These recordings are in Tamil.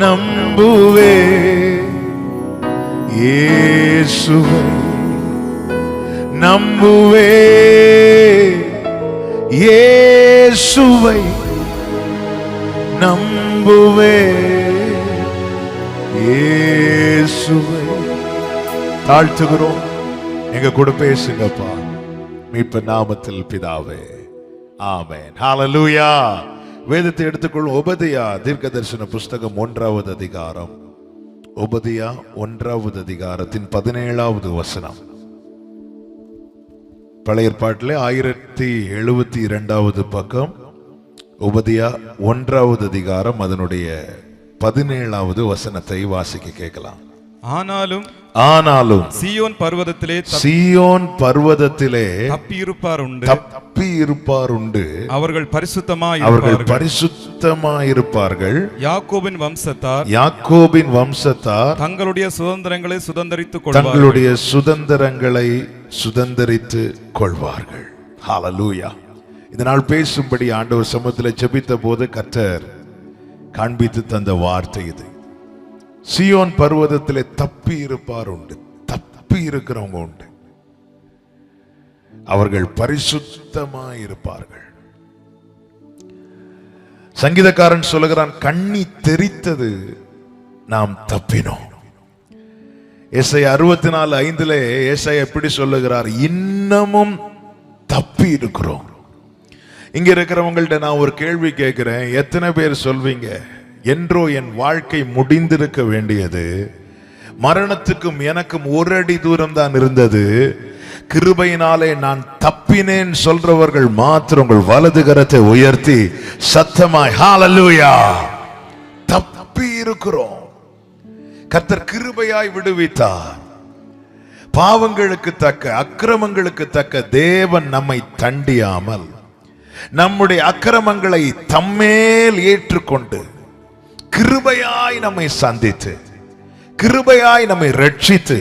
நம்புவே இயேசுவை நம்புவே இயேசுவை நம்புவே இயேசுவை. தாழ்த்துகிறோம். எங்க கூட பேசுங்கப்பா. மீட்பு நாமத்தில் பிதாவே, ஆமென். ஹல்லேலூயா. வேதத்தை எடுத்துக்கொள்ளும். ஓபதியா தீர்க்கதரிசன புஸ்தகம் 1வது அதிகாரம். ஓபதியா 1வது அதிகாரத்தின் 17வது வசனம். பழைய ஏற்பாட்டிலே 1072வது பக்கம். ஓபதியா 1வது அதிகாரம் அதனுடைய 17வது வசனத்தை வாசிக்க கேட்கலாம். ஆனாலும் சீயோன் பர்வதத்திலே தப்பி இருப்பார் உண்டு. அவர்கள் பரிசுத்தமாயிருப்பார்கள். யாக்கோபின் வம்சத்தார் தங்களுடைய சுதந்திரங்களை சுதந்தரித்துக் கொள்வார்கள். ஹல்லேலூயா. இதனால் பேசும்படி ஆண்டவர் சமூகத்தில் ஜெபித்த போது கர்த்தர் காண்பித்து தந்த வார்த்தை இது. சீயோன் பர்வதத்திலே தப்பி இருப்பார் உண்டு. தப்பி இருக்கிறவங்க உண்டு. அவர்கள் பரிசுத்தமாயிருப்பார்கள். சங்கீதக்காரன் சொல்லுகிறான், கண்ணி தெரித்தது நாம் தப்பினோம். ஏசாயா 64:5 ஏசாயா எப்படி சொல்லுகிறார்? இன்னமும் தப்பி இருக்கிறோம். இங்க இருக்கிறவங்கள்ட்ட நான் ஒரு கேள்வி கேட்கிறேன். எத்தனை பேர் சொல்வீங்க, என்றோ என் வாழ்க்கை முடிந்திருக்க வேண்டியது, மரணத்துக்கும் எனக்கும் ஒரு அடி தூரம் தான் இருந்தது, கிருபையினாலே நான் தப்பினேன் சொல்றவர்கள் மாத்திரம் உங்கள் வலது கரத்தை உயர்த்தி சத்தமாய் ஹல்லேலூயா. தப்பி இருக்கிறோம். கர்த்தர் கிருபையாய் விடுவித்தார். பாவங்களுக்கு தக்க, அக்கிரமங்களுக்கு தக்க தேவன் நம்மை தண்டியாமல் நம்முடைய அக்கிரமங்களை தம்மேல் ஏற்றுக்கொண்டு கிருபையாய் நம்மை சந்தித்து, கிருபையாய் நம்மை ரட்சித்து,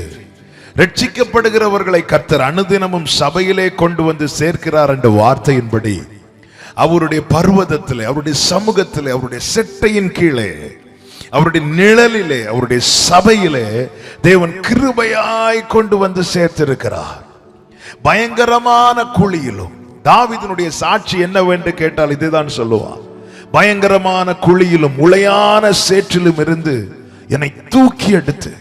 ரட்சிக்கப்படுகிறவர்களை கர்த்தர் அனுதினமும் சபையிலே கொண்டு வந்து சேர்க்கிறார் என்ற வார்த்தையின்படி அவருடைய பர்வதத்திலே, அவருடைய சமூகத்திலே, அவருடைய செட்டையின் கீழே, அவருடைய நிழலிலே, அவருடைய சபையிலே தேவன் கிருபையாய் கொண்டு வந்து சேர்த்திருக்கிறார். பயங்கரமான குழியிலும் தாவீதினுடைய சாட்சி என்னவென்று கேட்டால் இதுதான் சொல்லுவான். பயங்கரமான குழியிலும் உளையான சேற்றிலும் இருந்து என்னை தூக்கி எடுத்து.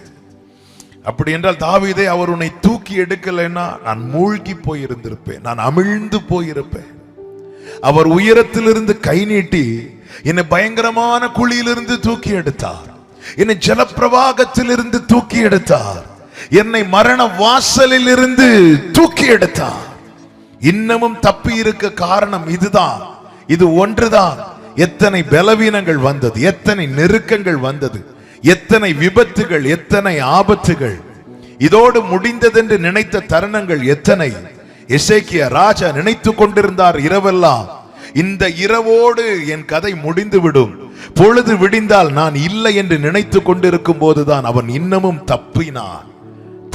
அப்படி என்றால் தாவீதே, அவர் உன்னை தூக்கி எடுக்கலைன்னா நான் மூழ்கி போயிருந்திருப்பேன், நான் அமிழ்ந்து போயிருப்பேன். அவர் உயரத்திலிருந்து கை நீட்டி என்னை பயங்கரமான குழியிலிருந்து தூக்கி எடுத்தார். என்னை ஜலப்பிரவாகத்திலிருந்து தூக்கி எடுத்தார். என்னை மரண வாசலில் இருந்து தூக்கி எடுத்தார். இன்னமும் தப்பி இருக்க காரணம் இதுதான், இது ஒன்றுதான். எத்தனை பலவீனங்கள் வந்தது, எத்தனை நெருக்கங்கள் வந்தது, எத்தனை விபத்துகள், எத்தனை ஆபத்துகள். இதோடு முடிந்ததென்று நினைத்த தருணங்கள் எத்தனை. எசேக்கியா ராஜா நினைத்து கொண்டிருந்தார் இரவெல்லாம், இந்த இரவோடு என் கதை முடிந்துவிடும், பொழுது விடிந்தால் நான் இல்லை என்று நினைத்து கொண்டிருக்கும் போதுதான் அவன் இன்னமும் தப்பினான்,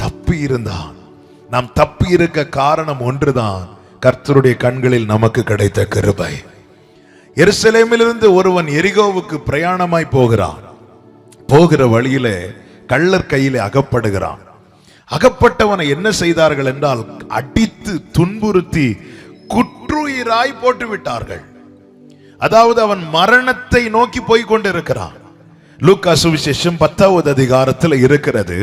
தப்பி இருந்தான். நாம் தப்பி இருக்க காரணம் ஒன்றுதான், கர்த்தருடைய கண்களில் நமக்கு கிடைத்த கிருபை. எருசலேமிலிருந்து ஒருவன் எரிகோவுக்கு பிரயாணமாய் போகிறான். போகிற வழியிலே கள்ளர் கையிலே அகப்படுகிறான். அகப்பட்டவனை என்ன செய்தார்கள் என்றால் அடித்து துன்புறுத்தி குற்றுயிராய் போட்டு விட்டார்கள். அதாவது அவன் மரணத்தை நோக்கி போய் கொண்டிருக்கிறான். லூக்கா சுவிசேஷம் 10வது அதிகாரத்தில் இருக்கிறது.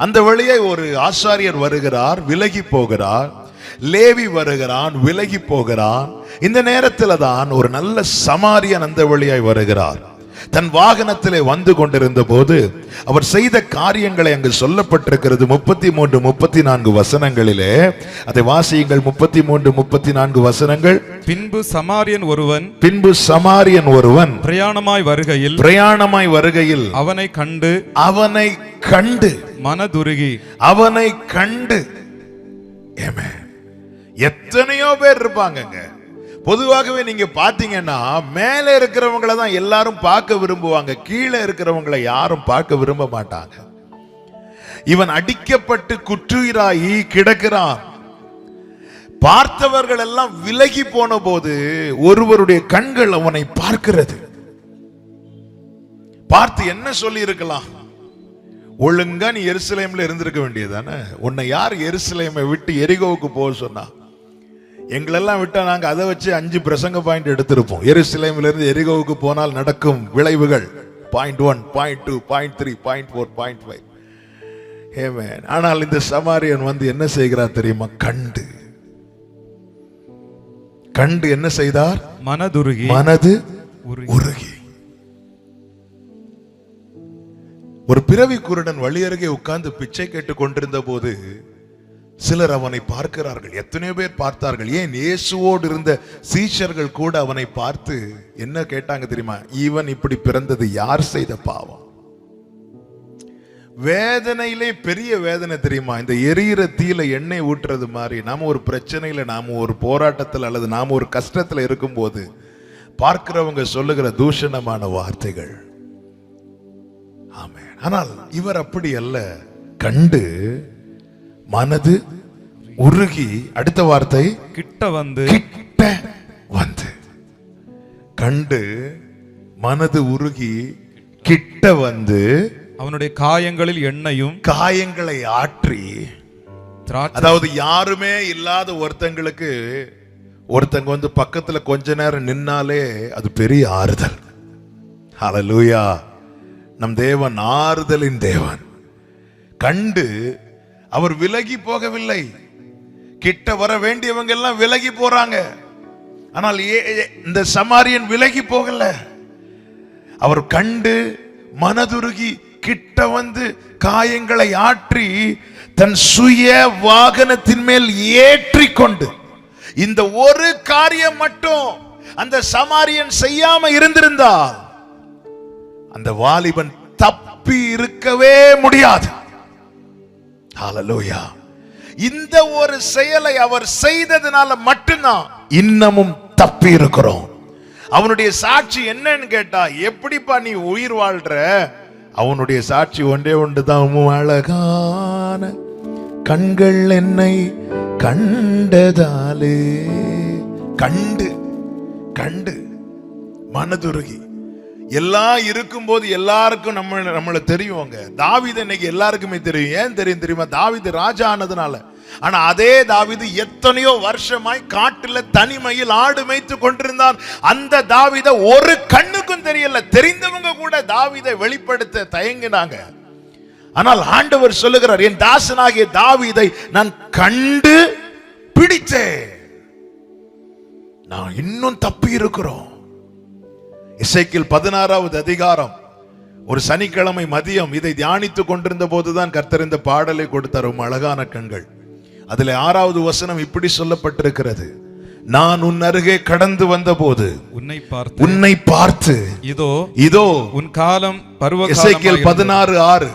அந்த வழியே ஒரு ஆசாரியர் வருகிறார், விலகி போகிறார். லேவி வருகிறான், விலகி போகிறான். இந்த நேரத்தில் தான் ஒரு நல்ல சமாரியன் அந்த வழியாய் வருகிறார். தன் வாகனத்திலே வந்து கொண்டிருந்த போது அவர் செய்த காரியங்களை அங்கு சொல்லப்பட்டிருக்கிறது. 33, 34 வசனங்களிலே அதை வாசியுங்கள். 33, 34 வசனங்கள். பின்பு சமாரியன் ஒருவன் பிரயாணமாய் வருகையில் அவனை கண்டு மனதுருகி அவனை கண்டு. எத்தனையோ பேர் இருப்பாங்க. பொதுவாகவே நீங்க பாத்தீங்கன்னா மேலே இருக்கிறவங்களை தான் எல்லாரும் பார்க்க விரும்புவாங்க, கீழே இருக்கிறவங்களை யாரும் பார்க்க விரும்ப மாட்டாங்க. இவன் அடிக்கப்பட்டு குற்றுயிராகி கிடக்கிறான். பார்த்தவர்கள் எல்லாம் விலகி போன போது ஒருவருடைய கண்கள் அவனை பார்க்கிறது. பார்த்து என்ன சொல்லி இருக்கலாம்? ஒழுங்கா நீ எருசலேம்ல இருந்திருக்க வேண்டியதானே. உன்னை யார் எருசலேமை விட்டு எரிகோவுக்கு போக சொன்னா? எங்களெல்லாம் விட்டா நாங்க அதை வச்சு 5 பிரசங்க பாயிண்ட் எடுத்திருப்போம். எருசலேம்ல இருந்து எரிகோவுக்கு போனால் நடக்கும் விளைவுகள் point 1, point 2, point 3, point 4, point 5. ஆமென். ஆனால் இந்த சமாரியன் வந்து என்ன செய்கிறார் தெரியுமா? கண்டு என்ன செய்தார்? மனது உருகி. ஒரு பிறவி குருடன் வழி அருகே உட்கார்ந்து பிச்சை கேட்டுக் கொண்டிருந்த போது சிலர் அவனை பார்க்கிறார்கள். எத்தனையோ பேர் பார்த்தார்கள். ஏன் இயேசுவோடு இருந்த சீஷர்கள் கூட அவனை பார்த்து என்ன கேட்டாங்க தெரியுமா? இவன் இப்படி பிறந்தது யார் செய்த பாவம்? வேதனையிலே பெரிய வேதனை தெரியுமா? இந்த எரியிற தீல எண்ணெய் ஊற்றுறது மாதிரி நாம ஒரு பிரச்சனையில, நாம ஒரு போராட்டத்தில் அல்லது நாம ஒரு கஷ்டத்துல இருக்கும்போது பார்க்கிறவங்க சொல்லுகிற தூஷணமான வார்த்தைகள். ஆமென். ஆனால் இவர் அப்படி அல்ல. கண்டு மனது உருகி, அடுத்த வார்த்தை கிட்ட வந்து கண்டு மனது உருகி கிட்ட வந்து அவனுடைய காயங்களில் எண்ணெயும் காயங்களை ஆற்றி, அதாவது யாருமே இல்லாத ஒருத்தங்க வந்து பக்கத்துல கொஞ்ச நேரம் நின்னாலே அது பெரிய ஆறுதல். ஹல்லேலூயா. நம் தேவன் ஆறுதலின் தேவன். கண்டு அவர் விலகி போகவில்லை. கிட்ட வர வேண்டியவங்க எல்லாம் விலகி போறாங்க. ஆனால் இந்த சமாரியன் விலகி போகல. அவர் கண்டு மனதுருகி கிட்ட வந்து காயங்களை ஆற்றி தன் சுய வாகனத்தின் மேல் ஏற்றி கொண்டு, இந்த ஒரு காரியம் மட்டும் அந்த சமாரியன் செய்யாம இருந்திருந்தால் அந்த வாலிபன் தப்பி இருக்கவே முடியாது. ஹல்லேலூயா. இந்த ஒரு செயலை அவர் செய்ததனால மட்டும்தான் இன்னமும் தப்பி இருக்கிறோம். அவனுடைய சாட்சி என்னன்னு கேட்டா, எப்படிப்பா நீ உயிர் வாழ்ற? அவனுடைய சாட்சி ஒன்றே ஒன்றுதான், அழகான கண்கள் என்னை கண்டதாலே. கண்டு மனதுருகி. எல்லாம் இருக்கும்போது எல்லாருக்கும் நம்மள தெரியுவாங்க. தாவீது இன்னைக்கு எல்லாருக்குமே தெரியும். ஏன் தெரியுமா? தாவீது ராஜா ஆனதுனால. ஆனா அதே தாவீது எத்தனையோ வருஷமாய் காட்டுல தனிமையில் ஆடு மேய்த்து கொண்டிருந்தான். அந்த தாவீதை ஒரு கண்ணுக்கும் தெரியல. தெரிந்தவங்க கூட தாவீதை வெளிப்படுத்த தயங்கினாங்க. ஆனால் ஆண்டவர் சொல்லுகிறார், என் தாசனாகிய தாவீதை நான் கண்டு பிடித்தேன். நான் இன்னும் தப்பி இருக்கிறோம். எசேக்கியேல் 16வது அதிகாரம் ஒரு சனிக்கிழமை மதியம் இதை தியானித்துக் கொண்டிருந்த போதுதான் கர்த்தர் இந்த பாடலை கொடுத்தார், அழகான கண்கள். அதில் 6வது வசனம் இப்படி சொல்லப்பட்டிருக்கிறது, நான் உன் அருகே கடந்து வந்த போது உன்னை பார்த்து இதோ உன் காலம் பருவ. எசேக்கியேல் 16:6.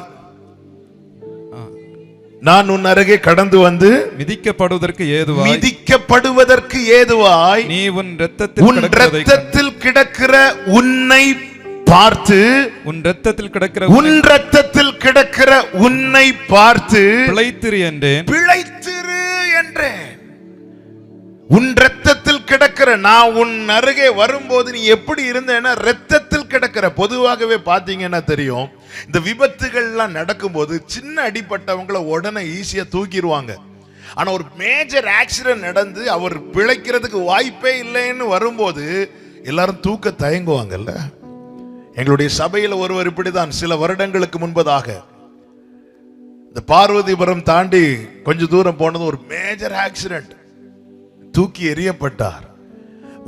நான் உன் அருகே கடந்து வந்து மிதிக்கப்படுவதற்கு ஏதுவாய் நீ உன் இரத்தத்தில் கிடக்கிற உன்னை பார்த்து, உன் இரத்தத்தில் கிடக்கிற உன்னை பார்த்து பிழைத்திரு என்றேன். உன் இரத்தத்தில் கிடக்கிற, நான் உன் அருகே வரும்போது நீ எப்படி இருந்தேன்னா இரத்தத்தில் கிடக்கிற. பொதுவாகவே பாத்தீங்கன்னா தெரியும், இந்த விபத்துகள் எல்லாம் நடக்கும்போது சின்ன அடிப்பட்டவங்களை உடனே ஈஸியா தூக்கிடுவாங்க. ஆனா ஒரு மேஜர் ஆக்சிடென்ட் நடந்து அவர் பிழைக்கிறதுக்கு வாய்ப்பே இல்லைன்னு வரும்போது எல்லாரும் தூக்க தயங்குவாங்கல்ல. எங்களுடைய சபையில ஒருவர் இப்படிதான் சில வருடங்களுக்கு முன்பதாக இந்த பார்வதிபுரம் தாண்டி கொஞ்ச தூரம் போனது ஒரு மேஜர் ஆக்சிடென்ட். தூக்கி எறியப்பட்டார்.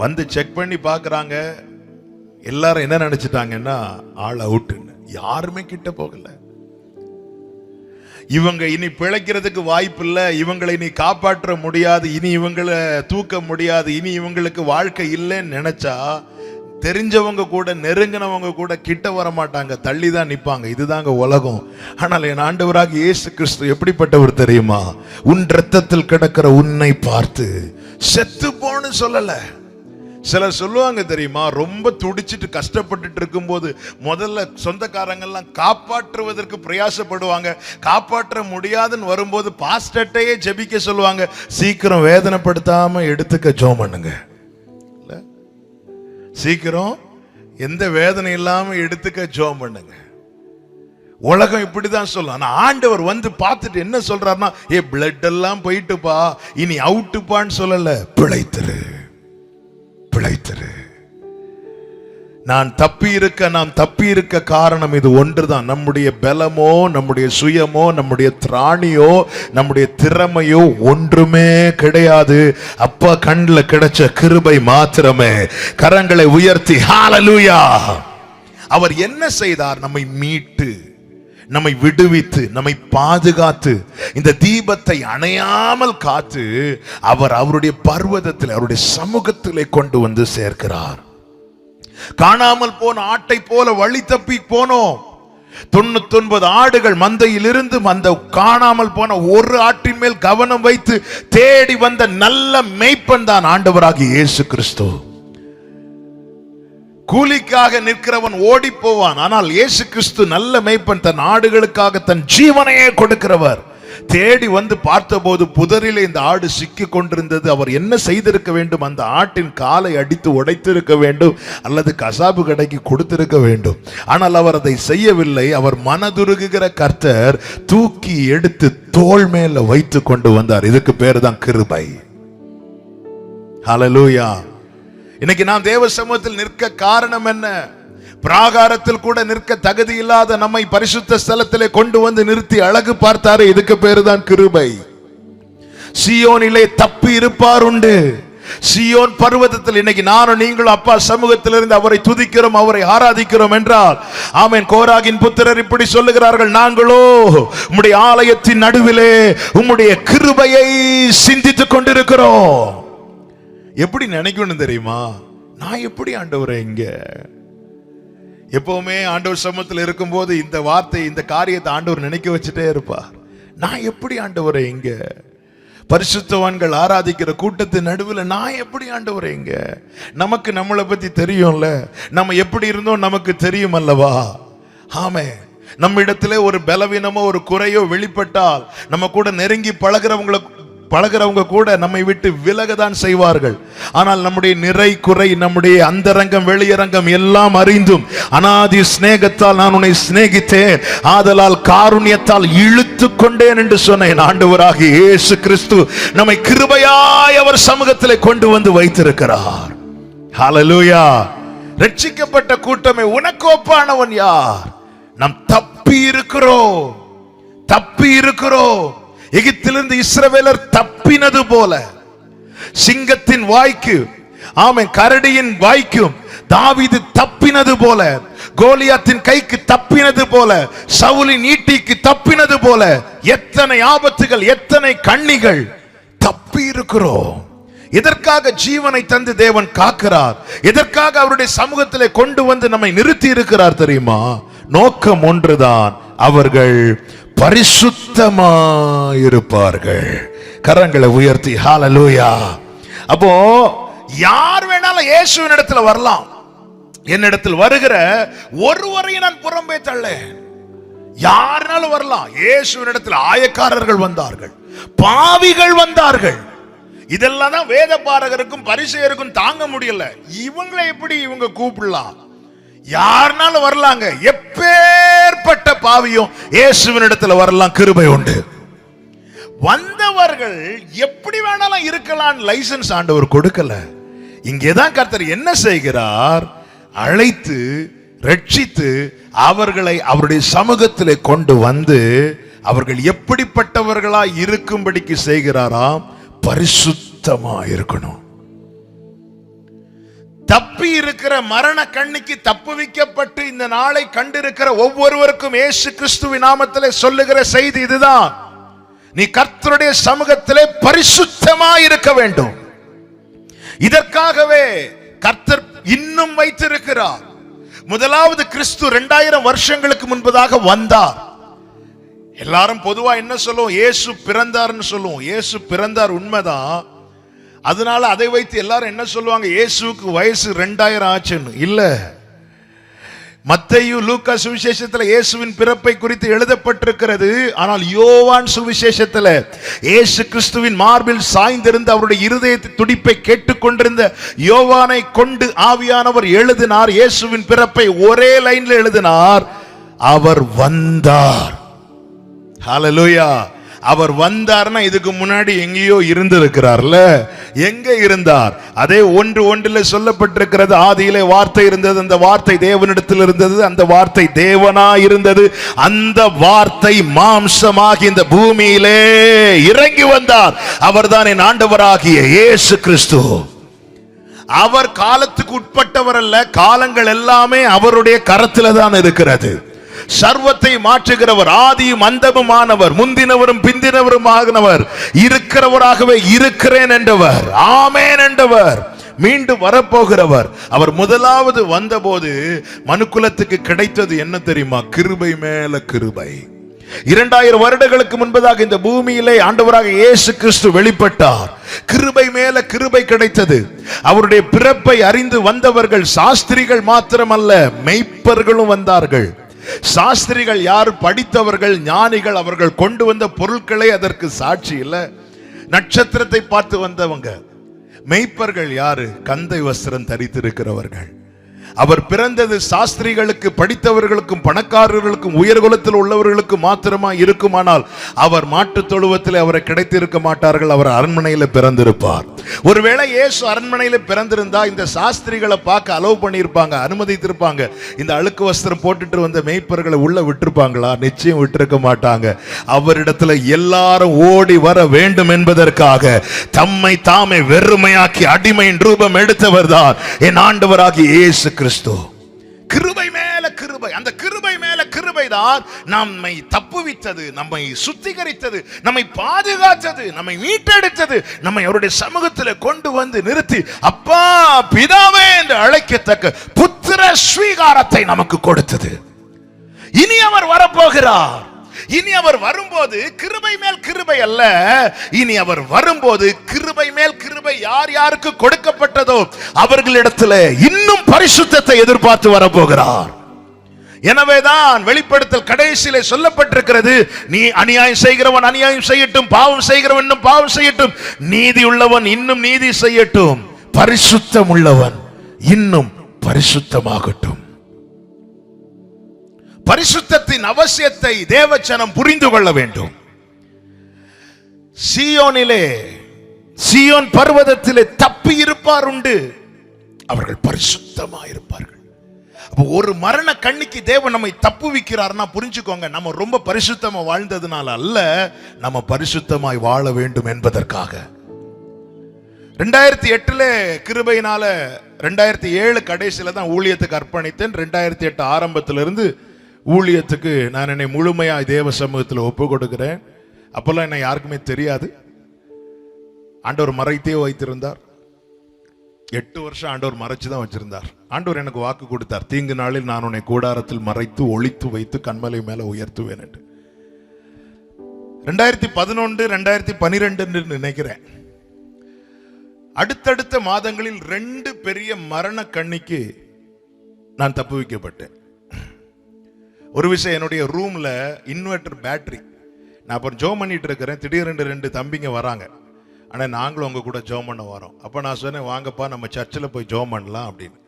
வந்து செக் பண்ணி பாக்குறாங்க. எல்லாரும் என்ன நினைச்சிட்டாங்கன்னா ஆள் அவுட்னு. யாருமே கிட்ட போகல. இவங்க இனி பிழைக்கிறதுக்கு வாய்ப்பு இல்லை, இவங்களை இனி காப்பாற்ற முடியாது, இனி இவங்களை தூக்க முடியாது, இனி இவங்களுக்கு வாழ்க்கை இல்லைன்னு நினைச்சா தெரிஞ்சவங்க கூட நெருங்கினவங்க கூட கிட்ட வர மாட்டாங்க, தள்ளி தான் நிப்பாங்க. இதுதாங்க உலகம். ஆனால் என் ஆண்டவராகிய இயேசு கிறிஸ்து எப்படிப்பட்டவர் தெரியுமா? உன் இரத்தத்தில் கிடக்கிற உன்னை பார்த்து செத்து போன்னு சொல்லல. சிலர் சொல்லுவாங்க தெரியுமா, ரொம்ப துடிச்சிட்டு கஷ்டப்பட்டுட்டு இருக்கும்போது முதல்ல சொந்தக்காரங்கெல்லாம் காப்பாற்றுவதற்கு பிரயாசப்படுவாங்க. காப்பாற்ற முடியாதுன்னு வரும்போது பாஸ்டர்ட்டையே ஜெபிக்க சொல்லுவாங்க, சீக்கிரம் வேதனைப்படுத்தாம எடுத்துக்க ஜெபம் பண்ணுங்க, சீக்கிரம் எந்த வேதனை இல்லாம எடுத்துக்க ஜெபம் பண்ணுங்க. உலகம் இப்படிதான் சொல்லும். ஆனா ஆண்டவர் வந்து பார்த்துட்டு என்ன சொல்றாருன்னா, பிளட் எல்லாம் போயிட்டுப்பா, இனி அவுட்டுப்பான்னு சொல்லல, பிழைத்திரு பிழைத்திரு. நாம் தப்பி இருக்க காரணம் இது ஒன்றுதான். நம்முடைய பலமோ, நம்முடைய சுயமோ, நம்முடைய திராணியோ, நம்முடைய திறமையோ ஒன்றுமே கிடையாது. அப்பா கண்ணில் கிடைச்ச கிருபை மாத்திரமே. கரங்களை உயர்த்தி ஹalleluya. அவர் என்ன செய்தார்? நம்மை மீட்டு, நம்மை விடுவித்து, நம்மை பாதுகாத்து, இந்த தீபத்தை அணையாமல் காத்து அவர் அவருடைய பர்வதத்தில், அவருடைய சமூகத்திலே கொண்டு வந்து சேர்க்கிறார். காணாமல் போன ஆட்டை போல வழி தப்பி போனோம். 99 ஆடுகள் மந்தையில் இருந்து அந்த காணாமல் போன ஒரு ஆட்டின் மேல் கவனம் வைத்து தேடி வந்த நல்ல மேய்ப்பன் தான் ஆண்டவராகிய இயேசு கிறிஸ்து. கூலிக்காக நிற்கிறவன் ஓடி போவான், ஆனால் இயேசு கிறிஸ்து நல்ல மேய்ப்பன், தன் ஆடுகளுக்காக தன் ஜீவனையே கொடுக்கிறவர். தேடி வந்து பார்த்தபோது புதரிலே இந்த ஆடு சிக்கி கொண்டிருந்தது. அவர் என்ன செய்திருக்க வேண்டும்? அந்த ஆட்டின் காலை அடித்து உடைத்திருக்க வேண்டும், அல்லது கசாபு கடைக்கு கொடுத்திருக்க வேண்டும். ஆனால் அவர் அதை செய்யவில்லை. அவர் மனதுருகுகிற கர்த்தர் தூக்கி எடுத்து தோள் மேல வைத்து கொண்டு வந்தார். இதுக்கு பேரு தான் கிருபை. ஹalleluya. இன்னைக்கு நாம் தேவ சமூகத்தில் நிற்க காரணம் என்ன? பிராகாரத்தில் கூட நிற்க தகுதி இல்லாத நம்மை பரிசுத்த ஸ்தலத்திலே கொண்டு வந்து நிறுத்தி அழகு பார்த்தாரு. இதுக்கு பேருதான் கிருபை. சீயோனிலே தப்பி இருப்பார் உண்டு. சீயோன் பர்வதத்தில் இன்னைக்கு நானும் நீங்களும் அப்பா சமூகத்திலிருந்து அவரை துதிக்கிறோம், அவரை ஆராதிக்கிறோம் என்றால், ஆமென். கோராகின் புத்திரர் இப்படி சொல்லுகிறார்கள், நாங்களோ உம்முடைய ஆலயத்தின் நடுவிலே உம்முடைய கிருபையை சிந்தித்துக் கொண்டிருக்கிறோம். எப்படி நினைக்கணும் தெரியுமா? நான் எப்படி ஆண்டவரே இங்க? எப்பவுமே ஆண்டவர் சமூகத்தில் இருக்கும்போது இந்த வார்த்தை, இந்த காரியத்தை ஆண்டவர் நினைக்க வச்சுட்டே இருப்பார். நான் எப்படி ஆண்டவரே இங்க? பரிசுத்தவான்கள் ஆராதிக்கிற கூட்டத்தின் நடுவில் நான் எப்படி ஆண்டவரே இங்க? நமக்கு நம்மளை பத்தி தெரியும்ல, நம்ம எப்படி இருந்தோம் நமக்கு தெரியும் அல்லவா? ஆமே. நம்ம இடத்துல ஒரு பலவீனமோ ஒரு குறையோ வெளிப்பட்டால் நம்ம கூட நெருங்கி பழகிறவங்க கூட நம்மை விட்டு விலகதான் செய்வார்கள். ஆனால் நம்முடைய நிறை குறை, நம்முடைய அந்தரங்கம் வெளியரங்கம் எல்லாம் அறிந்தும் அனாதி சிநேகத்தால் நான் உன்னை சிநேகித்தேன், ஆதலால் காருண்யத்தால் இழுத்து கொண்டேன் என்று சொன்னேன். ஆண்டவராகிய இயேசு கிறிஸ்து நம்மை கிருபையாய் அவர் சமூகத்திலே கொண்டு வந்து வைத்திருக்கிறார். ஹalleluya. ரட்சிக்கப்பட்ட கூட்டமே, உனக்கு ஒப்பானவன் யார்? நாம் தப்பி இருக்கிறோம். எகிப்திலிருந்து இஸ்ரவேலர் தப்பினது போல, சிங்கத்தின் வாய்க்கு, ஆமென், கரடியின் வாய்க்கும் தாவீது தப்பினது போல, கோலியாத்தின் கைக்கு தப்பினது போல, சவுலின் ஈட்டிக்கு தப்பினது போல, எத்தனை ஆபத்துகள், எத்தனை கண்ணிகள் தப்பி இருக்கிறோம். எதற்காக ஜீவனை தந்து தேவன் காக்கிறார்? எதற்காக அவருடைய சமூகத்திலே கொண்டு வந்து நம்மை நிறுத்தி இருக்கிறார் தெரியுமா? நோக்கம் ஒன்றுதான், அவர்கள் பரிசுத்தமாயிருப்பார்கள். கரங்களை உயர்த்தி ஹalleluya. அப்போ யார் வேணாலும் இயேசுவின் இடத்துல வரலாம். என்னிடத்தில் வருகிற ஒருவரையும் நான் புறம்பே தள்ளேன். யாருனாலும் வரலாம். இயேசுவின் இடத்தில் ஆயக்காரர்கள் வந்தார்கள், பாவிகள் வந்தார்கள். இதெல்லாம் தான் வேத பாரகருக்கும் பரிசேயருக்கும் தாங்க முடியல. இவங்களை எப்படி இவங்க கூப்பிடலாம்? யாருனாலும் வரலாங்க. எப்பேற்பட்ட பாவியும் இயேசுவின் இடத்துல வரலாம். கிருபை உண்டு. வந்தவர்கள் எப்படி வேணாலும் இருக்கலாம், லைசன்ஸ் ஆண்டவர் கொடுக்கல. இங்கேதான் கர்த்தர் என்ன செய்கிறார்? அழைத்து ரட்சித்து அவர்களை அவருடைய சமூகத்திலே கொண்டு வந்து அவர்கள் எப்படிப்பட்டவர்களா இருக்கும்படிக்கு செய்கிறாராம்? பரிசுத்தமா இருக்கணும். தப்பி இருக்கிற மரண கண்ணிக்கு தப்புவிக்கப்பட்டு இந்த நாளை கண்டிருக்கிற ஒவ்வொருவருக்கும் இயேசு கிறிஸ்துவின் நாமத்திலே சொல்லுகிற செய்தி இதுதான். நீ கர்த்தருடைய சமூகத்திலே பரிசுத்தமாய் இருக்க வேண்டும். இதற்காகவே கர்த்தர் இன்னும் வைத்திருக்கிறார். முதலாவது கிறிஸ்து 2000 வருஷங்களுக்கு முன்பதாக வந்தார். எல்லாரும் பொதுவா என்ன சொல்லுவோம்? இயேசு பிறந்தார்னு சொல்லுவோம். இயேசு பிறந்தார், உண்மைதான். அதனால அதை வைத்து எல்லாரும் என்ன சொல்லுவாங்க? இயேசுவுக்கு வயசு 2000 ஆச்சுன்னு. இல்ல, மத்தேயு லூக்கா சுவிசேஷத்தில் இயேசுவின் பிறப்பை குறித்து எழுதப்பட்டிருக்கிறது. ஆனால் யோவான் சுவிசேஷத்தில் இயேசு கிறிஸ்துவின் மார்பில் சாய்ந்திருந்த அவருடைய இருதயத்தை துடிப்பை கேட்டுக்கொண்டிருந்த யோவானை கொண்டு ஆவியானவர் எழுதினார். இயேசுவின் பிறப்பை ஒரே லைன்ல எழுதினார், அவர் வந்தார். ஹல்லேலூயா. அவர் வந்தார்னா இதுக்கு முன்னாடி எங்கேயோ இருந்திருக்கிறார்ல. எங்க இருந்தார்? அதே 1:1 சொல்லப்பட்டிருக்கிறது, ஆதியிலே வார்த்தை இருந்தது, அந்த வார்த்தை தேவனிடத்தில் இருந்தது, அந்த வார்த்தை தேவனா இருந்தது, அந்த வார்த்தை மாம்சமாகி இந்த பூமியிலே இறங்கி வந்தார். அவர்தான் என் ஆண்டவராகிய இயேசு கிறிஸ்து. அவர் காலத்துக்கு உட்பட்டவர் அல்ல, காலங்கள் எல்லாமே அவருடைய கரத்தில தான் இருக்கிறது. சர்வத்தை மாற்றுகிறவர், ஆதியும் அந்தமுமானவர், முந்தினவரும் பிந்தினவருமானவர், இருக்கிறவராகவே இருக்கிறேன் என்றவர், ஆமென் என்றவர், மீண்டும் வரப்போகிறவர். அவர் முதலாவது வந்தபோது மனுக்குலத்துக்கு கிடைத்தது என்ன தெரியுமா? கிருபை மேல கிருபை. 2000 வருடங்களுக்கு முன்பதாக இந்த பூமியிலே ஆண்டவராக இயேசு கிறிஸ்து வெளிப்பட்டார். கிருபை மேல கிருபை கிடைத்தது. அவருடைய பிறப்பை அறிந்து வந்தவர்கள் சாஸ்திரிகள் மாத்திரமல்ல, மெய்ப்பர்களும் வந்தார்கள். சாஸ்திரிகள் யார்? படித்தவர்கள், ஞானிகள். அவர்கள் கொண்டு வந்த பொருட்களே அதற்கு சாட்சி இல்ல. நட்சத்திரத்தை பார்த்து வந்தவங்க. மெய்ப்பர்கள் யாரு? கந்தை வஸ்திரம் தரித்திருக்கிறவர்கள். அவர் பிறந்தது சாஸ்திரிகளுக்கு, படித்தவர்களுக்கும், பணக்காரர்களுக்கும், உயர்குலத்தில் உள்ளவர்களுக்கு மாத்திரமா இருக்குமானால் அவர் மாட்டுத் தொழுவத்தில் அவரை கிடைத்திருக்க மாட்டார்கள். அவர் அரண்மனையில் பிறந்திருப்பார். ஒருவேளை இயேசு அரண்மனையில் பிறந்திருந்தா இந்த சாஸ்திரிகளை பார்க்க அலோவ் பண்ணியிருப்பாங்க, அனுமதித்திருப்பாங்க. இந்த அழுக்கு வஸ்திரம் போட்டுட்டு வந்த மெய்ப்பர்களை உள்ள விட்டிருப்பாங்களா? நிச்சயம் விட்டிருக்க மாட்டாங்க. அவரிடத்துல எல்லாரும் ஓடி வர வேண்டும் என்பதற்காக தம்மை தாமே வெறுமையாக்கி அடிமையின் ரூபம் எடுத்தவர் தான் என் ஆண்டவராகிய இயேசு கிறிஸ்து. கிருபை மேல கிருபை. அந்த கிருபை மேல கிருபை தான் நம்மை தப்புவித்தது, நம்மை சுத்திகரித்தது, நம்மை பாதுகாத்தது, நம்மை மீட்டெடுத்தது, நம்மை அவருடைய சமூகத்தில் கொண்டு வந்து நிறுத்தி அப்பா பிதாவே என்று அழைக்கத்தக்க புத்திர ஸ்வீகாரத்தை நமக்கு கொடுத்தது. இனி அவர் வரப்போகிறார். இனி அவர் வரும்போது கிருபை மேல் கிருபை அல்ல, இனி அவர் வரும்போது கிருபை மேல் கிருபை யார் யாருக்கு கொடுக்கப்பட்டதோ அவர்களிடத்தில் இன்னும் பரிசுத்தத்தை எதிர்பார்த்து வரப்போகிறார். எனவேதான் வெளிப்படுத்தல் கடைசியிலே சொல்லப்பட்டிருக்கிறது, நீ அநியாயம் செய்கிறவன் அநியாயம் செய்யட்டும், பாவம் செய்கிறவன் இன்னும் பாவம் செய்யட்டும், நீதி உள்ளவன் இன்னும் நீதி செய்யட்டும், பரிசுத்தம் உள்ளவன் இன்னும் பரிசுத்தமாகட்டும். பரிசுத்தத்தின் அவசியத்தை தேவஜனம் புரிந்து கொள்ள வேண்டும். சீயோனிலே, சீயோன் பர்வதத்திலே தப்பி இருப்பார் உண்டு, அவர்கள் பரிசுத்தமாக இருப்பார்கள். ஒரு மரண கண்ணிக்கு தேவன் நம்மை தப்புவிக்கிறார்னா புரிஞ்சுக்கோங்க, நம்ம ரொம்ப பரிசுத்தமா வாழ்ந்ததுனால அல்ல, நம்ம பரிசுத்தமாய் வாழ வேண்டும் என்பதற்காக. 2008 கிருபையினால 2007 கடைசியில தான் ஊழியத்துக்கு அர்ப்பணித்தேன். 2008 ஆரம்பத்திலிருந்து ஊழியத்துக்கு நான் என்னை முழுமையாக தேவ சமூகத்தில் ஒப்பு கொடுக்கிறேன். அப்பெல்லாம் என்ன யாருக்குமே தெரியாது. ஆண்டவர் மறைத்தே வைத்திருந்தார். 8 வருஷம் ஆண்டவர் மறைச்சு தான் வச்சிருந்தார். ஆண்டவர் எனக்கு வாக்கு கொடுத்தார், தீங்கு நாளில் நான் உன்னை கூடாரத்தில் மறைத்து ஒளித்து வைத்து கண்மலை மேல உயர்த்துவேன் என்று. 2011 2012 நினைக்கிறேன். அடுத்தடுத்த மாதங்களில் 2 பெரிய மரண கண்ணிக்கு நான் தப்பு வைக்கப்பட்டேன். ஒரு விஷயம், என்னுடைய ரூம்ல இன்வெர்டர் பேட்டரி, நான் அப்புறம் ஜோம் பண்ணிட்டு இருக்கிறேன். திடீரென்று 2 தம்பிங்க வராங்க, ஆனால் நாங்களும் உங்க கூட ஜோம் பண்ண வரோம். அப்போ நான் சொன்னேன், வாங்கப்பா நம்ம சர்ச்சில் போய் ஜோம் பண்ணலாம் அப்படின்னு.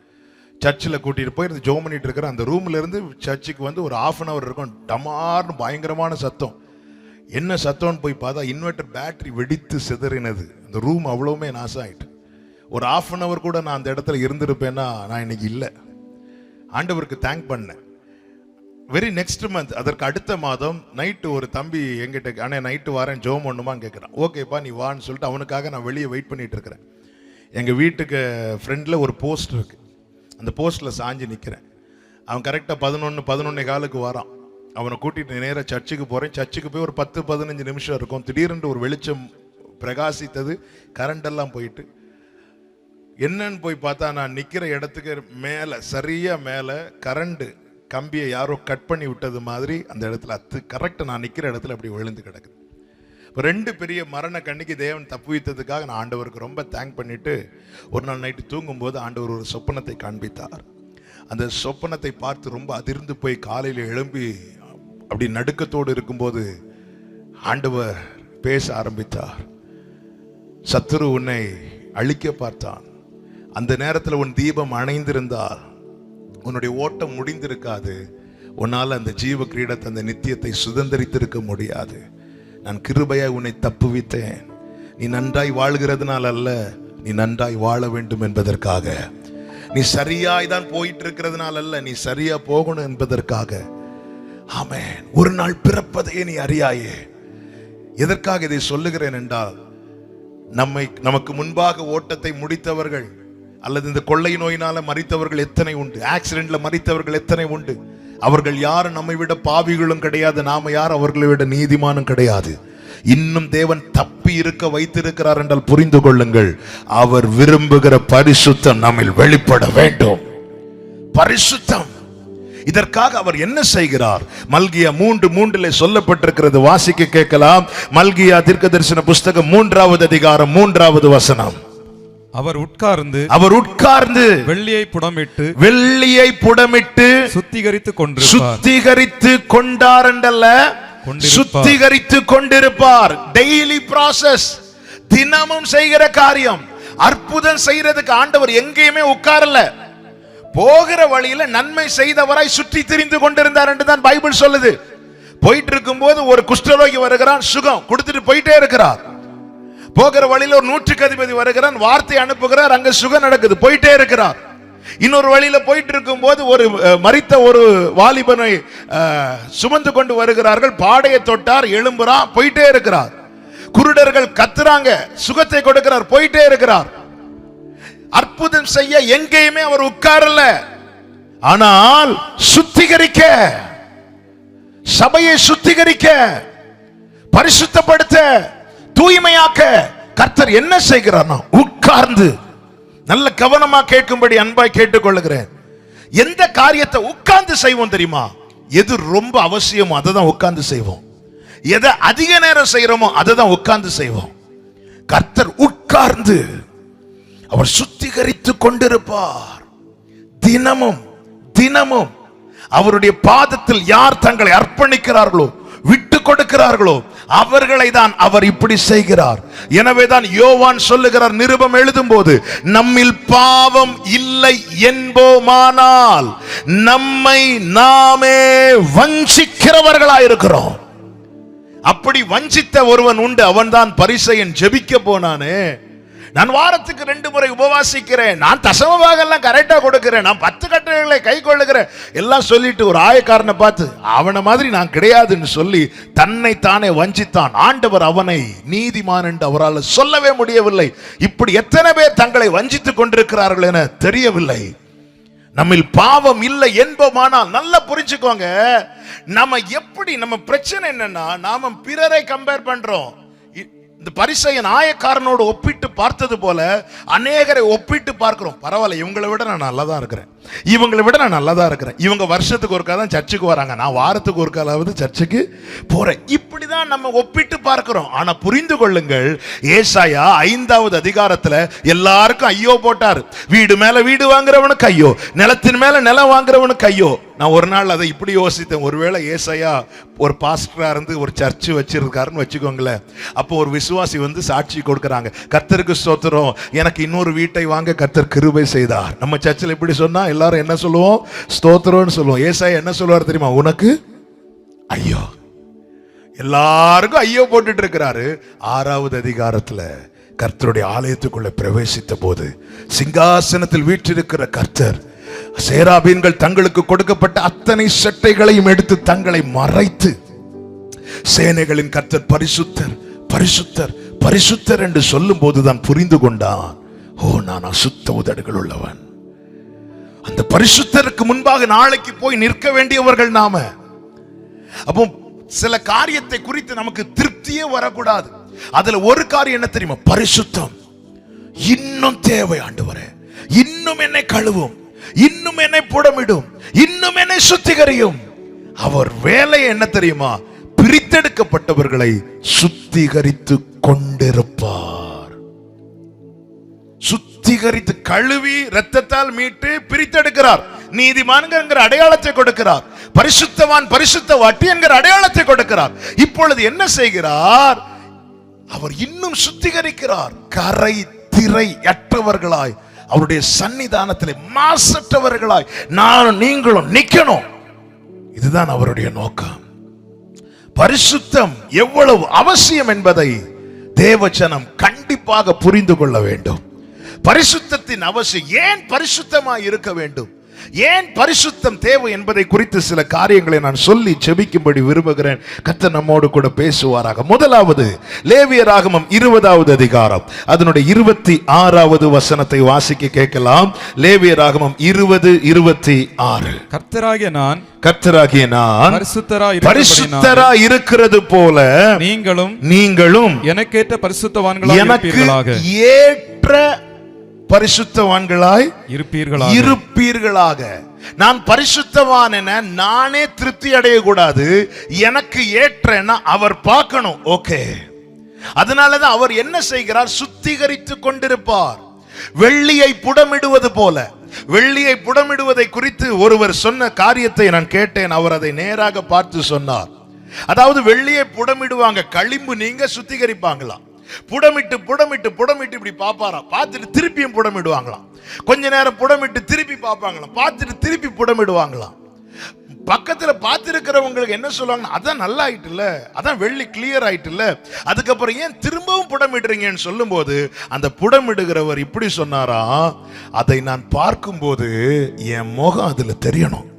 சர்ச்சில் கூட்டிகிட்டு போய் ஜோம் பண்ணிட்டு இருக்கிறேன். அந்த ரூம்ல இருந்து சர்ச்சுக்கு வந்து ஒரு 1/2 hour இருக்கும். டமார்னு பயங்கரமான சத்தம். என்ன சத்தம்னு போய் பார்த்தா இன்வெர்டர் பேட்டரி வெடித்து சிதறினது. அந்த ரூம் அவ்வளவுமே நாசம் ஆயிட்டு. ஒரு 1/2 hour கூட நான் அந்த இடத்துல இருந்திருப்பேன்னா நான் இன்னைக்கு இல்லை. ஆண்டவருக்கு தேங்க் பண்ணேன். வெரி நெக்ஸ்ட் மந்த், அதற்கு அடுத்த மாதம் நைட்டு ஒரு தம்பி எங்கிட்ட, அண்ணே நைட்டு வரேன் ஜோம் பண்ணுமான்னு கேட்குறான். ஓகேப்பா நீ வான்னு சொல்லிட்டு அவனுக்காக நான் வெளியே வெயிட் பண்ணிட்டு இருக்கிறேன். எங்கள் வீட்டுக்கு ஃப்ரெண்டில் ஒரு போஸ்ட் இருக்கு, அந்த போஸ்ட்டில் சாஞ்சு நிற்கிறேன். அவன் கரெக்டாக 11:15 வரான். அவனை கூட்டிகிட்டு நேராக சர்ச்சுக்கு போகிறேன். சர்ச்சுக்கு போய் ஒரு 10-15 நிமிஷம் இருக்கும். திடீரென்று ஒரு வெளிச்சம் பிரகாசித்தது, கரண்டெல்லாம் போயிட்டு. என்னன்னு போய் பார்த்தா நான் நிற்கிற இடத்துக்கு மேலே, சரியாக மேலே கரண்டு கம்பியை யாரோ கட் பண்ணி விட்டது மாதிரி அந்த இடத்துல கரெக்டாக நான் நிற்கிற இடத்துல அப்படி விழுந்து கிடக்குது. இப்போ 2 பெரிய மரண கண்ணிக்கு தேவன் தப்புவித்ததுக்காக நான் ஆண்டவருக்கு ரொம்ப தேங்க் பண்ணிட்டு ஒரு நாள் நைட்டு தூங்கும்போது ஆண்டவர் ஒரு சொப்பனத்தை காண்பித்தார். அந்த சொப்பனத்தை பார்த்து ரொம்ப அதிர்ந்து போய் காலையில் எழும்பி அப்படி நடுக்கத்தோடு இருக்கும்போது ஆண்டவர் பேச ஆரம்பித்தார். சத்துரு உன்னை அழிக்க பார்த்தான். அந்த நேரத்தில் உன் தீபம் அணைந்திருந்தால் உன்னுடைய ஓட்டம் முடிந்திருக்காது. உன்னால் அந்த ஜீவ கிரீடத்தை, அந்த நித்தியத்தை சுதந்திரித்திருக்க முடியாது. நான் கிருபையாய் உன்னை தப்புவித்தேன். நீ நன்றாய் வாழ்கிறதுனால அல்ல, நீ நன்றாய் வாழ வேண்டும் என்பதற்காக. நீ சரியாய் தான் போயிட்டு இருக்கிறதுனால அல்ல, நீ சரியா போகணும் என்பதற்காக. ஆமென். ஒரு நாள் பிறப்பதையே நீ அறியாயே. எதற்காக இதை சொல்லுகிறேன் என்றால், நமக்கு முன்பாக ஓட்டத்தை முடித்தவர்கள் அல்லது இந்த கொள்ளை நோயினால மரித்தவர்கள் எத்தனை உண்டு, ஆக்சிடென்ட்ல மரித்தவர்கள் எத்தனை உண்டு. அவர்கள் யாரும் நம்மை விட பாவிகளும் கிடையாது, நாம யார் அவர்களை விட நீதிமானும் கிடையாது. இன்னும் தேவன் தப்பி இருக்க வைத்திருக்கிறார் என்றால் புரிந்து கொள்ளுங்கள், அவர் விரும்புகிற பரிசுத்தம் நம்மில் வெளிப்பட வேண்டும். பரிசுத்தம். இதற்காக அவர் என்ன செய்கிறார்? மல்கியா 3:3 சொல்லப்பட்டிருக்கிறது. வாசிக்க கேட்கலாம். மல்கியா தீர்க்கதரிசன புஸ்தகம் 3வது அதிகாரம் 3வது வசனம். அவர் உட்கார்ந்து வெள்ளியை புடமிட்டு சுத்திகரித்து கொண்டார் என்றல்ல, சுத்திகரித்து கொண்டிருப்பார். டெய்லி ப்ராசஸ், தினமும் செய்கிற காரியம். அற்புதம் செய்யறதுக்கு ஆண்டவர் எங்கேயுமே உட்காரல. போகிற வழியில நன்மை செய்தவராய் சுற்றி திரிந்து கொண்டிருந்தார் என்று தான் பைபிள் சொல்லுது. போயிட்டு இருக்கும் போது ஒரு குஷ்டரோகி வருகிறான், சுகம் கொடுத்துட்டு போயிட்டே இருக்கிறார். போகிற வழியில ஒரு 100க்கு அதிபதி வருகிறான், வார்த்தை அனுப்புகிறார், அங்க சுகம் நடக்குது, போயிட்டே இருக்கிறார். இன்னொரு வழியில போயிட்டு இருக்கும் போது ஒரு மரித்த ஒரு வாலிபனை சுமந்து கொண்டு வருகிறார்கள், பாடையை தொட்டார், எழும்புறான், போயிட்டே இருக்கிறார். குருடர்கள் கத்துறாங்க, சுகத்தை கொடுக்கிறார், போயிட்டே இருக்கிறார். அற்புதம் செய்ய எங்கேயுமே அவர் உட்காரல. ஆனால் சுத்திகரிக்க, சபையை சுத்திகரிக்க, பரிசுத்தப்படுத்த, தூய்மையாக்க கர்த்தர் என்ன செய்கிறார்? உட்கார்ந்து. நல்ல கவனமா கேட்கும்படி அன்பாய் கேட்டுக்கொள்ளுகிறேன். எந்த காரியத்தை உட்கார்ந்து செய்வோம் தெரியுமா? எது ரொம்ப அவசியமோ அதை தான் உட்கார்ந்து செய்வோம். எதை அதிக நேரம் செய்யறோமோ அதை தான் உட்கார்ந்து செய்வோம். கர்த்தர் உட்கார்ந்து அவர் சுத்திகரித்து கொண்டிருப்பார். தினமும் தினமும் அவருடைய பாதத்தில் யார் தங்களை அர்ப்பணிக்கிறார்களோ, விட்டு கொடுக்கிறார்களோ, அவர்களை தான் அவர் இப்படி செய்கிறார். எனவேதான் யோவான் சொல்லுகிறார், நிருபம் எழுதும் போது, நம்மில் பாவம் இல்லை என்போமானால் நம்மை நாமே வஞ்சிக்கிறவர்களாயிருக்கிறோம். அப்படி வஞ்சித்த ஒருவன் உண்டு, அவன் தான் பரிசேயன். ஜெபிக்க போனானே, நான் வாரத்துக்கு 2 முறை உபவாசிக்கிறேன், நான் தசமபாகம் எல்லாம் கரெக்டா கொடுக்கிறேன், நான் 10 கட்டளைகளை கை கொள்ளுகிறேன் எல்லாம் சொல்லிட்டு ஒரு ஆயக்காரனை பார்த்து அவனை மாதிரி நான் கிடையாதுன்னு சொல்லி தன்னை தானே வஞ்சித்தான். ஆண்டவர் அவனை நீதிமான் என்று அவரால் சொல்லவே முடியவில்லை. இப்படி எத்தனை பேர் தங்களை வஞ்சித்துக் கொண்டிருக்கிறார்கள் என தெரியவில்லை. நம்மில் பாவம் இல்லை என்போமானால், நல்லா புரிஞ்சுக்கோங்க, நம்ம பிரச்சனை என்னன்னா, நாம பிறரை கம்பேர் பண்றோம். இந்த பரிசேயன் ஆயக்காரனோடு ஒப்பிட்டு பார்த்தது போல அநேகரை ஒப்பிட்டு பார்க்கிறோம். பரவாயில்ல, இவங்களை விட நான் நல்லா தான் இருக்கிறேன், இவங்களை விட நான் நல்லா தான் இருக்கிறேன், இவங்க வருஷத்துக்கு ஒருக்கா தான் சர்ச்சுக்கு வராங்க, நான் வாரத்துக்கு ஒருக்காலாவது சர்ச்சுக்கு போறேன். இப்படிதான் நம்ம ஒப்பிட்டு பார்க்கிறோம். ஆனா புரிந்து கொள்ளுங்கள், ஏசாயா 5வது அதிகாரத்துல எல்லாருக்கும் ஐயோ போட்டார். வீடு மேல வீடு வாங்குறவனுக்கு ஐயோ, நிலத்தின் மேல நிலம் வாங்குறவனுக்கு ஐயோ. நான் ஒரு நாள் அதை இப்படி யோசித்தேன், ஒருவேளை ஏசாயா ஒரு பாஸ்டரா இருந்து ஒரு சர்ச்சு வச்சிருக்காருன்னு வச்சுக்கோங்களேன். அப்போ ஒரு விசுவாசி வந்து சாட்சி கொடுக்கறாங்க, கர்த்தருக்கு ஸ்தோத்திரம், எனக்கு இன்னொரு வீட்டை வாங்க கர்த்தர் கிருபை செய்தார். நம்ம சர்ச்சில் இப்படி சொன்னா எல்லாரும் என்ன சொல்லுவோம்? ஸ்தோத்திரம்னு சொல்லுவோம். ஏசாயா என்ன சொல்லுவார் தெரியுமா? உனக்கு ஐயோ. எல்லாருக்கும் ஐயோ போட்டுட்டு இருக்கிறாரு. 6வது அதிகாரத்துல கர்த்தருடைய ஆலயத்துக்குள்ள பிரவேசித்த போது, சிங்காசனத்தில் வீற்றிருக்கிற கர்த்தர் சேராபீன்கள் தங்களுக்கு கொடுக்கப்பட்ட அத்தனை சட்டைகளையும் எடுத்து தங்களை மறைத்து, சேனைகளின் கர்த்தர் பரிசுத்தர் பரிசுத்தர் பரிசுத்தர் என்று சொல்லும் போதுதான் புரிந்து கொண்டான், ஓ, நான் அசுத்த உதடுகள் உள்ளவன். அந்த பரிசுத்தருக்கு முன்பாக நாளைக்கு போய் நிற்க வேண்டியவர்கள் நாம. அப்போ சில காரியத்தை குறித்து நமக்கு திருப்தியே வரக்கூடாது. அதுல ஒரு காரியம் என்ன தெரியுமா? பரிசுத்தம். இன்னும் தேவை ஆண்டவரே, இன்னும் என்னை கழுவும், இன்னும் என்னை புடமிடும், இன்னும் என்னை சுத்திகரியும். அவர் வேலை என்ன தெரியுமா? பிரித்தெடுக்கப்பட்டவர்களை சுத்திகரித்து கொண்டிருப்பார். சுத்திகரித்து கழுவி இரத்தத்தால் மீட்டு பிரித்தெடுக்கிறார். நீதிமான்கிற அடையாளத்தை கொடுக்கிறார். பரிசுத்தவான் பரிசுத்தவாட்டி என்கிற அடையாளத்தை கொடுக்கிறார். இப்பொழுது என்ன செய்கிறார்? அவர் இன்னும் சுத்திகரிக்கிறார். கரை திரை அற்றவர்களாய் அவருடைய சன்னிதானத்திலே மாசற்றவர்களாய் நான் நீங்களும் நிக்கணும். இதுதான் அவருடைய நோக்கம். பரிசுத்தம் எவ்வளவு அவசியம் என்பதை தேவஜனம் கண்டிப்பாக புரிந்து கொள்ள வேண்டும். பரிசுத்தத்தின் அவசியம், ஏன் பரிசுத்தமாய் இருக்க வேண்டும், ஏன் பரிசுத்தம் தேவை என்பதை குறித்து சில காரியங்களை நான் சொல்லி ஜெபிக்கும்படி விரும்புகிறேன். கர்த்தர் நம்மோடு கூட பேசுவாராக. முதலாவது லேவியராகமம் 20வது அதிகாரம் அதனுடைய 26வது வசனத்தை வாசிக்க கேட்கலாம். லேவியராகமம் 20:26. கர்த்தராகிய நான் பரிசுத்தராய் இருக்கிறது போல நீங்களும் எனக்கேற்ற பரிசுத்தவான்களாய் ஏற்ற பரிசுத்தவான்களாய் இருப்பீர்களாக. நான் பரிசுத்தவான் என நானே திருப்தி அடையக்கூடாது. எனக்கு ஏற்றனா அவர் பார்க்கணும். ஓகே, அதனாலதான் அவர் என்ன செய்கிறார்? சுத்திகரித்துக் கொண்டிருப்பார். வெள்ளியை புடமிடுவது போல. வெள்ளியை புடமிடுவதை குறித்து ஒருவர் சொன்ன காரியத்தை நான் கேட்டேன். அவர் அதை நேராக பார்த்து சொன்னார். அதாவது வெள்ளியை புடமிடுவாங்க, களிம்பு நீங்க சுத்திகரிப்பாங்களாம். புடமிட்டு புடமிட்டு புடமிட்டு இப்படி பாப்பாராம். பார்த்துட்டு திருப்பியும் புடமிடுவாங்களாம். கொஞ்ச நேரம் புடமிட்டு திருப்பி பார்ப்பாங்களாம். பார்த்துட்டு திருப்பி புடமிடுவாங்களாம். பக்கத்துல பார்த்திருக்கிறவங்களுக்கு என்ன சொல்லுவாங்க? அதான் நல்லா ஆயிட்டு இல்ல, அதான் வெள்ளி கிளியர் ஆயிட்டு இல்ல, அதுக்கப்புறம் ஏன் திரும்பவும் புடமிடுறீங்கன்னு சொல்லும் போது அந்த புடமிடுகிறவர் இப்படி சொன்னாரா, அதை நான் பார்க்கும்போது என் முகம் அதுல தெரியணும்,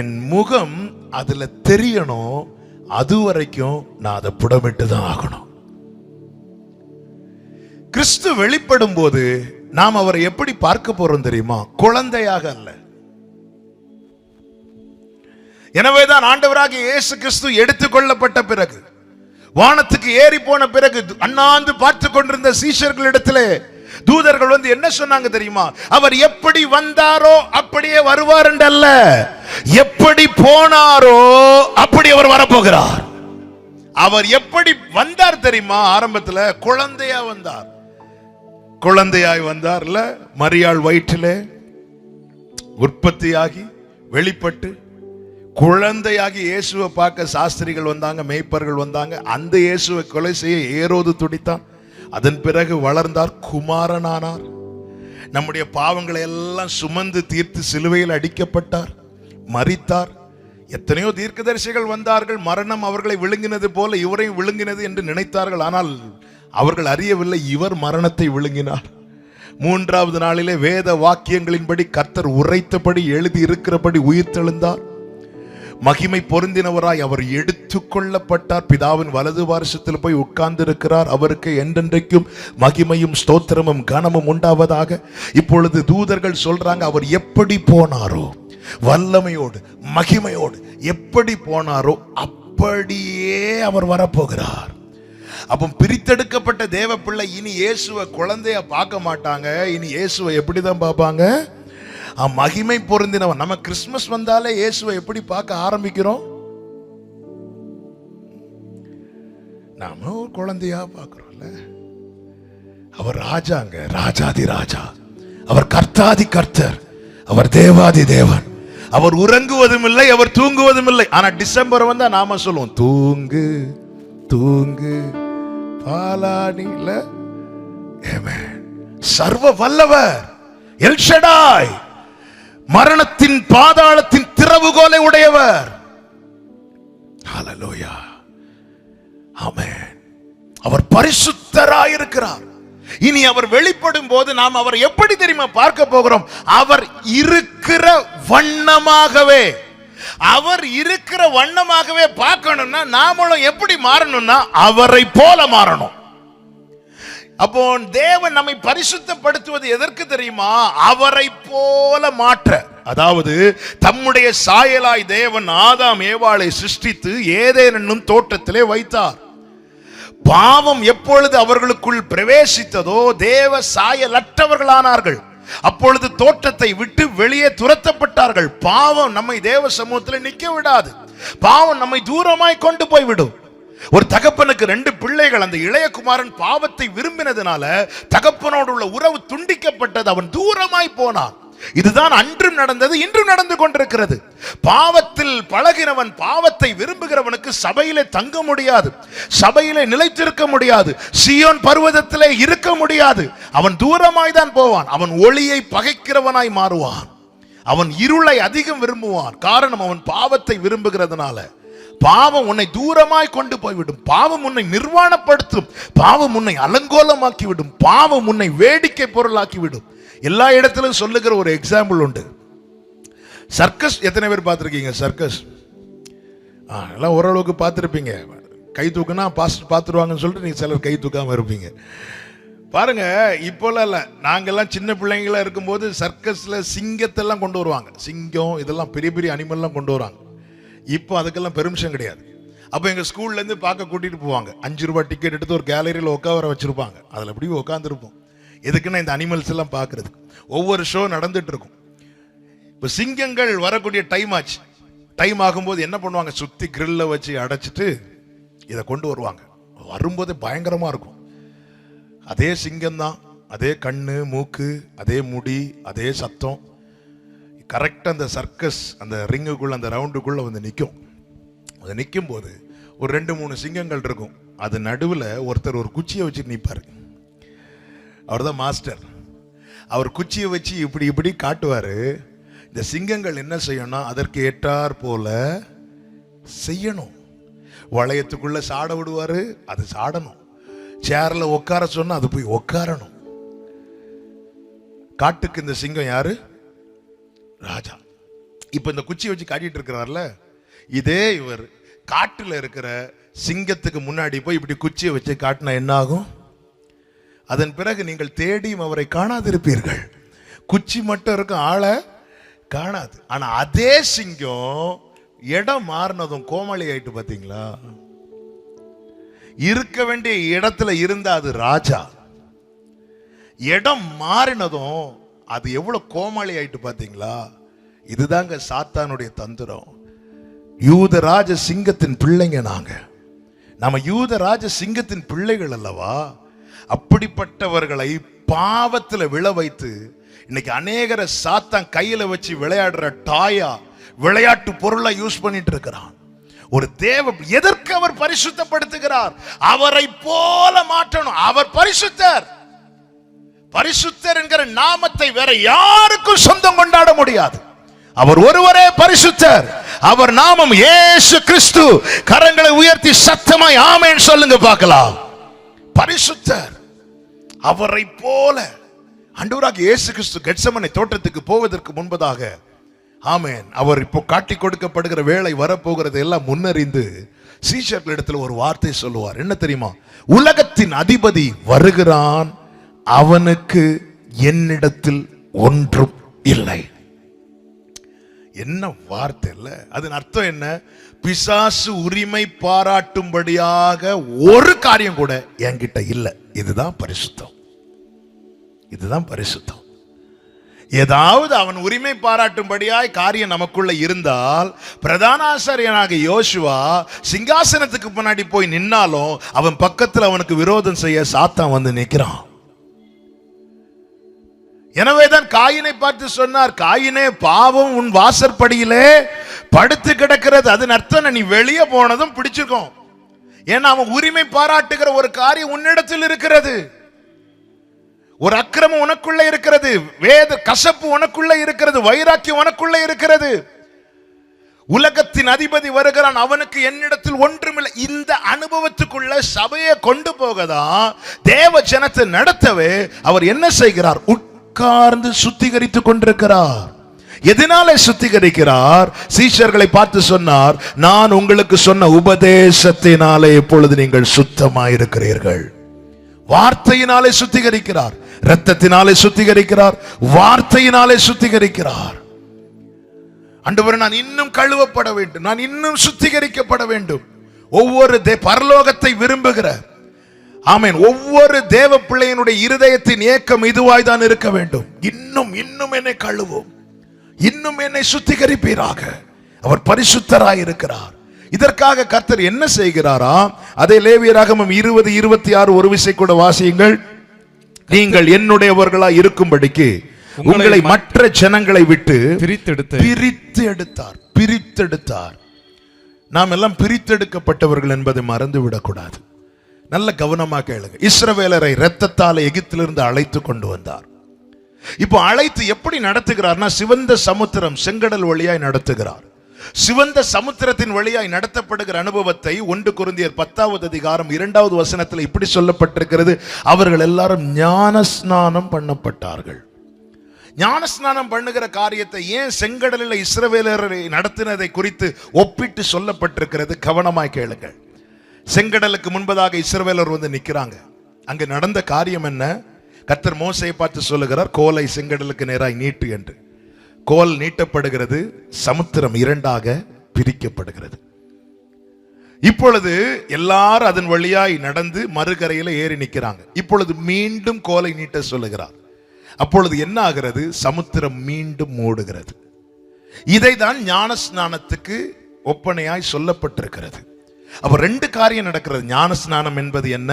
என் முகம் அதுல தெரியணும், அது வரைக்கும் நான் அதை புடமிட்டு தான் ஆகணும். கிறிஸ்து வெளிப்படும் போது நாம் அவரை எப்படி பார்க்க போறோம் தெரியுமா? குழந்தையாக அல்ல. எனவேதான் ஆண்டவராகிய இயேசு கிறிஸ்து எடுத்துக்கொள்ளப்பட்ட பிறகு, வானத்துக்கு ஏறி போன பிறகு, அண்ணாந்து பார்த்து கொண்டிருந்த சீஷர்களிடத்திலே தூதர்கள் வந்து என்ன சொன்னாங்க தெரியுமா? அவர் எப்படி வந்தாரோ அப்படியே வருவார் என்றல்ல, எப்படி போனாரோ அப்படி அவர் வரப்போகிறார். அவர் எப்படி வந்தார் தெரியுமா? ஆரம்பத்தில் குழந்தையா வந்தார். குழந்தையாய் வந்தார்ல, மரியாள் வயிற்றிலே உற்பத்தியாகி வெளிப்பட்டு குழந்தையாகி இயேசுவை பார்க்க சாஸ்திரிகள் வந்தாங்க, மேய்ப்பர்கள் வந்தாங்க. அந்த இயேசுவை கொலை செய்ய ஏரோது துடித்தான். அதன் பிறகு வளர்ந்தார், குமாரனானார். நம்முடைய பாவங்களை எல்லாம் சுமந்து தீர்த்து சிலுவையில் அடிக்கப்பட்டார், மரித்தார். எத்தனையோ தீர்க்கதரிசிகள் வந்தார்கள், மரணம் அவர்களை விழுங்கினது போல இவரையும் விழுங்கினது என்று நினைத்தார்கள். ஆனால் அவர்கள் அறியவில்லை, இவர் மரணத்தை விழுங்கினார். மூன்றாவது நாளிலே வேத வாக்கியங்களின்படி கர்த்தர் உரைத்தபடி எழுதி இருக்கிறபடி உயிர்த்தெழுந்தார். மகிமை பொருந்தினவராய் அவர் எடுத்துக்கொள்ளப்பட்டார். பிதாவின் வலது வாரிசத்தில் போய் உட்கார்ந்து இருக்கிறார். அவருக்கு என்றென்றைக்கும் மகிமையும் ஸ்தோத்திரமும் கனமும் உண்டாவதாக. இப்பொழுது தூதர்கள் சொல்றாங்க, அவர் எப்படி போனாரோ, வல்லமையோடு மகிமையோடு எப்படி போனாரோ அப்படியே அவர் வரப்போகிறார். அப்போ பிரித்தெடுக்கப்பட்ட தேவ பிள்ளை இனி இயேசுவை குழந்தைய பார்க்க மாட்டாங்க. இனி இயேசுவை எப்படிதான் பார்ப்பாங்க? மகிமை பொருந்தினவன். நம்ம கிறிஸ்துமஸ் வந்தாலே இயேசுவை எப்படி பார்க்க ஆரம்பிக்கிறோம்? நாம ஒரு குழந்தையா பார்க்கிறோம்ல. அவர் ராஜாங்க, ராஜாதி ராஜா. அவர் கர்த்தாதி கர்த்தர். அவர் தேவாதி தேவன். அவர் உறங்குவதும் இல்லை, அவர் தூங்குவதும் இல்லை. ஆனா டிசம்பர் வந்தா நாம சொல்லுவோம், தூங்கு தூங்கு பாலானில. சர்வ வல்லவர், எல் ஷடாய், மரணத்தின் பாதாளத்தின் திறவுகோலை உடையவர். ஹல்லேலூயா, ஆமென். அவர் பரிசுத்தராயிருக்கிறார். இனி அவர் வெளிப்படும் போது நாம் அவர் எப்படி தெரியுமா பார்க்க போகிறோம்? அவர் இருக்கிற வண்ணமாகவே, அவர் இருக்கிற வண்ணமாகவே பார்க்கணும்னா நாமளும் எப்படி மாறணும்னா அவரை போல மாறணும். அப்போ தேவன் நம்மை பரிசுத்தப்படுத்துவது எதற்கு தெரியுமா? அவரை போல மாற்ற. அதாவது தம்முடைய சாயலாய் தேவன் ஆதாம் ஏவாளை சிருஷ்டித்து ஏதேன் என்னும் தோட்டத்திலே வைத்தார். பாவம் எப்பொழுது அவர்களுக்குள் பிரவேசித்ததோ தேவ சாயலற்றவர்களானார்கள். அப்பொழுது தோட்டத்தை விட்டு வெளியே துரத்தப்பட்டார்கள். பாவம் நம்மை தேவ சமூகத்தில் நிற்க விடாது. பாவம் நம்மை தூரமாய் கொண்டு போய்விடும். ஒரு தகப்பனுக்கு 2 பிள்ளைகள். அந்த இளைய குமாரன் பாவத்தை விரும்பினதுனால தகப்பனோடு உள்ள உறவு துண்டிக்கப்பட்டது. அவன் தூரமாய் போனான். இதுதான் அன்றும் நடந்தது, இன்றும் நடந்து கொண்டிருக்கிறது. பாவத்தில் பழகினவன், பாவத்தை விரும்புகிறவனுக்கு சபையிலே தங்க முடியாது, சபையிலே நிலைத்திருக்க முடியாது, சீயோன் பர்வதத்திலே இருக்க முடியாது. அவன் தூரமாய் தான் போவான். அவன் ஒளியை பகைக்கிறவனாய் மாறுவான். அவன் இருளை அதிகம் விரும்புவான். காரணம், அவன் பாவத்தை விரும்புகிறதுனால. பாவம் உன்னை தூரமாய் கொண்டு போய்விடும். பாவம் உன்னை நிர்வாணப்படுத்தும். பாவம் உன்னை அலங்கோலமாக்கிவிடும். பாவம் உன்னை வேடிக்கை பொருளாக்கிவிடும். எல்லா இடத்திலும் சொல்லுகிற ஒரு எக்ஸாம்பிள் உண்டு. சர்க்கஸ் எத்தனை பேர் பார்த்துருக்கீங்க? சர்க்கஸ் எல்லாம் ஓரளவுக்கு பார்த்துருப்பீங்க. கை தூக்குனா பாஸ்டர் பார்த்துருவாங்கன்னு சொல்லிட்டு நீங்கள் சிலர் கை தூக்காமல் இருப்பீங்க. பாருங்க, இப்போலாம் இல்லை, நாங்கெல்லாம் சின்ன பிள்ளைங்களா இருக்கும்போது சர்க்கஸில் சிங்கத்தெல்லாம் கொண்டு வருவாங்க. சிங்கம் இதெல்லாம் பெரிய பெரிய அனிமல்லாம் கொண்டு வராங்க. இப்போ அதுக்கெல்லாம் பெர்மிஷன் கிடையாது. அப்போ எங்கள் ஸ்கூல்லேருந்து பார்க்க கூட்டிகிட்டு போவாங்க. 5 ரூபாய் டிக்கெட் எடுத்து ஒரு கேலரியில் உட்கார வச்சுருப்பாங்க. அதில் எப்படி உட்காந்துருப்போம். எதுக்குன்னா இந்த அனிமல்ஸ் எல்லாம் பார்க்கறதுக்கு. ஒவ்வொரு ஷோ நடந்துட்டு இருக்கும். இப்போ சிங்கங்கள் வரக்கூடிய டைம் ஆச்சு. டைம் ஆகும்போது என்ன பண்ணுவாங்க, சுற்றி கிரில்ல வச்சு அடைச்சிட்டு இதை கொண்டு வருவாங்க. வரும்போது பயங்கரமாக இருக்கும். அதே சிங்கம்தான், அதே கண்ணு மூக்கு, அதே முடி, அதே சத்தம். கரெக்டாக அந்த சர்க்கஸ் அந்த ரிங்குக்குள்ள, அந்த ரவுண்டுக்குள்ள வந்து நிற்கும். அது நிற்கும் போது ஒரு 2-3 சிங்கங்கள் இருக்கும். அது நடுவில் ஒருத்தர் ஒரு குச்சியை வச்சு நிற்பார். அவர் தான் மாஸ்டர். அவர் குச்சியை வச்சு இப்படி இப்படி காட்டுவார். இந்த சிங்கங்கள் என்ன செய்யணும்னா அதற்கு ஏற்றார் போல செய்யணும். வளையத்துக்குள்ள சாட விடுவார், அது சாடணும். சேர்ல உட்கார சொன்னா அது போய் உட்காரணும். காட்டுக்கு இந்த சிங்கம் யாரு? ராஜா. இப்ப இந்த குச்சி வச்சு காட்டிட்டு இருக்கிறார்ல, இதே இவர் காட்டுல இருக்கிற சிங்கத்துக்கு முன்னாடி போய் இப்படி குச்சியை வச்சு காட்டினா என்ன ஆகும்? அதன் பிறகு நீங்கள் தேடியும் அவரை காணாதிருப்பீர்கள். குச்சி மட்டும் இருக்கும், ஆளை காணாது. ஆனா அதே சிங்கம் இடம் மாறினதும் கோமாளி ஆயிட்டு பாத்தீங்களா? இருக்க வேண்டிய இடத்துல இருந்தா அது ராஜா. இடம் மாறினதும் அது எவ்வளவு கோமாளி ஆயிட்டு பாத்தீங்களா? இதுதாங்க சாத்தானுடைய தந்திரம். யூதராஜ சிங்கத்தின் பிள்ளைங்க நாங்க. நம்ம யூதராஜ சிங்கத்தின் பிள்ளைகள் அல்லவா? அப்படிப்பட்டவர்களை பாவத்துல விழ வைத்து இன்னைக்கு அநேகரை சாத்தான் கையில வச்சு விளையாடுற டாயா, விளையாட்டு பொருளை யூஸ் பண்ணிட்டு இருக்கிறான். ஒரு தேவ எதற்கு அவர் பரிசுத்தப்படுத்துகிறார்? அவரை போல மாற்றணும். அவர் பரிசுத்தர். பரிசுத்தர் என்கிற நாமத்தை வேற யாருக்கும் சொந்தம் கொண்டாட முடியாது. அவர் ஒருவரே பரிசுத்தர். அவர் நாமம் இயேசு கிறிஸ்து. கரங்களை உயர்த்தி சத்தமாய் ஆமென் சொல்லுங்க பார்க்கலாம். பரிசுத்தர். அவரை போல ஆண்டவராகிய இயேசு கிறிஸ்து கெத்செமனே தோட்டத்துக்கு போவதற்கு முன்பதாக, ஆமென், அவர் இப்போ காட்டி கொடுக்கப்படுகிற வேளை வரப்போகிறது எல்லாம் முன்னறிந்து சீஷர்களிடத்தில் ஒரு வார்த்தை சொல்லுவார். என்ன தெரியுமா? உலகத்தின் அதிபதி வருகிறான், அவனுக்கு என்னிடத்தில் ஒன்றும் இல்லை. என்ன வார்த்தை இல்ல? அதன் அர்த்தம் என்ன? பிசாசு உரிமை பாராட்டும்படியாக ஒரு காரியம் கூட என்கிட்ட இல்லை. இதுதான் பரிசுத்தம். இதுதான் பரிசுத்தம். ஏதாவது அவன் உரிமை பாராட்டும்படியாய் காரியம் நமக்குள்ள இருந்தால், பிரதான ஆசாரியனாக யோசுவா சிங்காசனத்துக்கு முன்னாடி போய் நின்னாலும் அவன் பக்கத்தில் அவனுக்கு விரோதம் செய்ய சாத்தான் வந்து நிற்கிறான். எனவேதான் காயினை பார்த்து சொன்னார், காயினே, பாவம் உன் வாசற்படியிலே படுத்து கிடக்கிறது. அதன் அர்த்தம் நீ வெளியே போனதும் பிடிச்சிருக்கோம். ஏன்னா அவன் உரிமை பாராட்டுகிற ஒரு காரியம் உன்னிடத்தில் இருக்கிறது. ஒரு அக்கிரமம் உனக்குள்ள இருக்கிறது, வேத கசப்பு உனக்குள்ள இருக்கிறது, வைராக்கியம் உனக்குள்ள இருக்கிறது. உலகத்தின் அதிபதி வருகிறான், அவனுக்கு என்னிடத்தில் ஒன்றுமில்லை. இந்த அனுபவத்துக்குள்ள சபையை கொண்டு போகதான், தேவ ஜனத்தை நடத்தவே அவர் என்ன செய்கிறார்? உட்கார்ந்து சுத்திகரித்துக் கொண்டிருக்கிறார். எதனாலே சுத்திகரிக்கிறார்? சீஷர்களை பார்த்து சொன்னார், நான் உங்களுக்கு சொன்ன உபதேசத்தினாலே இப்பொழுது நீங்கள் சுத்தமாயிருக்கிறீர்கள். வார்த்தையினாலே சுத்திகரிக்கிறார், இரத்தத்தினாலே சுத்திகரிக்கிறார், வார்த்தையினாலே சுத்திகரிக்கிறார். ஆண்டவரே, நான் இன்னும் கழுவப்பட வேண்டும், நான் இன்னும் சுத்திகரிக்கப்பட வேண்டும். ஒவ்வொரு பரலோகத்தை விரும்புகிற, ஆமென், ஒவ்வொரு தேவ பிள்ளையினுடைய இருதயத்தின் ஏக்கம் இதுவாய் தான் இருக்க வேண்டும். இன்னும் இன்னும் என்னை கழுவும், இன்னும் என்னை சுத்திகரிப்பீராக. அவர் பரிசுத்தராய் இருக்கிறார். இதற்காக கர்த்தர் என்ன செய்கிறாரா? அதே லேவியராகமம் 20:26 ஒரு விசை கூட வாசியுங்கள். நீங்கள் என்னுடையவர்களாய் இருக்கும்படிக்கு உங்களை மற்ற ஜனங்களை விட்டு பிரித்தெடுத்தார். நாம் எல்லாம் பிரித்தெடுக்கப்பட்டவர்கள் என்பதை மறந்துவிடக் கூடாது. நல்ல கவனமாக கேளுங்க. இஸ்ரவேலரை இரத்தத்தால் எகிப்திலிருந்து அழைத்து கொண்டு வந்தார். இப்போ அழைத்து எப்படி நடத்துகிறார்னா, சிவந்த சமுத்திரம் செங்கடல் வழியாய் நடத்துகிறார். சிவந்த சமுத்திரத்தின் வழியாய் நடத்தப்படுகிற அனுபவத்தை 1 கொரிந்தியர் 10வது அதிகாரம் 2வது வசனத்தில் இப்படி சொல்லப்பட்டிருக்கிறது. அவர்கள் எல்லாரும் ஞானஸ்நானம் பண்ணப்பட்டார்கள். ஞானஸ்நானம் பண்ணுகிற காரியத்தை ஏன் செங்கடலில் இஸ்ரவேலரை நடத்தினதை குறித்து ஒப்பிட்டு சொல்லப்பட்டிருக்கிறது. கவனமாய் கேளுங்கள். செங்கடலுக்கு முன்பதாக இஸ்ரவேலர் வந்து நிற்கிறாங்க. அங்க நடந்த காரியம் என்ன? கர்த்தர் மோசேயை பார்த்து சொல்லுகிறார், கோலை செங்கடலுக்கு நேராய் நீட்டு என்று. கோல் நீட்டப்படுகிறது, சமுத்திரம் 2ஆக பிரிக்கப்படுகிறது. இப்பொழுது எல்லாரும் அதன் வழியாய் நடந்து மறுகரையில ஏறி நிற்கிறாங்க. இப்பொழுது மீண்டும் கோலை நீட்ட சொல்லுகிறார். அப்பொழுது என்ன ஆகிறது? சமுத்திரம் மீண்டும் மூடுகிறது. இதைதான் ஞானஸ்நானத்துக்கு ஒப்பனையாய் சொல்லப்பட்டிருக்கிறது. அப்ப 2 காரியம் நடக்கிறது. ஞானஸ்நானம் என்பது என்ன?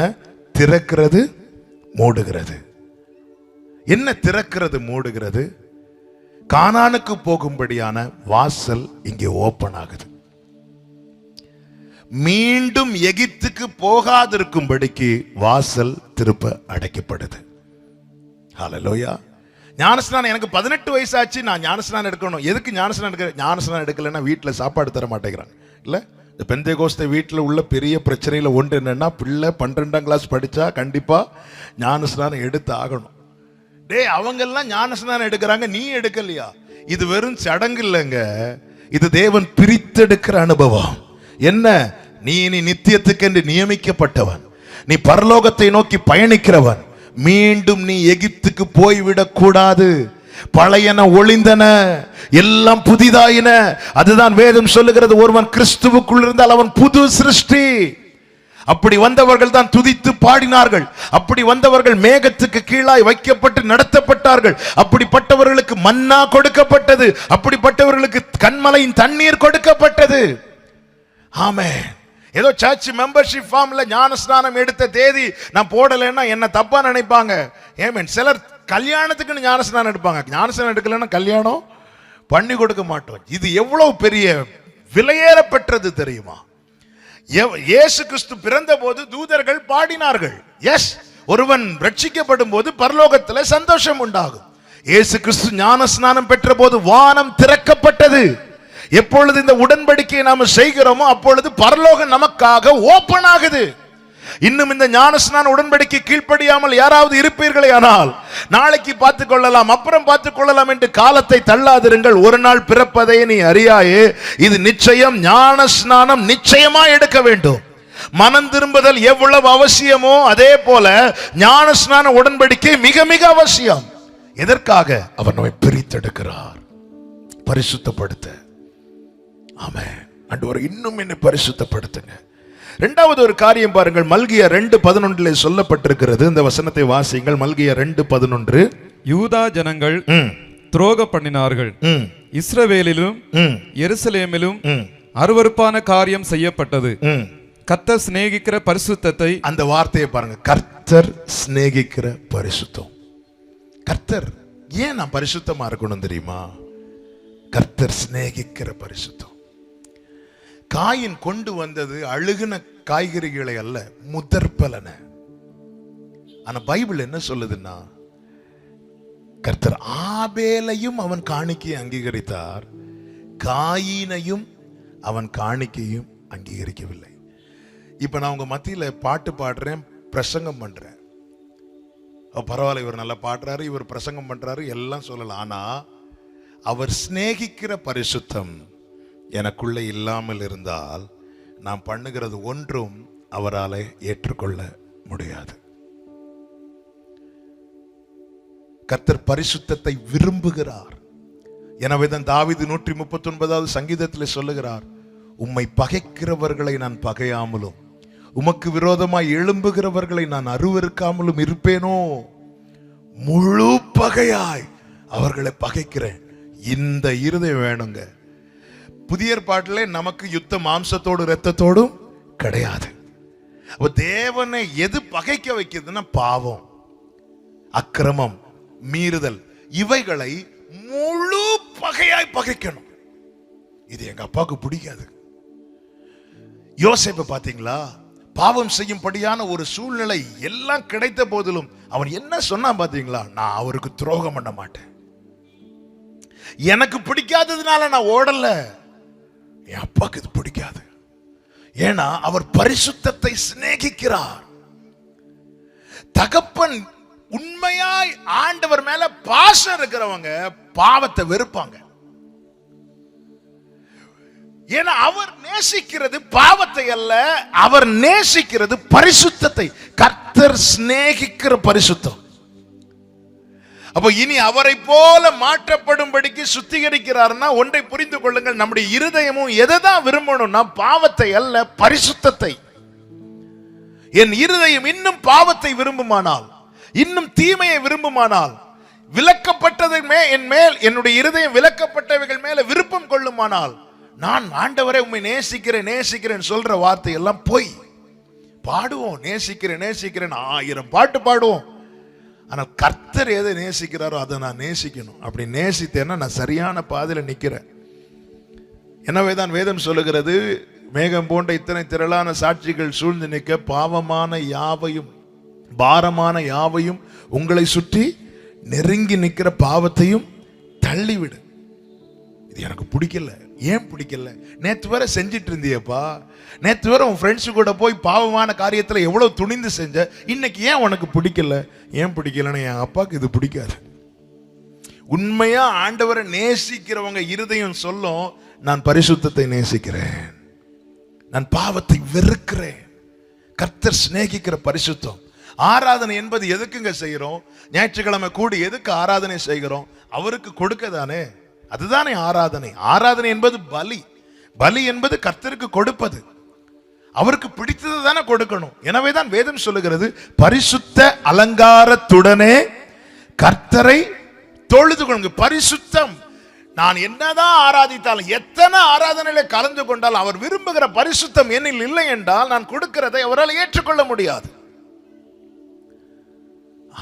திறக்கிறது, மூடுகிறது. என்ன திறக்கிறது, மூடுகிறது? கானானுக்கு போகும்படியான வாசல் இங்கே ஓபன் ஆகுது. மீண்டும் எகிப்துக்கு போகாதிருக்கும்படிக்கு வாசல் திருப்ப அடைக்கப்படுது. ஹல்லேலூயா. ஞானஸ்நானம் எனக்கு 18 வயசாச்சு, நான் ஞானஸ்நானம் எடுக்கணும். எதுக்கு ஞானஸ்நானம் எடுக்க? ஞானஸ்நானம் எடுக்கலைன்னா வீட்டில் சாப்பாடு தர மாட்டேங்கிறாங்க. இல்லை, இந்த பெந்தேகோஸ்தே வீட்டில் உள்ள பெரிய பிரச்சனையில் ஒன்று என்னன்னா, பிள்ளை 12ஆம் கிளாஸ் படித்தா கண்டிப்பாக ஞானஸ்நானம் எடுத்து ஆகணும். அவங்கெல்லாம் ஞானஸ்நானம் எடுக்கிறாங்க, நீ எடுக்கலையா? இது வெறும் சடங்கு இல்லைங்க, இது தேவன் பிரித்தெடுக்கிற அனுபவம். என்ன? நீ நித்தியத்துக்கு என்று நியமிக்கப்பட்டவன், நீ பரலோகத்தை நோக்கி பயணிக்கிறவன். மீண்டும் நீ எகிப்துக்கு போய்விடக் கூடாது. பழையன ஒளிந்தன, எல்லாம் புதிதாயின. அதுதான் வேதம் சொல்லுகிறது. ஒருவன் கிறிஸ்துவுக்குள் இருந்தால் அவன் புது சிருஷ்டி. அப்படி வந்தவர்கள் தான் துதித்து பாடினார்கள். அப்படி வந்தவர்கள் மேகத்துக்கு கீழாய் வைக்கப்பட்டு நடத்தப்பட்டார்கள். அப்படிப்பட்டவர்களுக்கு மன்னா கொடுக்கப்பட்டது. அப்படிப்பட்டவர்களுக்கு கன்மலையின் தண்ணீர் கொடுக்கப்பட்டது. ஆமென். ஏதோ சர்ச் மெம்பர்ஷிப் ஃபார்ம்ல ஞானஸ்நானம் எடுத்த தேதி நான் போடலைன்னா என்ன தப்பா நினைப்பாங்க. ஏமேன். சிலர் கல்யாணத்துக்குன்னு ஞானஸ்நானம் எடுப்பாங்க. ஞானஸ்நானம் எடுக்கலைன்னா கல்யாணம் பண்ணி கொடுக்க மாட்டோம். இது எவ்வளவு பெரிய விலையேற பெற்றது தெரியுமா? இயேசு கிறிஸ்து பிறந்த போது தூதர்கள் பாடினார்கள். எஸ், ஒருவன் ரட்சிக்கப்படும் போது பரலோகத்தில் சந்தோஷம் உண்டாகும். இயேசு கிறிஸ்து ஞானஸ்நானம் பெற்ற போது வானம் திறக்கப்பட்டது. எப்பொழுது இந்த உடன்படிக்கையை நாம செய்கிறோமோ அப்பொழுது பரலோகம் நமக்காக ஓபன் ஆகுது. இன்னும் இந்த ஞானஸ்நான உடன்படிக்கை கீழ்ப்படியாமல் யாராவது இருப்பீர்களே ஆனால் நாளைக்கு பார்த்துக் கொள்ளலாம், அப்புறம் பார்த்துக் கொள்ளலாம் என்று காலத்தை தள்ளாதிருங்கள். ஒரு நாள் பிறப்பதை நீ அறியாயே. இது நிச்சயம். ஞானஸ்நானம் நிச்சயமா எடுக்க வேண்டும். மனம் திரும்புதல் எவ்வளவு அவசியமோ அதே போல ஞானஸ்நான உடன்படிக்கை மிக மிக அவசியம். எதற்காக? அவர் நம்மை பிரித்தெடுக்கிறார், பரிசுத்தப்படுத்த. ஆமென். ஆண்டவரே, இன்னும் என்னை பரிசுத்தப்படுத்துங்க. இரண்டாவது ஒரு காரியம் பாருங்கள். மல்கியா 2:11 சொல்லப்பட்டிருக்கிறது. இந்த வசனத்தை வாசியுங்கள். மல்கியா 2:11. யூதா ஜனங்கள் துரோகம் பண்ணினார்கள், இஸ்ரவேலிலும் எருசலேமிலும் அருவருப்பான காரியம் செய்யப்பட்டது. கர்த்தர் சிநேகிக்கிற பரிசுத்தத்தை, அந்த வார்த்தையை பாருங்க, கர்த்தர் சிநேகிக்கிற பரிசுத்தம். கர்த்தர் ஏன் நான் பரிசுத்தமா இருக்கணும் தெரியுமா? கர்த்தர் சிநேகிக்கிற பரிசுத்தம். காயின் கொண்டு வந்தது அழுகுன காய்கறிகளை அல்ல, முதற்பலன. ஆனா பைபிள் என்ன சொல்லுதுன்னா, கர்த்தர் ஆபேலையும் அவன் காணிக்கையை அங்கீகரித்தார், காயினையும் அவன் காணிக்கையும் அங்கீகரிக்கவில்லை. இப்ப நான் உங்க மத்தியில பாட்டு பாடுறேன், பிரசங்கம் பண்றேன். பரவாயில்ல, இவர் நல்லா பாடுறாரு, இவர் பிரசங்கம் பண்றாரு, எல்லாம் சொல்லலாம். ஆனா அவர் சிநேகிக்கிற பரிசுத்தம் எனக்குள்ளே இல்லாமல் இருந்தால் நான் பண்ணுகிறது ஒன்றும் அவரால் ஏற்றுக்கொள்ள முடியாது. கர்த்தர் பரிசுத்தத்தை விரும்புகிறார். எனவே தான் தாவீது 139வது சங்கீதத்தில் சொல்லுகிறார், உம்மை பகைக்கிறவர்களை நான் பகையாமலும் உமக்கு விரோதமாய் எழும்புகிறவர்களை நான் அருவருக்காமலும் இருப்பேனோ. முழு பகையாய் அவர்களை பகைக்கிறேன். இந்த இருதயம் வேணுங்க. புதிய ஏற்பாட்டிலே நமக்கு யுத்த மாம்சத்தோடு இரத்தத்தோடும் கிடையாது. அப்ப தேவனை எது பகைக்க வைக்கிறதுன்னா பாவம், அக்கிரமம், மீறுதல், இவைகளை முழு பகையாய் பகைக்கணும். இது எங்க அப்பாவுக்கு பிடிக்காது. யோசேப்பை பாத்தீங்களா? பாவம் செய்யும்படியான ஒரு சூழ்நிலை எல்லாம் கிடைத்த போதிலும் அவன் என்ன சொன்னான் பாத்தீங்களா? நான் அவருக்கு துரோகம் பண்ண மாட்டேன், எனக்கு பிடிக்காததுனால நான் ஓடல, என் அப்பாவுக்கு இது பிடிக்காது. ஏன்னா அவர் பரிசுத்தத்தை சிநேகிக்கிறார். தகப்பன் உண்மையாய் ஆண்டவர் மேல பாசம் இருக்கிறவங்க பாவத்தை வெறுப்பாங்க. ஏன்னா அவர் நேசிக்கிறது பாவத்தை அல்ல, அவர் நேசிக்கிறது பரிசுத்தத்தை. கர்த்தர் சிநேகிக்கிற பரிசுத்தம். அப்ப இனி அவரை போல மாற்றப்படும்படிக்கு சுத்திகரிக்கிறார்னா ஒன்றை புரிந்து கொள்ளுங்கள், நம்முடைய இருதயமும் எதைதான் விரும்பணும்னா பாவத்தை அல்ல, பரிசுத்தத்தை. என் இருதயம் இன்னும் பாவத்தை விரும்புமானால், இன்னும் தீமையை விரும்புமானால், விலக்கப்பட்டதை என் மேல் என்னுடைய இருதயம் விலக்கப்பட்டவைகள் மேல விருப்பம் கொள்ளுமானால், நான் ஆண்டவரை உம்மை நேசிக்கிறேன் நேசிக்கிறேன் சொல்ற வார்த்தை எல்லாம் போய் பாடுவோம். நேசிக்கிறேன் நேசிக்கிறேன் 1000 பாட்டு பாடுவோம். ஆனால் கர்த்தர் எதை நேசிக்கிறாரோ அதை நான் நேசிக்கணும். அப்படி நேசித்தேன்னா நான் சரியான பாதையில் நிற்கிறேன். எனவேதான் வேதம் சொல்லுகிறது, மேகம் போன்ற இத்தனை திரளான சாட்சிகள் சூழ்ந்து நிற்க பாவமான யாவையும் பாரமான யாவையும் உங்களை சுற்றி நெருங்கி நிற்கிற பாவத்தையும் தள்ளிவிடு. இது எனக்கு பிடிக்கல. ஏன் பிடிக்கல? நேற்று வரை செஞ்சிட்டு இருந்தியப்பா, நேற்று வரை உன் ஃப்ரெண்ட்ஸு கூட போய் பாவமான காரியத்தில் எவ்வளவு துணிந்து செஞ்ச, இன்னைக்கு ஏன் உனக்கு பிடிக்கல? ஏன் பிடிக்கலன்னு என் அப்பாவுக்கு இது பிடிக்காது. உண்மையா ஆண்டவரை நேசிக்கிறவங்க இருதயம் சொல்லும், நான் பரிசுத்தத்தை நேசிக்கிறேன், நான் பாவத்தை வெறுக்கிறேன். கர்த்தர் சிநேகிக்கிற பரிசுத்தம். ஆராதனை என்பது எதுக்குங்க செய்கிறோம்? ஞாயிற்றுக்கிழமை கூடி எதுக்கு ஆராதனை செய்கிறோம்? அவருக்கு கொடுக்க தானே. அதுதானே ஆராதனை. ஆராதனை என்பது பலி. பலி என்பது கர்த்தருக்கு கொடுப்பது. அவருக்கு பிடித்தது தானே கொடுக்கணும். எனவேதான் வேதம் சொல்லுகிறது, பரிசுத்த அலங்காரத்துடனே கர்த்தரை தொழுது கொள்ளுங்க. பரிசுத்தம். நான் என்னதான் ஆராதித்தாலும், எத்தனை ஆராதனையில கலந்து கொண்டால் அவர் விரும்புகிற பரிசுத்தம் என்னில் இல்லை என்றால் நான் கொடுக்கிறதை அவரால் ஏற்றுக்கொள்ள முடியாது.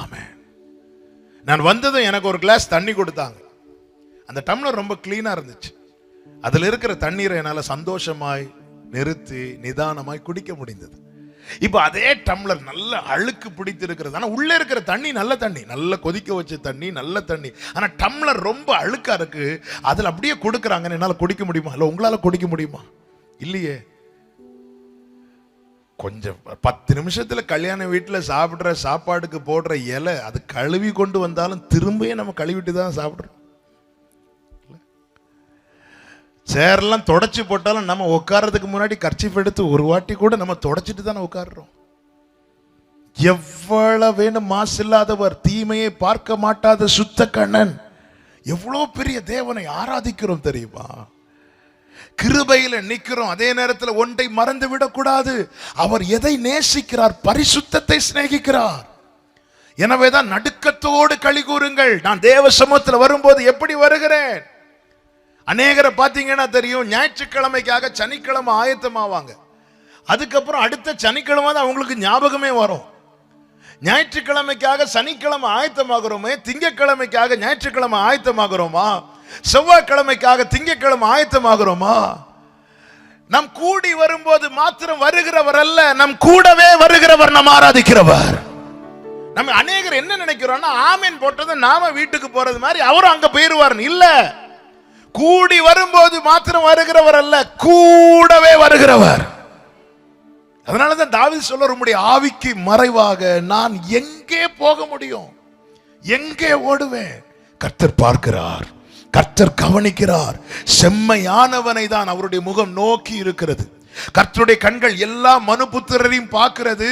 ஆமென். நான் வந்ததும் எனக்கு ஒரு கிளாஸ் தண்ணி கொடுத்தாங்க. அந்த டம்ளர் ரொம்ப கிளீனா இருந்துச்சு. அதுல இருக்கிற தண்ணீரை என்னால சந்தோஷமாய் நிறுத்தி நிதானமாய் குடிக்க முடிந்தது. இப்ப அதே டம்ளர் நல்ல அழுக்கு பிடித்து இருக்கிறது. ஆனா உள்ள இருக்கிற தண்ணி நல்ல தண்ணி, நல்ல கொதிக்க வச்ச தண்ணி, நல்ல தண்ணி. ஆனா டம்ளர் ரொம்ப அழுக்கா இருக்கு. அதுல அப்படியே கொடுக்கறாங்க. என்னால குடிக்க முடியுமா? இல்ல உங்களால குடிக்க முடியுமா? இல்லையே. கொஞ்சம் 10 நிமிஷத்துல கல்யாண வீட்டுல சாப்பிடுற சாப்பாடுக்கு போடுற இலை அது கழுவி கொண்டு வந்தாலும் திரும்பியே நம்ம கழுவிட்டு தான் சாப்பிடுறோம். சேரெல்லாம் தொடச்சி போட்டாலும் நம்ம உட்கார்றதுக்கு முன்னாடி கர்ச்சீஃப் எடுத்து ஒரு வாட்டி கூட நம்ம தொடச்சிட்டு தானே உட்கார்றோம். எவ்வளவு வேணும் மாசு இல்லாதவர், தீமையை பார்க்க மாட்டாத சுத்த கண்ணன். எவ்வளவு பெரிய தேவனை ஆராதிக்கிறோம் தெரியுமா? கிருபையில நிக்கிறோம். அதே நேரத்தில் ஒன்றை மறந்து விடக்கூடாது, அவர் எதை நேசிக்கிறார்? பரிசுத்தத்தை சிநேகிக்கிறார். எனவேதான் நடுக்கத்தோடு களி கூறுங்கள். நான் தேவ சமூகத்தில் வரும்போது எப்படி வருகிறேன்? அநேகரை பார்த்தீங்கன்னா தெரியும், ஞாயிற்றுக்கிழமைக்காக சனிக்கிழமை ஆயத்தமாவாங்க. அதுக்கப்புறம் அடுத்த சனிக்கிழமை தான் அவங்களுக்கு ஞாபகமே வரும். ஞாயிற்றுக்கிழமைக்காக சனிக்கிழமை ஆயத்தமாகிறோமே, திங்கக்கிழமைக்காக ஞாயிற்றுக்கிழமை ஆயத்தமாகிறோமா? செவ்வாய்க்கிழமைக்காக திங்கக்கிழமை ஆயத்தமாகிறோமா? நம் கூடி வரும்போது மாத்திரம் வருகிறவர் அல்ல, நம் கூடவே வருகிறவர், நம் ஆராதிக்கிறவர். நம்ம அநேகர் என்ன நினைக்கிறோம்னா, ஆமீன் போட்டது நாம வீட்டுக்கு போறது மாதிரி அவரும் அங்க போயிருவார். இல்ல, கூடி வரும்போது மாத்திரம் வருகிறவர் அல்ல, கூடவே வருகிறவர். அதனாலதான் தாவீது சொல்றார், உம்முடைய ஆவிக்கு மறைவாக நான் எங்கே போக முடியும்? எங்கே ஓடுவேன்? கர்த்தர் பார்க்கிறார், கர்த்தர் கவனிக்கிறார். செம்மையானவனை தான் அவருடைய முகம் நோக்கி இருக்கிறது. கர்த்தருடைய கண்கள் எல்லா மனுபுத்திரரையும் பார்க்கிறது,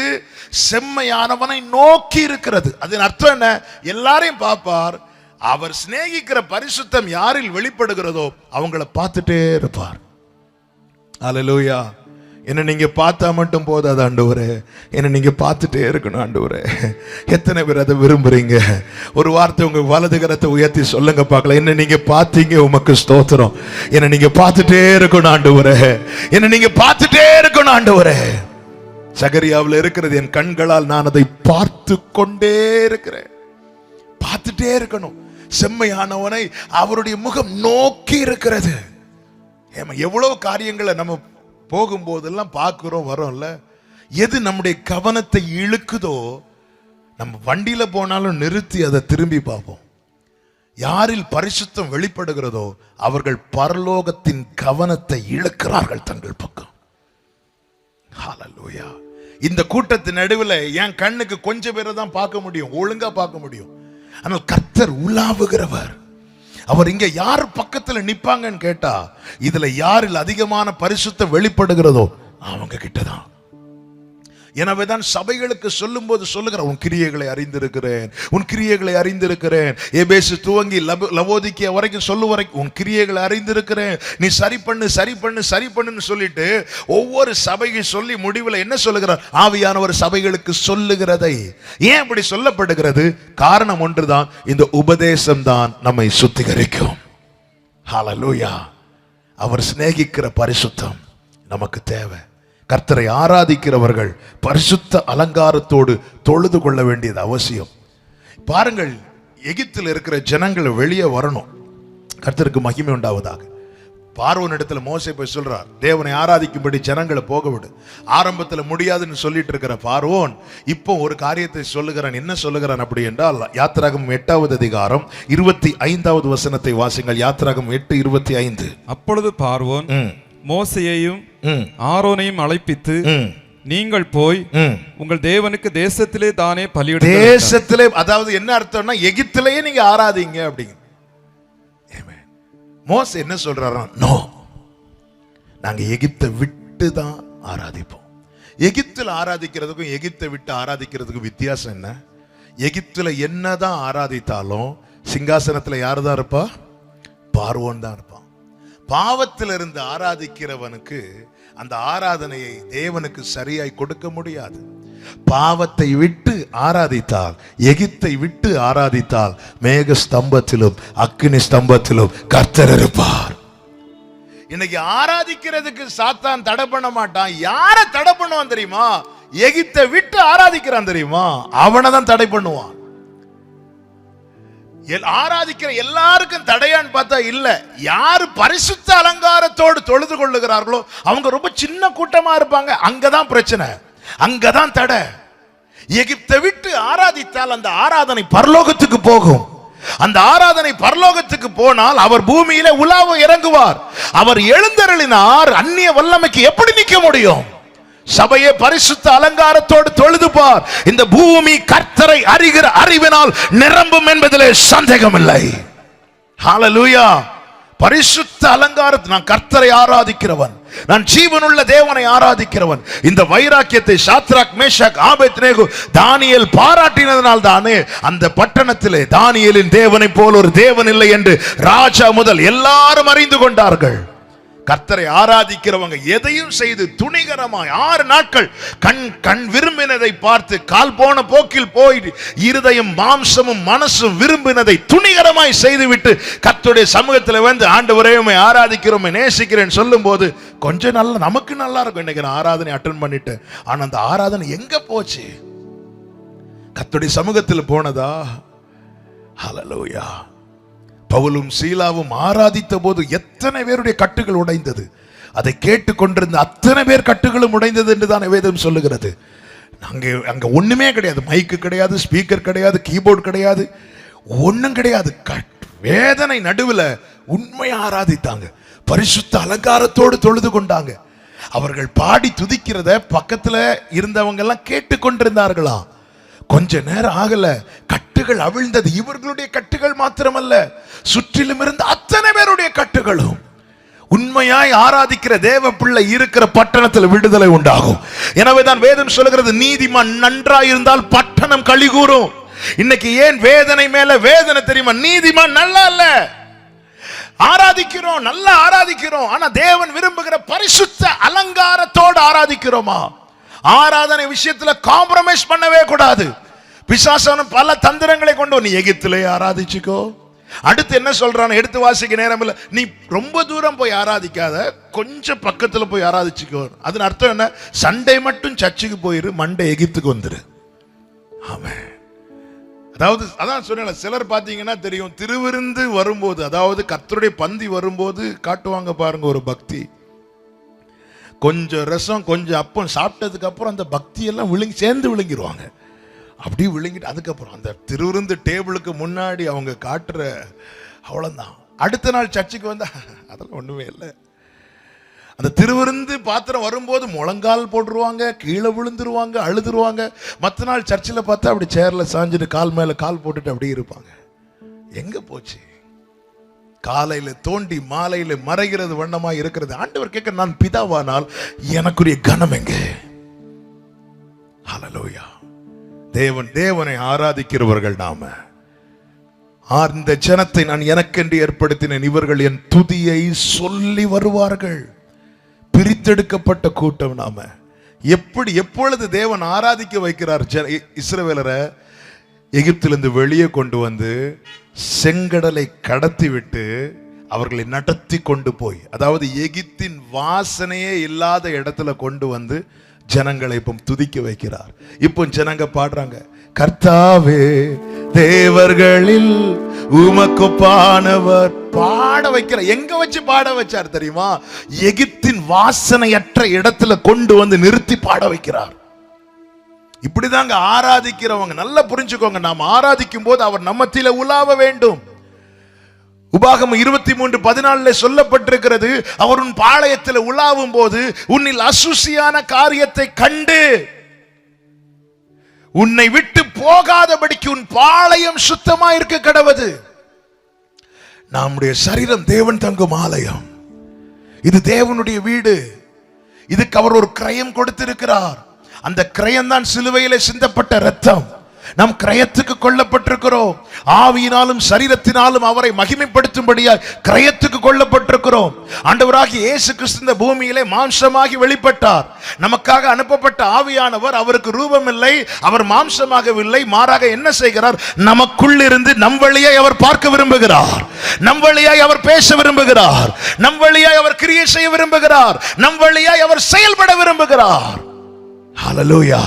செம்மையானவனை நோக்கி இருக்கிறது. அதன் அர்த்தம் என்ன? எல்லாரையும் பார்ப்பார். அவர் சிநேகிக்கிற பரிசுத்தம் யாரில் வெளிப்படுகிறதோ அவங்கள பார்த்துட்டே இருப்பார். அல்லேலூயா. என்ன நீங்க பார்த்தா மட்டும் போதாது ஆண்டவரே, என்ன நீங்க பார்த்துட்டே இருக்கணும் ஆண்டவரே. எத்தனை பேர் அதை விரும்புறீங்க? ஒரு வார்த்தை உங்க வலது கரத்தை உயர்த்தி சொல்லுங்க பார்க்கலாம். என்ன நீங்க பார்த்தீங்க, உமக்கு ஸ்தோத்திரம். என்ன நீங்க பார்த்துட்டே இருக்கணும் ஆண்டவரே, என்ன நீங்க பார்த்துட்டே இருக்கணும் ஆண்டவரே. சகரியாவில் இருக்கிறது, என் கண்களால் நான் அதை பார்த்து கொண்டே இருக்கிறேன். பார்த்துட்டே இருக்கணும். செம்மையானவனை அவருடைய முகம் நோக்கி இருக்கிறது. எவ்வளவு காரியங்களை நம்ம போகும்போதெல்லாம் பார்க்கிறோம், வரோம்ல. எது நம்முடைய கவனத்தை இழுக்குதோ, நம்ம வண்டியில போனாலும் நிறுத்தி அதை திரும்பி பார்ப்போம். யாரில் பரிசுத்தம் வெளிப்படுகிறதோ அவர்கள் பரலோகத்தின் கவனத்தை இழுக்கிறார்கள் தங்கள் பக்கம். ஹல்லேலூயா. இந்த கூட்டத்தின் நடுவில் என் கண்ணுக்கு கொஞ்சம் பேரை தான் பார்க்க முடியும், ஒழுங்கா பார்க்க முடியும். ஆனால் கர்த்தர் உலாவுகிறவர். அவர் இங்க யார் பக்கத்துல நிப்பாங்கன்னு கேட்டா, இதுல யாரில் அதிகமான பரிசுத்தம் வெளிப்படுகிறதோ அவங்க கிட்டதான். எனவேதான் சபைகளுக்கு சொல்லும் போது சொல்லுகிற, உன் கிரியைகளை அறிந்திருக்கிறேன், உன் கிரியைகளை அறிந்திருக்கிறேன். எபேசு துவங்கி லவோதிக்கேயா வரைக்கும் சொல்லு வரைக்கும் உன் கிரியைகளை அறிந்திருக்கிறேன், நீ சரி பண்ணு சரி பண்ணு சரி பண்ணுன்னு சொல்லிட்டு ஒவ்வொரு சபையை சொல்லி முடிவில் என்ன சொல்லுகிறார்? ஆவியானவர் சபைகளுக்கு சொல்லுகிறதை. ஏன் அப்படி சொல்லப்படுகிறது? காரணம் ஒன்றுதான், இந்த உபதேசம் தான் நம்மை சுத்திகரிக்கும். ஹல்லேலூயா. அவர் சிநேகிக்கிற பரிசுத்தம் நமக்கு தேவை. கர்த்தரை ஆராதிக்கிறவர்கள் பரிசுத்த அலங்காரத்தோடு தொழுது கொள்ள வேண்டியது அவசியம். பாருங்கள், எகிப்தில் இருக்கிற ஜனங்கள் வெளியே வரணும், கர்த்தருக்கு மகிமை உண்டாவதாக. பார்வோன் இடத்துல மோசே போய் சொல்றார், தேவனை ஆராதிக்கும்படி ஜனங்களை போக விடு. ஆரம்பத்தில் முடியாதுன்னு சொல்லிட்டு இருக்கிற பார்வோன் இப்போ ஒரு காரியத்தை சொல்லுகிறான். என்ன சொல்லுகிறான் அப்படி என்றால், யாத்திராகமம் 8வது அதிகாரம் 25வது வசனத்தை வாசிங்கள். யாத்திராகமம் 8:25. அப்பொழுது பார்வோன் மோசேயையும் ஆரோனையும் அழைப்பித்து, நீங்கள் போய் உங்கள் தேவனுக்கு தேசத்திலே தானே பலியிடுங்கள். தேசத்திலே, அதாவது என்ன அர்த்தம்னா எகிப்திலேயே நீங்க ஆராதிங்க அப்படிங்க. மோசே என்ன சொல்றாரா? நோ, நாங்க எகிப்தை விட்டு தான் ஆராதிப்போம். எகிப்தில் ஆராதிக்கிறதுக்கும் எகிப்தை விட்டு ஆராதிக்கிறதுக்கும் வித்தியாசம் என்ன? எகிப்தில் என்னதான் ஆராதித்தாலும் சிங்காசனத்துல யாரு தான் இருப்பா? பார்வோன் தான் இருப்பான். பாவத்தில் இருந்து ஆராதிக்கிறவனுக்கு அந்த ஆராதனையை தேவனுக்கு சரியாய் கொடுக்க முடியாது. பாவத்தை விட்டு ஆராதித்தால், எகிப்தை விட்டு ஆராதித்தால், மேக ஸ்தம்பத்திலும் அக்கினி ஸ்தம்பத்திலும் கர்த்தர் இருப்பார். இன்னைக்கு ஆராதிக்கிறதுக்கு சாத்தான் தடை பண்ண மாட்டான். யார தடை பண்ணுவான் தெரியுமா? எகிப்தை விட்டு ஆராதிக்கிறான் தெரியுமா, அவனை தான் தடை பண்ணுவான். ஆராதிக்கிற எல்லாருக்கும் தடையான்னு பார்த்தா இல்ல. யாரு பரிசுத்த அலங்காரத்தோடு தொழுது கொள்ளுகிறார்களோ அவங்க ரொம்ப சின்ன கூட்டமா இருப்பாங்க. அங்கதான் பிரச்சனை, அங்கதான் தடை. எகிப்தை விட்டு ஆராதித்தால் அந்த ஆராதனை பரலோகத்துக்கு போகும். அந்த ஆராதனை பரலோகத்துக்கு போனால் அவர் பூமியில உலாவ இறங்குவார். அவர் எழுந்தருளினார், அந்நிய வல்லமைக்கு எப்படி நிற்க முடியும்? சபையை பரிசுத்த அலங்காரத்தோடு தொழுது பார். இந்த பூமி கர்த்தரை அறிகிற அறிவினால் நிரம்பும் என்பதிலே சந்தேகம் இல்லை. ஹல்லேலூயா. பரிசுத்த அலங்காரத்தை, நான் கர்த்தரை ஆராதிக்கிறவன், நான் ஜீவனுள்ள தேவனை ஆராதிக்கிறவன். இந்த வைராக்கியத்தை சாத்ராக், மேஷாக், ஆபேத்நேகோ, தானியேல் பாராட்டினதனால் தானே அந்த பட்டணத்திலே தானியேலின் தேவனை போல் ஒரு தேவன் இல்லை என்று ராஜா முதல் எல்லாரும் அறிந்து கொண்டார்கள். கர்த்தரை ஆராதிக்கிறவங்க எதையும் செய்து துணிகரமாய் 6 நாட்கள் கண் விரும்பினதை பார்த்து, கால் போன போக்கில் போய் இருதயம் மாம்சமும் மனசும் விரும்பினதை துணிகரமாய் செய்துவிட்டு கர்த்தருடைய சமூகத்தில் வந்து, ஆண்டவரே உம்மை ஆராதிக்கிறோம், நேசிக்கிறேன் சொல்லும் போது கொஞ்சம் நல்லா, நமக்கு நல்லா இருக்கும். இன்னைக்கு நான் ஆராதனை அட்டெண்ட் பண்ணிட்டேன், ஆனா அந்த ஆராதனை எங்க போச்சு? கர்த்தருடைய சமூகத்தில் போனதா? ஹல்லேலூயா. பவுலும் சீலாவும் ஆராதித்த போது எத்தனை பேருடைய கட்டுகள் உடைந்தது. அதை கேட்டு கொண்டிருந்த அத்தனை பேர் கட்டுகளும் உடைந்தது என்று தான் வேதம் சொல்லுகிறது. அங்க ஒண்ணுமே கிடையாது, மைக்கு கிடையாது, ஸ்பீக்கர் கிடையாது, கீபோர்டு கிடையாது, ஒண்ணும் கிடையாது. வேதனை நடுவில் உண்மையை ஆராதித்தாங்க, பரிசுத்த அலங்காரத்தோடு தொழுது கொண்டாங்க. அவர்கள் பாடி துதிக்கிறத பக்கத்துல இருந்தவங்க எல்லாம் கேட்டு கொண்டிருந்தார்களாம். கொஞ்ச நேரம் ஆகல, கட்டுகள் அவிழ்ந்தது. இவர்களுடைய கட்டுகள் மாத்திரமல்ல, சுற்றிலும் இருந்த அத்தனை பேருடைய கட்டுகளும். உண்மையாய் ஆராதிக்கிற தேவ பிள்ளை இருக்கிற பட்டணத்தில் விடுதலை உண்டாகும். எனவேதான் வேதம் சொல்லுகிறது, நீதிமான் நன்றாய் இருந்தால் பட்டணம் களி கூறும். இன்னைக்கு ஏன் வேதனை மேல வேதனை தெரியுமா? நீதிமான் நல்லா இல்ல. ஆராதிக்கிறோம், நல்லா ஆராதிக்கிறோம், ஆனா தேவன் விரும்புகிற பரிசுத்த அலங்காரத்தோடு ஆராதிக்கிறோமா? ஆராதனை விஷயத்துல காம்ப்ரமைஸ் பண்ணவே கூடாது. பிசாசான பல தந்திரங்களை கொண்டு நீ எகிப்திலே ஆராதிச்சுக்கோ. அடுத்து என்ன சொல்றான் எடுத்து வாசிக்க நேரம் இல்ல. நீ ரொம்ப தூரம் போய் ஆராதிக்காத, கொஞ்சம் பக்கத்துல போய் ஆராதிச்சுக்கோ. அதன் அர்த்தம் என்ன? சண்டே மட்டும் சர்ச்சுக்கு போயிரு, மண்டே எகிப்துக்கு வந்துரு. ஆமென். அதாவது அதான் சொன்ன சிலர் பாத்தீங்கன்னா தெரியும், திருவிருந்து வரும்போது, அதாவது கர்த்தருடைய பந்தி வரும்போது காட்டுவாங்க பாருங்க ஒரு பக்தி. கொஞ்சம் ரசம் கொஞ்சம் அப்பம் சாப்பிட்டதுக்கு அப்புறம் அந்த பக்தி எல்லாம் சேர்ந்து விழுங்கிடுவாங்க. அப்படி விழுங்கிட்டு அதுக்கப்புறம் அந்த திருவிருந்து டேபிளுக்கு முன்னாடி அவங்க காட்டுற அவ்வளவுதான். அடுத்த நாள் சர்ச்சுக்கு வந்தா அதெல்லாம் ஒண்ணுமே இல்லை. அந்த திருவிருந்து பாத்திரம் வரும்போது முழங்கால் போட்டுருவாங்க, கீழே விழுந்துருவாங்க, அழுதுருவாங்க. மற்ற நாள் சர்ச்சில் பார்த்தா அப்படி சேர்ல சாஞ்சிட்டு கால் மேல கால் போட்டுட்டு அப்படியே இருப்பாங்க. எங்க போச்சு? காலையில தோண்டி மாலையில மறைகிறது வண்ணமா இருக்கிறது. ஆண்டவர் கேட்க, நான் பிதாவானால் எனக்குரிய கனம் எங்க? ஹல்லேலூயா. தேவனை ஆராதிக்கிறவர்கள் நாம. இந்த ஜனத்தை நான் எனக்கென்று ஏற்படுத்தினேன், இவர்கள் என் துதியை சொல்லி வருவார்கள். பிரித்தெடுக்கப்பட்ட கூட்டம் நாம. எப்பொழுது தேவன் ஆராதிக்க வைக்கிறார் இஸ்ரவேலரை? எகிப்திலிருந்து வெளியே கொண்டு வந்து செங்கடலை கடத்தி விட்டு அவர்களை நடத்தி கொண்டு போய், அதாவது எகிப்தின் வாசனையே இல்லாத இடத்துல கொண்டு வந்து ஜனங்களை இப்போ துதிக்க வைக்கிறார். இப்போ ஜனங்க பாடுறாங்க, கர்த்தாவே தேவர்களில் உமக்குப்பானவர். பாட வைக்கிற. எங்க வச்சு பாட வச்சார் தெரியுமா? எகிப்தின் வாசனையற்ற இடத்துல கொண்டு வந்து நிறுத்தி பாட வைக்கிறார். இப்படிதாங்க ஆராதிக்கிறவங்க. நல்லா புரிஞ்சுக்கோங்க, நாம் ஆராதிக்கும் போது அவர் நம்மத்தில உலாவ வேண்டும். உபாகமம் 23:14 சொல்லப்பட்டிருக்கிறது, அவர் உன் பாளையத்தில் உலாவும் போது உன்னில் அசுசியான காரியத்தை கண்டு உன்னை விட்டு போகாதபடிக்கு உன் பாளையம் சுத்தமா இருக்க கடவது. நம்முடைய சரீரம் தேவன் தங்கும் ஆலயம். இது தேவனுடைய வீடு. இதுக்கு அவர் ஒரு கிரயம் கொடுத்திருக்கிறார். அந்த கிரயம் தான் சிலுவையிலே சிந்தப்பட்ட இரத்தம். நாம் கிரயத்துக்கு கொல்லப்பட்டிருக்கிறோம். ஆவியினாலும் சரீரத்தினாலும் அவரை மகிமைப்படுத்தும்படியாய் கிரயத்துக்கு கொல்லப்பட்டிருக்கிறோம். ஆண்டவராகிய இயேசு கிறிஸ்து இந்த பூமியிலே மாம்சமாகி வெளிப்பட்டார். நமக்காக அனுப்பப்பட்ட ஆவியானவர், அவருக்கு ரூபம் இல்லை, அவர் மாம்சமாகவில்லை. மாறாக என்ன செய்கிறார்? நமக்குள் இருந்து நம் வழியாய் அவர் பார்க்க விரும்புகிறார். நம் வழியாய் அவர் பேச விரும்புகிறார். நம் வழியாய் அவர் கிரியை செய்ய விரும்புகிறார். நம் வழியாய் அவர் செயல்பட விரும்புகிறார். ஹல்லேலூயா.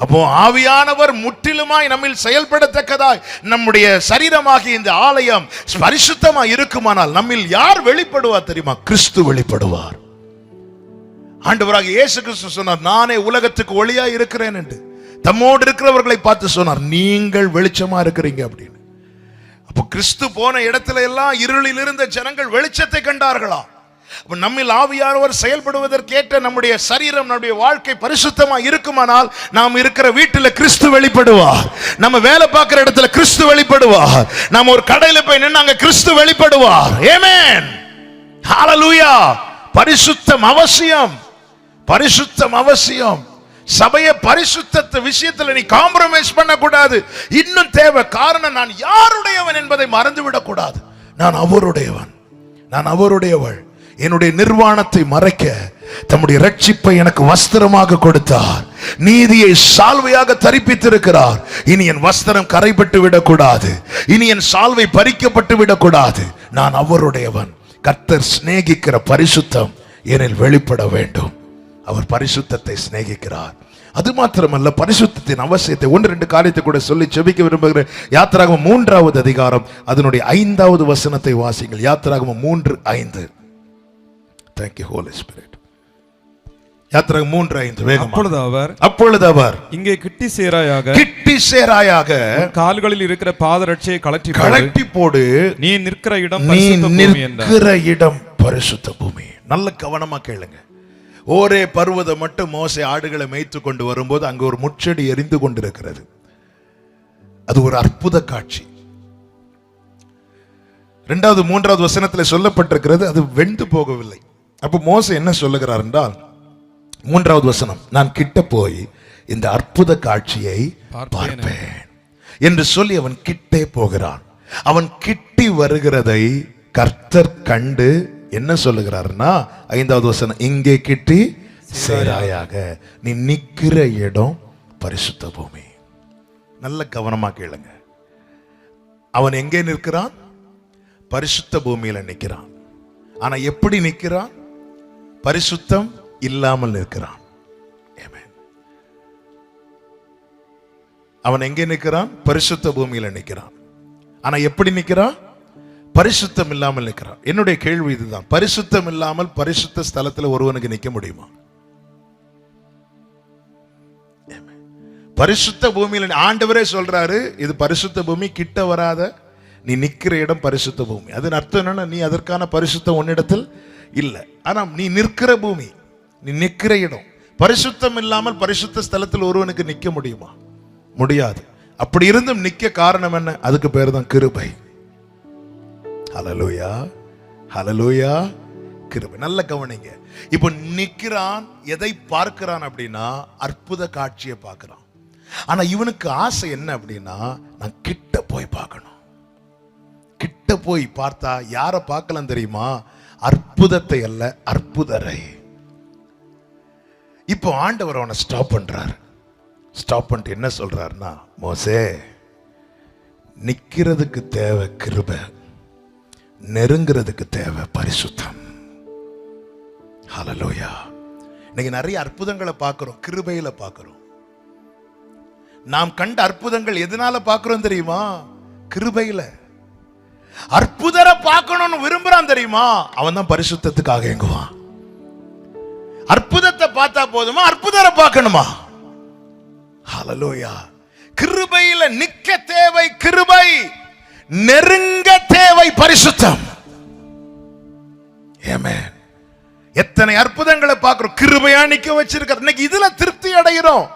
அப்போ ஆவியானவர் முற்றிலுமாய் நம்மில் செயல்படத்தக்கதாய் நம்முடைய சரீரமாகிய இந்த ஆலயம் பரிசுத்தமாய் இருக்குமானால் நம்மில் யார் வெளிப்படுவார் தெரியுமா? கிறிஸ்து வெளிப்படுவார். ஆண்டவராகிய இயேசு கிறிஸ்து சொன்னார், நானே உலகத்துக்கு ஒளியாய் இருக்கிறேன் என்று. தம்மோடு இருக்கிறவர்களை பார்த்து சொன்னார், நீங்கள் வெளிச்சமா இருக்கிறீங்க அப்படின்னு. அப்போ கிறிஸ்து போன இடத்துல எல்லாம் இருளில் இருந்த ஜனங்கள் வெளிச்சத்தை கண்டார்களா? நம்மில் ஆவியானவர் செயல்படுவதற்கேற்ற நம்முடைய சரீரம், நம்முடைய வாழ்க்கை பரிசுத்தமா இருக்குமானால் நாம் இருக்கிற வீட்டில் கிறிஸ்து வெளிப்படுவார். நம்ம வேலை பார்க்கிற இடத்துல கிறிஸ்து வெளிப்படுவார். நம்ம ஒரு கடையில போய் நின்னாங்க, கிறிஸ்து வெளிப்படுவார். ஆமென். ஹல்லேலூயா. பரிசுத்தம் அவசியம். பரிசுத்தம் அவசியம். சபைய பரிசுத்த விஷயத்துல நீ காம்ப்ரமைஸ் பண்ண கூடாது. இன்னும் தேவை. காரணம், நான் யாருடையவன் என்பதை மறந்துவிடக் கூடாது. நான் அவருடையவன், நான் அவருடையவள். என்னுடைய நிர்வாணத்தை மறைக்க தம்முடைய ரட்சிப்பை எனக்கு வஸ்திரமாக கொடுத்தார். நீதியை சால்வையாக தரிப்பித்திருக்கிறார். இனி என் வஸ்திரம் கரைபட்டு விடக்கூடாது. இனி என் சால்வை பறிக்கப்பட்டு விடக்கூடாது. நான் அவருடையவன். கர்த்தர் சிநேகிக்கிற பரிசுத்தம் என்னில் வெளிப்பட வேண்டும். அவர் பரிசுத்தத்தை சிநேகிக்கிறார். அது மாத்திரமல்ல, பரிசுத்தத்தின் அவசியத்தை 1-2 காரியத்தை கூட சொல்லி செபிக்க விரும்புகிறேன். யாத்திராகமம் 3வது அதிகாரம் அதனுடைய 5வது வசனத்தை வாசிங்கள். யாத்திராகமம் 3:5. Thank you, Holy Spirit. யாத்திராகமம் 3:5 வேகமா. அப்பொழுது அவர் இங்கே கிட்டி சேராயாக கால்களில் இருக்கிற பாதரட்சையை கழட்டி போடு, நீ நிற்கிற இடம் பரிசுத்த பூமி. நல்ல கவனமா கேளுங்க. ஒரே பர்வதம் மட்டும் மோசே ஆடுகளை மேய்த்து கொண்டு வரும்போது அங்கு ஒரு முட்செடி எரிந்து கொண்டிருக்கிறது. அது ஒரு அற்புத காட்சி. 2வது 3வது வசனத்தில் சொல்லப்பட்டிருக்கிறது, அது வெந்து போகவில்லை. அப்ப மோசே என்ன சொல்லுகிறார் என்றால், 3வது வசனம், நான் கிட்ட போய் இந்த அற்புத காட்சியை பார்ப்பேன் என்று சொல்லி அவன் கிட்டே போகிறான். அவன் கிட்டி வருகிறதை கர்த்தர் கண்டு என்ன சொல்லுகிறார்னா, 5வது வசனம், இங்கே கிட்டி சேராயாக. நீ நிக்கிற இடம் பரிசுத்த பூமி. நல்ல கவனமா கேளுங்க. அவன் எங்கே நிற்கிறான்? பரிசுத்த பூமியில நிற்கிறான். ஆனா எப்படி நிற்கிறான்? பரிசுத்தம் இல்லாமல் நிற்கிறான். அவன் எங்கே நிற்கிறான்? பரிசுத்த பூமியில நிற்கிறான். ஆனா எப்படி நிற்கிறான்? பரிசுத்தம் இல்லாமல் நிற்கிறான். என்னுடைய கேள்வி இதுதான், பரிசுத்தம் இல்லாமல் பரிசுத்த ஸ்தலத்தில் ஒருவனுக்கு நிற்க முடியுமா? பரிசுத்த பூமியில ஆண்டவரே சொல்றாரு, இது பரிசுத்த பூமி, கிட்ட வராத, நீ நிக்கிற இடம் பரிசுத்த பூமி. அதன் அர்த்தம் என்னன்னா, நீ அதற்கான பரிசுத்தம் உன்னிடத்தில் இல்லை. ஆனா நீ நிற்கிற பூமி, நீ நிற்கிற இடம் பரிசுத்தம் இல்லாமல் பரிசுத்த ஸ்தலத்தில் ஒருவனுக்கு நிற்க முடியுமா? முடியாது. அப்படி இருந்தும் நிக்க காரணம் என்ன? அதுக்கு பேர் தான் கிருபை. ஹல்லேலூயா, ஹல்லேலூயா, கிருபை. நல்ல கவனிங்க. இப்போ நிக்கிறான், எதை பார்க்கிறான் அப்படின்னா அற்புத காட்சியை பார்க்கிறான். ஆனா இவனுக்கு ஆசை என்ன அப்படின்னா, நான் கிட்ட போய் பார்க்கணும். கிட்ட போய் பார்த்தா யாரை பார்க்கலாம் தெரியுமா? அற்புதத்தை அல்ல, அற்புதரை. இப்போ ஆண்டவர் அவனை ஸ்டாப் பண்றாரு. ஸ்டாப் பண்ணிட்டு என்ன சொல்றாருன்னா, மோசே, நிக்கிறதுக்கு தேவை கிருபை, நெருங்கிறதுக்கு தேவை பரிசுத்தம். ஹல்லேலூயா. இன்னைக்கு நிறைய அற்புதங்களை பார்க்கிறோம், கிருபையில பார்க்கிறோம். நாம் கண்ட அற்புதங்கள் எதனால பார்க்கிறோம் தெரியுமா? கிருபையில. அற்புதரை பார்க்கணும்னு விரும்புறான் தெரியுமா? அவன் தான் பரிசுத்தத்துக்காக எங்குவான். அற்புதத்தை பார்த்தா போதுமா? அற்புதரை பார்க்கணுமா? ஹல்லேலூயா. கிருபையில நிக்க தேவை கிருபை, நெருங்க தேவை பரிசுத்தம். ஆமென். எத்தனை அற்புதங்களை பார்க்கிறோம், கிருபையா நிக்க வச்சிருக்கார். இன்னைக்கு இதுல திருப்தி அடைகிறோம்.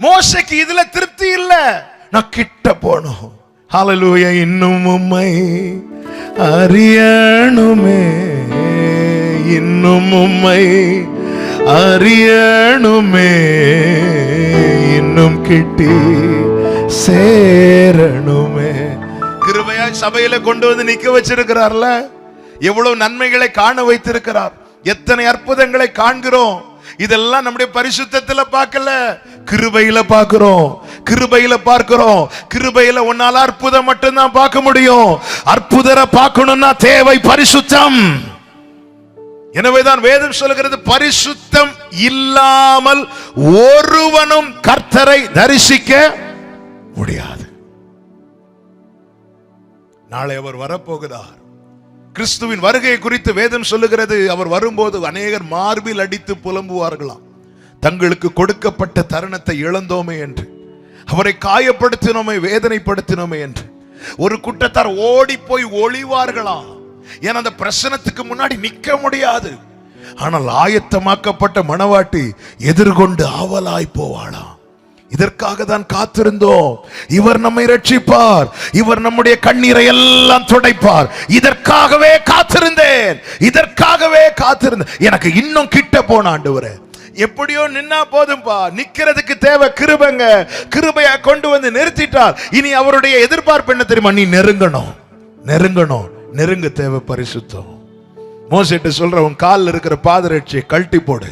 மோசேக்கு இதுல திருப்தி இல்ல, நான் கிட்ட போணும். ஹல்லேலூயா. இன்னும் உம்மை அறியணுமே, இன்னும் உம்மை அறியணுமே, இன்னும் கிட்டி சேரணுமே. கிருபையா சபையில கொண்டு வந்து நிக்க வச்சிருக்கிறார்ல, எவ்வளவு நன்மைகளை காண வைத்திருக்கிறார், எத்தனை அற்புதங்களை காண்கிறோம். இதெல்லாம் நம்முடைய பரிசுத்தத்துல பார்க்கல, கிருபையில பார்க்கிறோம். கிருபையில பார்க்கிறோம். கிருபையில உன்னால அற்புதம் மட்டும்தான் பார்க்க முடியும். அற்புதரை பார்க்கணும்னா தேவை பரிசுத்தம். எனவேதான் வேதம் சொல்கிறது, பரிசுத்தம் இல்லாமல் ஒருவனும் கர்த்தரை தரிசிக்க முடியாது. நாளை அவர் வரப்போகிறார். கிறிஸ்துவின் வருகை குறித்து வேதம் சொல்லுகிறது, அவர் வரும்போது அநேகர் மார்பில் அடித்து புலம்புவார்களாம், தங்களுக்கு கொடுக்கப்பட்ட தருணத்தை இழந்தோமே என்று, அவரை காயப்படுத்தினோமே, வேதனைப்படுத்தினோமே என்று. ஒரு கூட்டத்தார் ஓடி போய் ஒளிவார்களாம். ஏன்னா அந்த பிரசனத்துக்கு முன்னாடி நிக்க முடியாது. ஆனால் ஆயத்தமாக்கப்பட்ட மணவாட்டி எதிர்கொண்டு ஆவலாய் போவாளாம். இதற்காக தான் காத்திருந்தோம். இவர் நம்மை ரட்சிப்பார், இவர் நம்முடைய கண்ணீரை எல்லாம் துடைப்பார். இதற்காகவே காத்திருந்தேன், இதற்காகவே காத்திருந்தேன். எனக்கு இன்னும் கிட்ட போன ஆண்டவரே, எப்படியோ நின்னா போதும்பா. நிக்கிறதுக்கு தேவை கிருபைங்க. கிருபையா கொண்டு வந்து நிறுத்திட்டார். இனி அவருடைய எதிர்பார்ப்பு என்ன தெரியுமா? நீ நெருங்கணும், நெருங்கணும். நெருங்க தேவை பரிசுத்தம். மோசேட்ட சொல்ற, உன் காலில் இருக்கிற பாதரட்சியை கழட்டி போடு.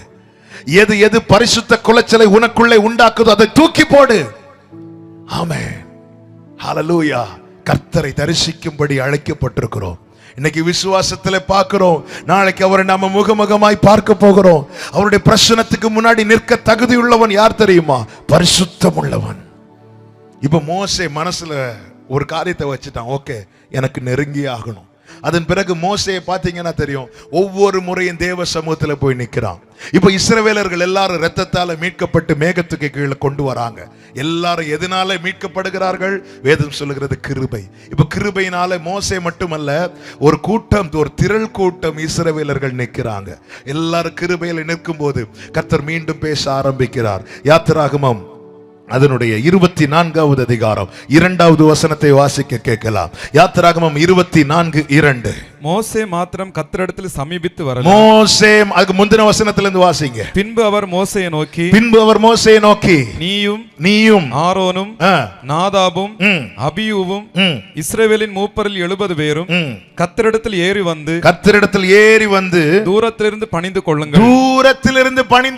எது எது பரிசுத்த குலைச்சலை உனக்குள்ளே உண்டாக்குதோ அதை தூக்கி போடு. ஆமென். ஹல்லேலூயா. கர்த்தரை தரிசிக்கும்படி அழைக்கப்பட்டிருக்கிறோம். இன்னைக்கு விசுவாசத்துல பார்க்கிறோம், நாளைக்கு அவரை நாம முகமுகமாய் பார்க்க போகிறோம். அவருடைய பிரசனத்துக்கு முன்னாடி நிற்க தகுதி உள்ளவன் யார் தெரியுமா? பரிசுத்தம் உள்ளவன். இப்ப மோசே மனசுல ஒரு காரியத்தை வச்சுட்டான், ஓகே எனக்கு நெருங்கி ஆகணும். அதன் பிறகு மோசேயை பார்த்தீங்கன்னா தெரியும், ஒவ்வொரு முறையும் தேவ சமூகத்துல போய் நிற்கிறான். இப்ப இஸ்ரவேலர்கள் எல்லாரும் இரத்தத்தால மீட்கப்பட்டு மேகத்துக்கு கீழே கொண்டு வராங்க. எல்லாரும் எதனால மீட்கப்படுகிறார்கள்? வேதம் சொல்லுகிறது கிருபை. இப்ப கிருபையினால மோசே மட்டுமல்ல, ஒரு கூட்டம், ஒரு திரள் கூட்டம் இஸ்ரவேலர்கள் நிற்கிறாங்க. எல்லாரும் கிருபையில நிற்கும் போது கர்த்தர் மீண்டும் பேச ஆரம்பிக்கிறார். யாத்திராகமம் அதனுடைய 24வது அதிகாரம் 2வது வசனத்தை வாசிக்க கேட்கலாம். யாத்திராகமம் 24:2. மோசே மாத்திரம் கர்த்தரிடத்தில் சமீபித்து வரலாம். மோசே, அதுக்கு முந்தின வசனத்திலிருந்து வாசிங்க. பின்பு அவர் மோசேயை நோக்கி நீயும் ஆரோனும் நாதாபும் அபியூவும் இஸ்ரவேலின் மூப்பரில் 70 பேரும் கர்த்தரிடத்தில் ஏறி வந்து தூரத்திலிருந்து பணிந்து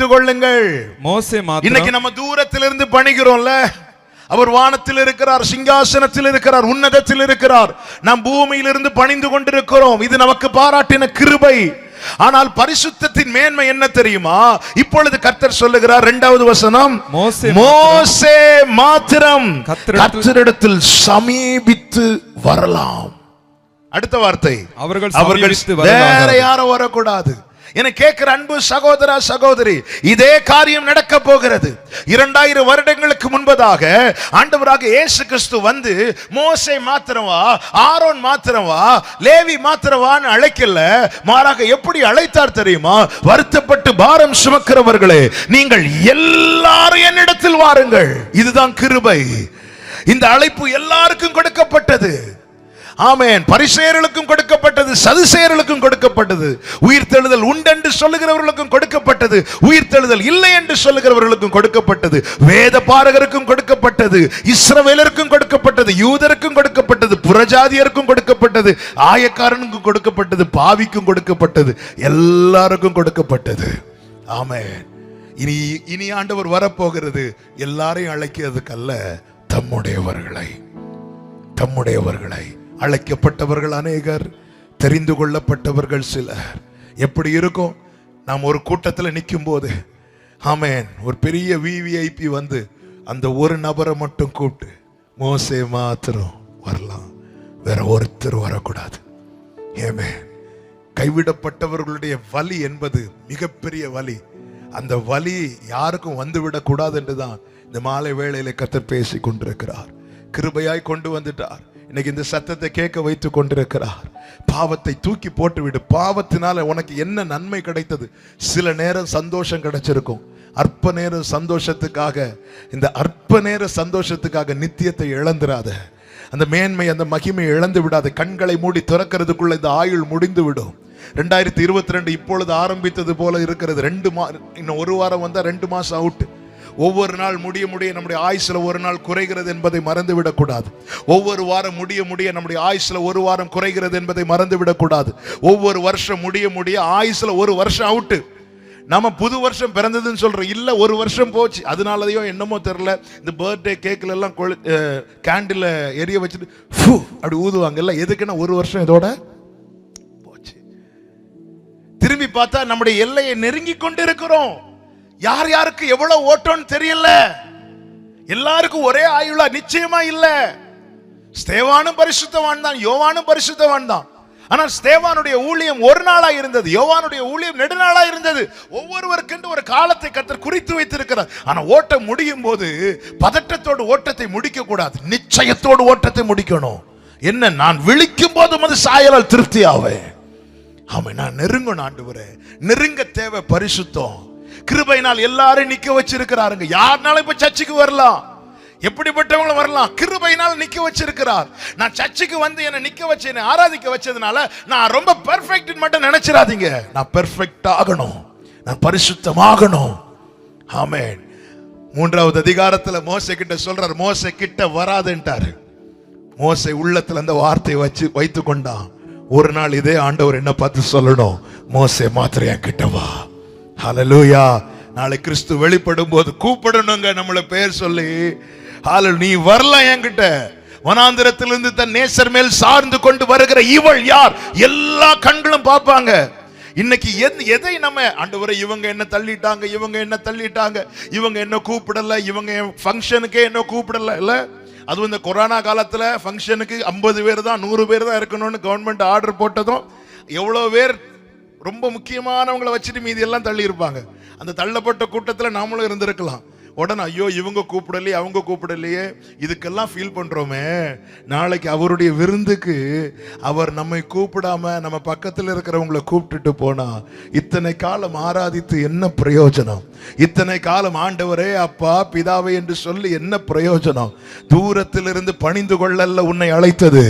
கொள்ளுங்கள். மோசே மாத்திரம். இன்னைக்கு நம்ம தூரத்திலிருந்து பணிகிறோம்ல. அவர் வானத்தில் இருக்கிறார், சிங்காசனத்தில் இருக்கிறார், உன்னதத்தில் இருக்கிறார். நாம் பூமியிலிருந்து பணிந்து கொண்டிருக்கிறோம். இது நமக்கு பாராட்டின கிருபை. ஆனால் பரிசுத்தத்தின் மேன்மை என்ன தெரியுமா? இப்பொழுது கர்த்தர் சொல்லுகிறார், 2வது வசனம், மோசே மாத்திரம் கர்த்தரிடத்தில் சமீபித்து வரலாம். அடுத்த வார்த்தை, அவர்கள் வேற யாரும் வரக்கூடாது. என கேட்கிற அன்பு சகோதரா சகோதரி, இதே காரியம் நடக்க போகிறது. 2000 வருடங்களுக்கு முன்பதாக ஆண்டவராக இயேசு கிறிஸ்து வந்து மோசே மாத்திரவா, ஆரோன் மாத்திரவா, லேவி மாத்திரவான்னு அழைக்கல. மாறாக எப்படி அழைத்தார் தெரியுமா? வருத்தப்பட்டு பாரம் சுமக்கிறவர்களே, நீங்கள் எல்லாரும் என்னிடத்தில் வாருங்கள். இதுதான் கிருபை. இந்த அழைப்பு எல்லாருக்கும் கொடுக்கப்பட்டது. ஆமென். பரிசேயர்களுக்கும் கொடுக்கப்பட்டது, சதுசேயர்களுக்கும் கொடுக்கப்பட்டது. உயிர்த்தெழுதல் உண்டென்று சொல்லுகிறவர்களுக்கும் கொடுக்கப்பட்டது, உயிர்த்தெழுதல் இல்லை என்று சொல்லுகிறவர்களுக்கும் கொடுக்கப்பட்டது. வேத பாரகருக்கும் கொடுக்கப்பட்டது, இஸ்ரவேலருக்கும் கொடுக்கப்பட்டது, யூதருக்கும் கொடுக்கப்பட்டது, புறஜாதியருக்கும் கொடுக்கப்பட்டது, ஆயக்காரனுக்கும் கொடுக்கப்பட்டது, பாவிக்கும் கொடுக்கப்பட்டது, எல்லாருக்கும் கொடுக்கப்பட்டது. ஆமென். இனி ஆண்டவர் வரப்போகிறது எல்லாரையும் அழைக்கிறதுக்கல்ல, தம்முடையவர்களை. அழைக்கப்பட்டவர்கள் அநேகர், தெரிந்து கொள்ளப்பட்டவர்கள் சிலர். எப்படி இருக்கும்? நாம் ஒரு கூட்டத்தில் நிற்கும் போது, ஆமென், ஒரு பெரிய விவிஐபி வந்து அந்த ஒரு நபரை மட்டும் கூப்பிட்டு, மோசே மாத்திரம் வரலாம், வேற ஒருத்தர் வரக்கூடாது. ஏமே, கைவிடப்பட்டவர்களுடைய வலி என்பது மிகப்பெரிய வலி. அந்த வலி யாருக்கும் வந்துவிடக் கூடாது என்றுதான் இந்த மாலை வேளையில கர்த்தர் பேசி கொண்டிருக்கிறார். கிருபையாய் கொண்டு வந்துட்டார். இன்னைக்கு இந்த சத்தத்தை கேட்க வைத்துக் கொண்டிருக்கிறார். பாவத்தை தூக்கி போட்டுவிடு. பாவத்தினால உனக்கு என்ன நன்மை கிடைத்தது? சில நேரம் சந்தோஷம் கிடைச்சிருக்கும். அற்ப நேர சந்தோஷத்துக்காக, இந்த அற்ப நேர சந்தோஷத்துக்காக நித்தியத்தை இழந்துராத. அந்த மேன்மை, அந்த மகிமை இழந்து விடாத. கண்களை மூடி திறக்கிறதுக்குள்ள இந்த ஆயுள் முடிந்து விடும். 2022 இப்பொழுது ஆரம்பித்தது போல இருக்கிறது. இன்னும் ஒரு வாரம் வந்தா 2 மாசம் அவுட். ஒவ்வொரு நாள் முடிய நம்முடைய ஆயுசுல ஒரு நாள் குறைகிறது என்பதை மறந்து விடக்கூடாது. ஒவ்வொரு வாரம் முடிய நம்முடைய ஆயுசுல ஒரு வாரம் குறைகிறது என்பதை மறந்து விடக்கூடாது. ஒவ்வொரு வருஷம் முடிய ஆயுசுல ஒரு வருஷம் அவுட்டு. நம்ம புது வருஷம் பிறந்ததுன்னு சொல்றோம். இல்ல, ஒரு வருஷம் போச்சு. அதனாலதையோ என்னமோ தெரியல, இந்த பர்த்டே கேக்ல எல்லாம் கேண்டில் எரிய வச்சுட்டு அப்படி ஊதுவாங்கல்ல. எதுக்குன்னா ஒரு வருஷம் இதோட போச்சு. திரும்பி பார்த்தா நம்முடைய எல்லையை நெருங்கி கொண்டு இருக்கிறோம். யார் யாருக்கு எவ்வளவு ஓட்டம்னு தெரியல. எல்லாருக்கும் ஒரே ஆயுளா? நிச்சயமா இல்ல. ஸ்தேவானும் பரிசுத்தவான் தான், யோவானும் பரிசுத்தவான் தான். ஆனால் ஸ்தேவானுடைய ஊழியம் ஒரு நாளா இருந்தது, யோவானுடைய ஊழியம் நெடுநாளா இருந்தது. ஒவ்வொருவருக்கென்று ஒரு காலத்தை கர்த்தர் குறித்து வைத்திருக்கிறார். ஆனா ஓட்டம் முடியும் போது பதட்டத்தோடு ஓட்டத்தை முடிக்க கூடாது, நிச்சயத்தோடு ஓட்டத்தை முடிக்கணும். என்ன, நான் விழிக்கும் போது அது சாயலால் திருப்தி ஆவேன். ஆமா, நான் நெருங்கணும் ஆண்டவரே. நெருங்க தேவை பரிசுத்தம். கிருபையினால் எல்லாரும் நிக்க வச்சிருக்கிறாருங்க. யாருனாலும் இப்ப சர்ச்சுக்கு வரலாம், எப்படிப்பட்டவங்களும் வரலாம். கிருபையினால் நிக்க வச்சிருக்கிறார். நான் சர்ச்சுக்கு வந்து என்ன நிக்க வச்சு என்ன ஆராதிக்க வச்சதுனால நான் ரொம்ப பெர்ஃபெக்ட் மட்டும் நினைச்சிடாதீங்க. நான் பெர்ஃபெக்ட் ஆகணும், நான் பரிசுத்தமாகணும். ஆமென். 3வது அதிகாரத்துல மோசே கிட்ட சொல்றார், மோசே கிட்ட வராதுன்ட்டாரு. மோசே உள்ளத்துல அந்த வார்த்தையை வைத்து கொண்டான். ஒரு நாள் இதே ஆண்டவர் என்ன பார்த்து சொல்லணும், மோசே மாத்திரம் என் கிட்ட வா. ஹல்லேலூயா. நாளை கிறிஸ்து வெளிப்படும் போது கூப்பிடணுங்க நம்மள பேர் சொல்லி. நீ வரலாம் என்கிட்ட. வனாந்திரத்திலிருந்து தன் நேசர் மேல் சார்ந்து கொண்டு வருகிற இவள் யார்? எல்லா கண்களும் பார்ப்பாங்க. இன்னைக்கு எதை நம்ம ஆண்டவரே, இவங்க என்ன தள்ளிட்டாங்க, இவங்க என்ன கூப்பிடல, இவங்க ஃபங்க்ஷனுக்கே என்ன கூப்பிடல. இல்ல, அதுவும் இந்த கொரோனா காலத்துல ஃபங்க்ஷனுக்கு 50 பேர் தான், 100 பேர் தான் இருக்கணும்னு கவர்மெண்ட் ஆர்டர் போட்டதும் எவ்வளவு பேர் ரொம்ப முக்கியமானவங்களை வச்சுட்டு மீதி எல்லாம் தள்ளி இருப்பாங்க. அந்த தள்ளப்பட்ட கூட்டத்தில் நாமளும் இருந்திருக்கலாம். உடனே ஐயோ இவங்க கூப்பிடலையே, அவங்க கூப்பிடலையே, இதுக்கெல்லாம் ஃபீல் பண்றோமே. நாளைக்கு அவருடைய விருந்துக்கு அவர் நம்மை கூப்பிடாம நம்ம பக்கத்தில் இருக்கிறவங்களை கூப்பிட்டுட்டு போனா இத்தனை காலம் ஆராதித்து என்ன பிரயோஜனம்? இத்தனை காலம் ஆண்டவரே, அப்பா, பிதாவே என்று சொல்லி என்ன பிரயோஜனம்? தூரத்திலிருந்து பணிந்து கொள்ளல்ல உன்னை அழைத்தது,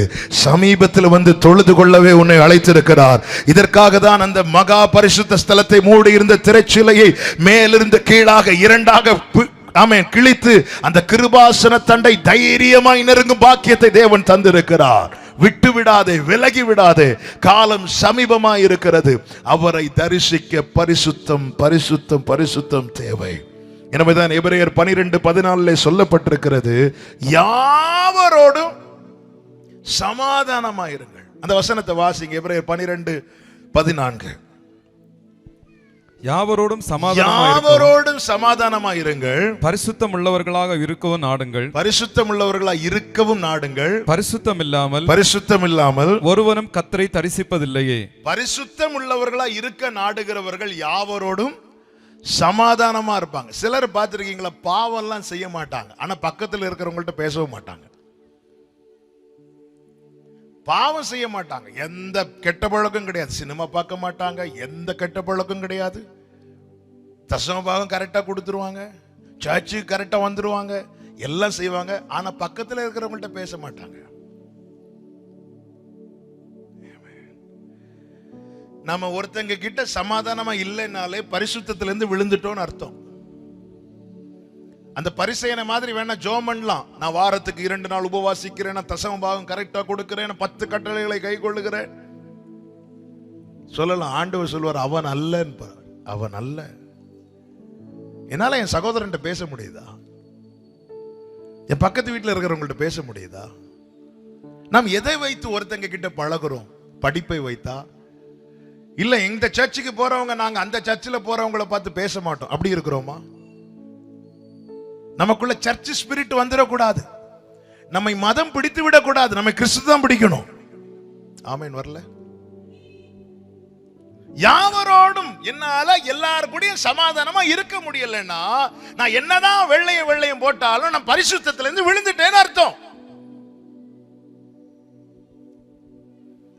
சமீபத்தில் வந்து தொழுது கொள்ளவே உன்னை அழைத்திருக்கிறார். இதற்காக தான் அந்த மகா பரிசுத்த ஸ்தலத்தை மூடி இருந்த திரைச்சிலையை மேலிருந்து கீழாக இரண்டாக கிழித்து அந்த கிருபாசன தண்டை தைரியமாய் நெருங்கும் பாக்கியத்தை தேவன் தந்திருக்கிறார். விட்டு விடாதே, விலகி விடாதே, காலம் சமீபமாய் இருக்கிறது. அவரை தரிசிக்க பரிசுத்தம் பரிசுத்தம் பரிசுத்தம் தேவை. எனவேதான் எபிரேயர் 12:14 சொல்லப்பட்டிருக்கிறது, யாவரோடும் சமாதானமாயிருங்கள். அந்த வசனத்தை வாசிங்க, எபிரேயர் 12:14. யாவரோடும் சமாதானமாயிருங்கள், பரிசுத்தம் உள்ளவர்களாக இருக்கவும் நாடுங்கள், பரிசுத்தம் உள்ளவர்களாக இருக்கவும் நாடுங்கள், பரிசுத்தம் இல்லாமல் ஒருவனும் கர்த்தரை தரிசிப்பதில்லையே. பரிசுத்தம் உள்ளவர்களாக இருக்க நாடுகிறவர்கள் யாவரோடும் சமாதானமா இருப்பாங்க. சிலர் பார்த்திருக்கீங்களா, பாவம் எல்லாம் செய்ய மாட்டாங்க, ஆனா பக்கத்தில் இருக்கிறவங்கள்ட்ட பேசவும் மாட்டாங்க. பாவம் செய்ய மாட்டாங்க, எந்த கெட்ட பழக்கம் கிடையாது, சினிமா பார்க்க மாட்டாங்க, எந்த கெட்ட பழக்கம் கிடையாது, தசம பாகம் கரெக்டா கொடுத்துருவாங்க, சர்ச்சுக்கு கரெக்டா வந்துருவாங்க, எல்லாம் செய்வாங்க, ஆனா பக்கத்தில் இருக்கிறவங்கள்ட்ட பேச மாட்டாங்க. நம்ம ஒருத்தங்க கிட்ட சமாதானமா இல்லைனாலே பரிசுத்தத்திலிருந்து விழுந்துட்டோம்னு அர்த்தம். அந்த பரிசேயனை மாதிரி வேணா ஜெபம் பண்ணலாம், நான் வாரத்துக்கு 2 நாள் உபவாசிக்கிறேன், நான் தசம பாகம் கரெக்டா கொடுக்கிறேன், 10 கட்டளைகளை கை கொள்ளுகிறேன் சொல்லலாம். ஆண்டவர் சொல்வார், அவன் அல்ல, அவன் அல்ல. என்னால என் சகோதரன்ட்ட பேச முடியுதா? என் பக்கத்து வீட்டில் இருக்கிறவங்கள்ட்ட பேச முடியுதா? நாம் எதை வைத்து ஒருத்தங்க கிட்ட பழகுறோம்? படிப்பை வைத்தா? இல்ல இந்த சர்ச்சுக்கு போறவங்க நாங்க அந்த சர்ச்சில் போறவங்களை பார்த்து பேச மாட்டோம், அப்படி இருக்கிறோமா? நமக்குள்ள சர்ச் ஸ்பிரிட் வந்துடக்கூடாது, நம்மை மதம் பிடித்து விடக்கூடாது, நம்ம கிறிஸ்து தான் பிடிக்கணும். ஆமென். வரல, யாவரோடும் என்னால எல்லாரும் கூட சமாதானமா இருக்க முடியலன்னா, நான் என்னதான் வெள்ளையும் போட்டாலும் நான் பரிசுத்தத்துல இருந்து விழுந்துட்டேன்னு அர்த்தம்.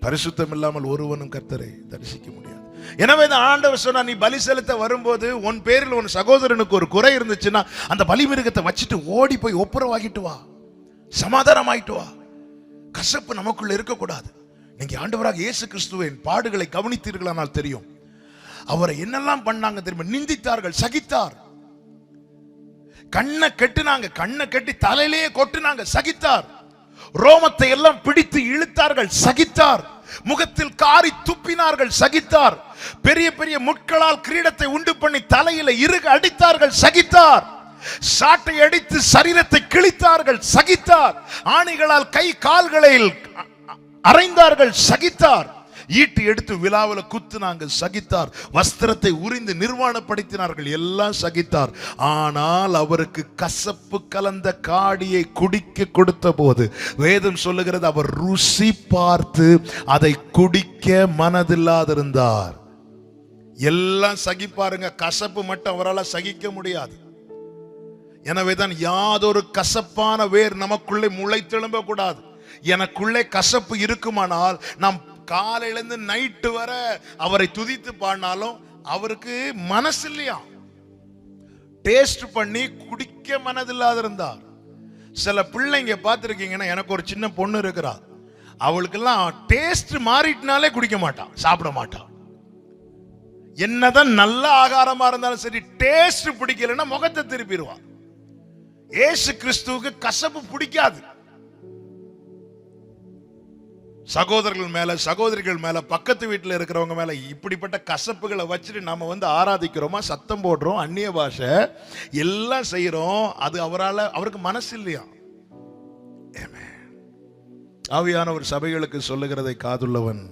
பரிசுத்தம் இல்லாமல் ஒருவனும் கர்த்தரை தரிசிக்க முடியாது. எனவே தான் ஆண்டவர் சொன்னா, நீ பலி செலுத்த வரும்போது உன் பேரில் உன் சகோதரனுக்கு ஒரு குறை இருந்துச்சுன்னா அந்த பலி மிருகத்தை வச்சுட்டு ஓடி போய் ஒப்புரவாகிட்டு வா, சமாதானமாயிட்டு வா. கசப்பு நமக்குள்ள இருக்கக்கூடாது. நீங்க ஆண்டவராக இயேசு கிறிஸ்துவின் பாடுகளை கவனித்தீர்களானால் தெரியும், அவரை என்னெல்லாம் பண்ணாங்க தெரியுமா? நிந்தித்தார்கள், சகித்தார். கண்ணை கெட்டினாங்க, கண்ணை கட்டி தலையிலேயே கொட்டினாங்க, சகித்தார். ரோமத்தை எல்லாம் பிடித்து இழுத்தார்கள், சகித்தார். முகத்தில் காரி துப்பினார்கள், சகித்தார். பெரிய பெரிய முட்களால் கிரீடத்தை உண்டு பண்ணி தலையில இறுக அடித்தார்கள், சகித்தார். சாட்டை அடித்து சரீரத்தை கிழித்தார்கள், சகித்தார். ஆணிகளால் கை கால்களை அறைந்தார்கள், சகித்தார். ஈட்டி எடுத்து விழாவில் குத்துனாங்க, சகித்தார். வஸ்திரத்தை உரிந்து நிர்வாணப்படுத்தினார்கள், எல்லாம் சகித்தார். ஆனால் அவருக்கு கசப்பு கலந்த காடியை குடிக்க கொடுத்த போது வேதம் சொல்லுகிறது, அவர் ருசி பார்த்து அதை குடிக்க மனதில்லாதிருந்தார். எல்லாம் சகிப்பாருங்க, கசப்பு மட்டும் அவரால் சகிக்க முடியாது. எனவேதான் யாதொரு கசப்பான வேர் நமக்குள்ளே முளைத்தெழும்ப கூடாது. எனக்குள்ளே கசப்பு இருக்குமானால் நாம் காலையிலிருந்து நைட்டு வர அவரை துதித்து பாடினாலும் அவருக்கு மனசு இல்லையா, டேஸ்ட் பண்ணி குடிக்க மனதில்லாத இருந்தார். சில பிள்ளைங்க பார்த்துருக்கீங்கன்னா, எனக்கு ஒரு சின்ன பொண்ணு இருக்கிறா, அவளுக்கெல்லாம் டேஸ்ட் மாறிட்டுனாலே குடிக்க மாட்டான், சாப்பிட மாட்டான். என்னதான் நல்ல ஆகாரமா இருந்தாலும் சரி, டேஸ்ட் பிடிக்கலன்னா முகத்தை திருப்பிடுவான். இயேசு கிறிஸ்துவுக்கு கசப்பு பிடிக்காது. சகோதரர்கள் மேல, சகோதரிகள் மேல, பக்கத்து வீட்டில் இருக்கிறவங்க மேல இப்படிப்பட்ட கசப்புகளை வச்சுட்டு நாம ஆராதிக்கிறோமா, சத்தம் போடுறோம், அந்நிய பாஷை எல்லாம் செய்யறோம், அது அவருக்கு மனசு இல்லையா? ஆவியானவர் சபைகளுக்கு சொல்லுகிறதை காதுள்ளவன்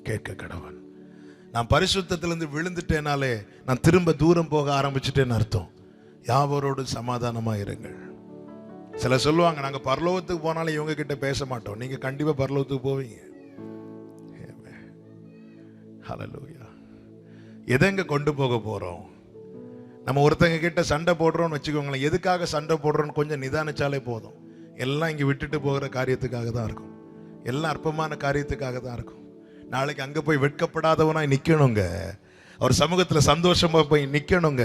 கேட்க கடவன். நான் பரிசுத்தத்திலிருந்து விழுந்துட்டேனாலே நான் திரும்ப தூரம் போக ஆரம்பிச்சுட்டேன்னு அர்த்தம். யாவரோடு சமாதானமா இருங்கள். சில சொல்லுவாங்க, நாங்க பரலோகத்துக்கு போனாலும் இவங்க கிட்ட பேச மாட்டோம். நீங்க கண்டிப்பா பரலோகத்துக்கு போவீங்க. ஹல்லேலூயா. எதெங்க கொண்டு போக போறோம்? நம்ம ஒருத்தங்க கிட்ட சண்டை போடுறோம்னு வச்சுக்கோங்களேன், எதுக்காக சண்டை போடுறோம்னு கொஞ்சம் நிதானிச்சாலே போதும். எல்லாம் இங்க விட்டுட்டு போகிற காரியத்துக்காக தான் இருக்கும், எல்லாம் அற்பமான காரியத்துக்காக தான் இருக்கும். நாளைக்கு அங்க போய் வெட்கப்படாதவனாய் நிக்கணுங்க. அவர் சமூகத்துல சந்தோஷமா போய் நிக்கணுங்க.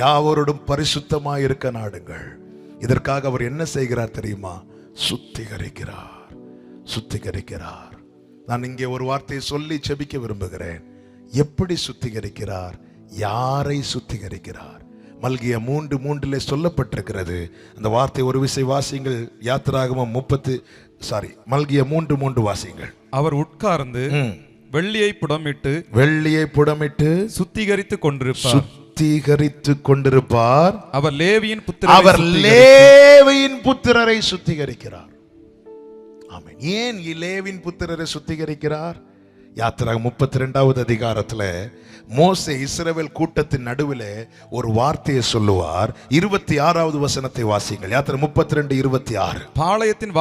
யாவரோடும் பரிசுத்தமாய் இருக்க நாடுங்கள். இதற்காக அவர் என்ன செய்கிறார் தெரியுமா? சுத்திகரிக்கிறார், சுத்திகரிக்கிறார். நான் இங்கே ஒரு வார்த்தையை சொல்லி செபிக்க விரும்புகிறேன். எப்படி சுத்திகரிக்கிறார்? யாரை சுத்திகரிக்கிறார்? மல்கியா 3:3 சொல்லப்பட்டிருக்கிறது. அந்த வார்த்தை ஒரு விசை வாசியுங்கள். யாத்திராகமம் மல்கியா 3:3 வாசியுங்கள். அவர் உட்கார்ந்து வெள்ளியை புடமிட்டு சுத்திகரித்துக் கொண்டிருப்பார். அவர் லேவியின் புத்திரரை சுத்திகரிக்கிறார். ஆமென். ஏன் லேவியின் புத்திரரை சுத்திகரிக்கிறார்? யாத்திராகமம் 32வது அதிகாரத்துல மோசே இஸ்ரவேல் கூட்டத்தின் நடுவிலே ஒரு வார்த்தையை சொல்லுவார். 26வது வசனத்தை வாசியுங்கள். யாத்திரை 32:26. பாளையத்தின்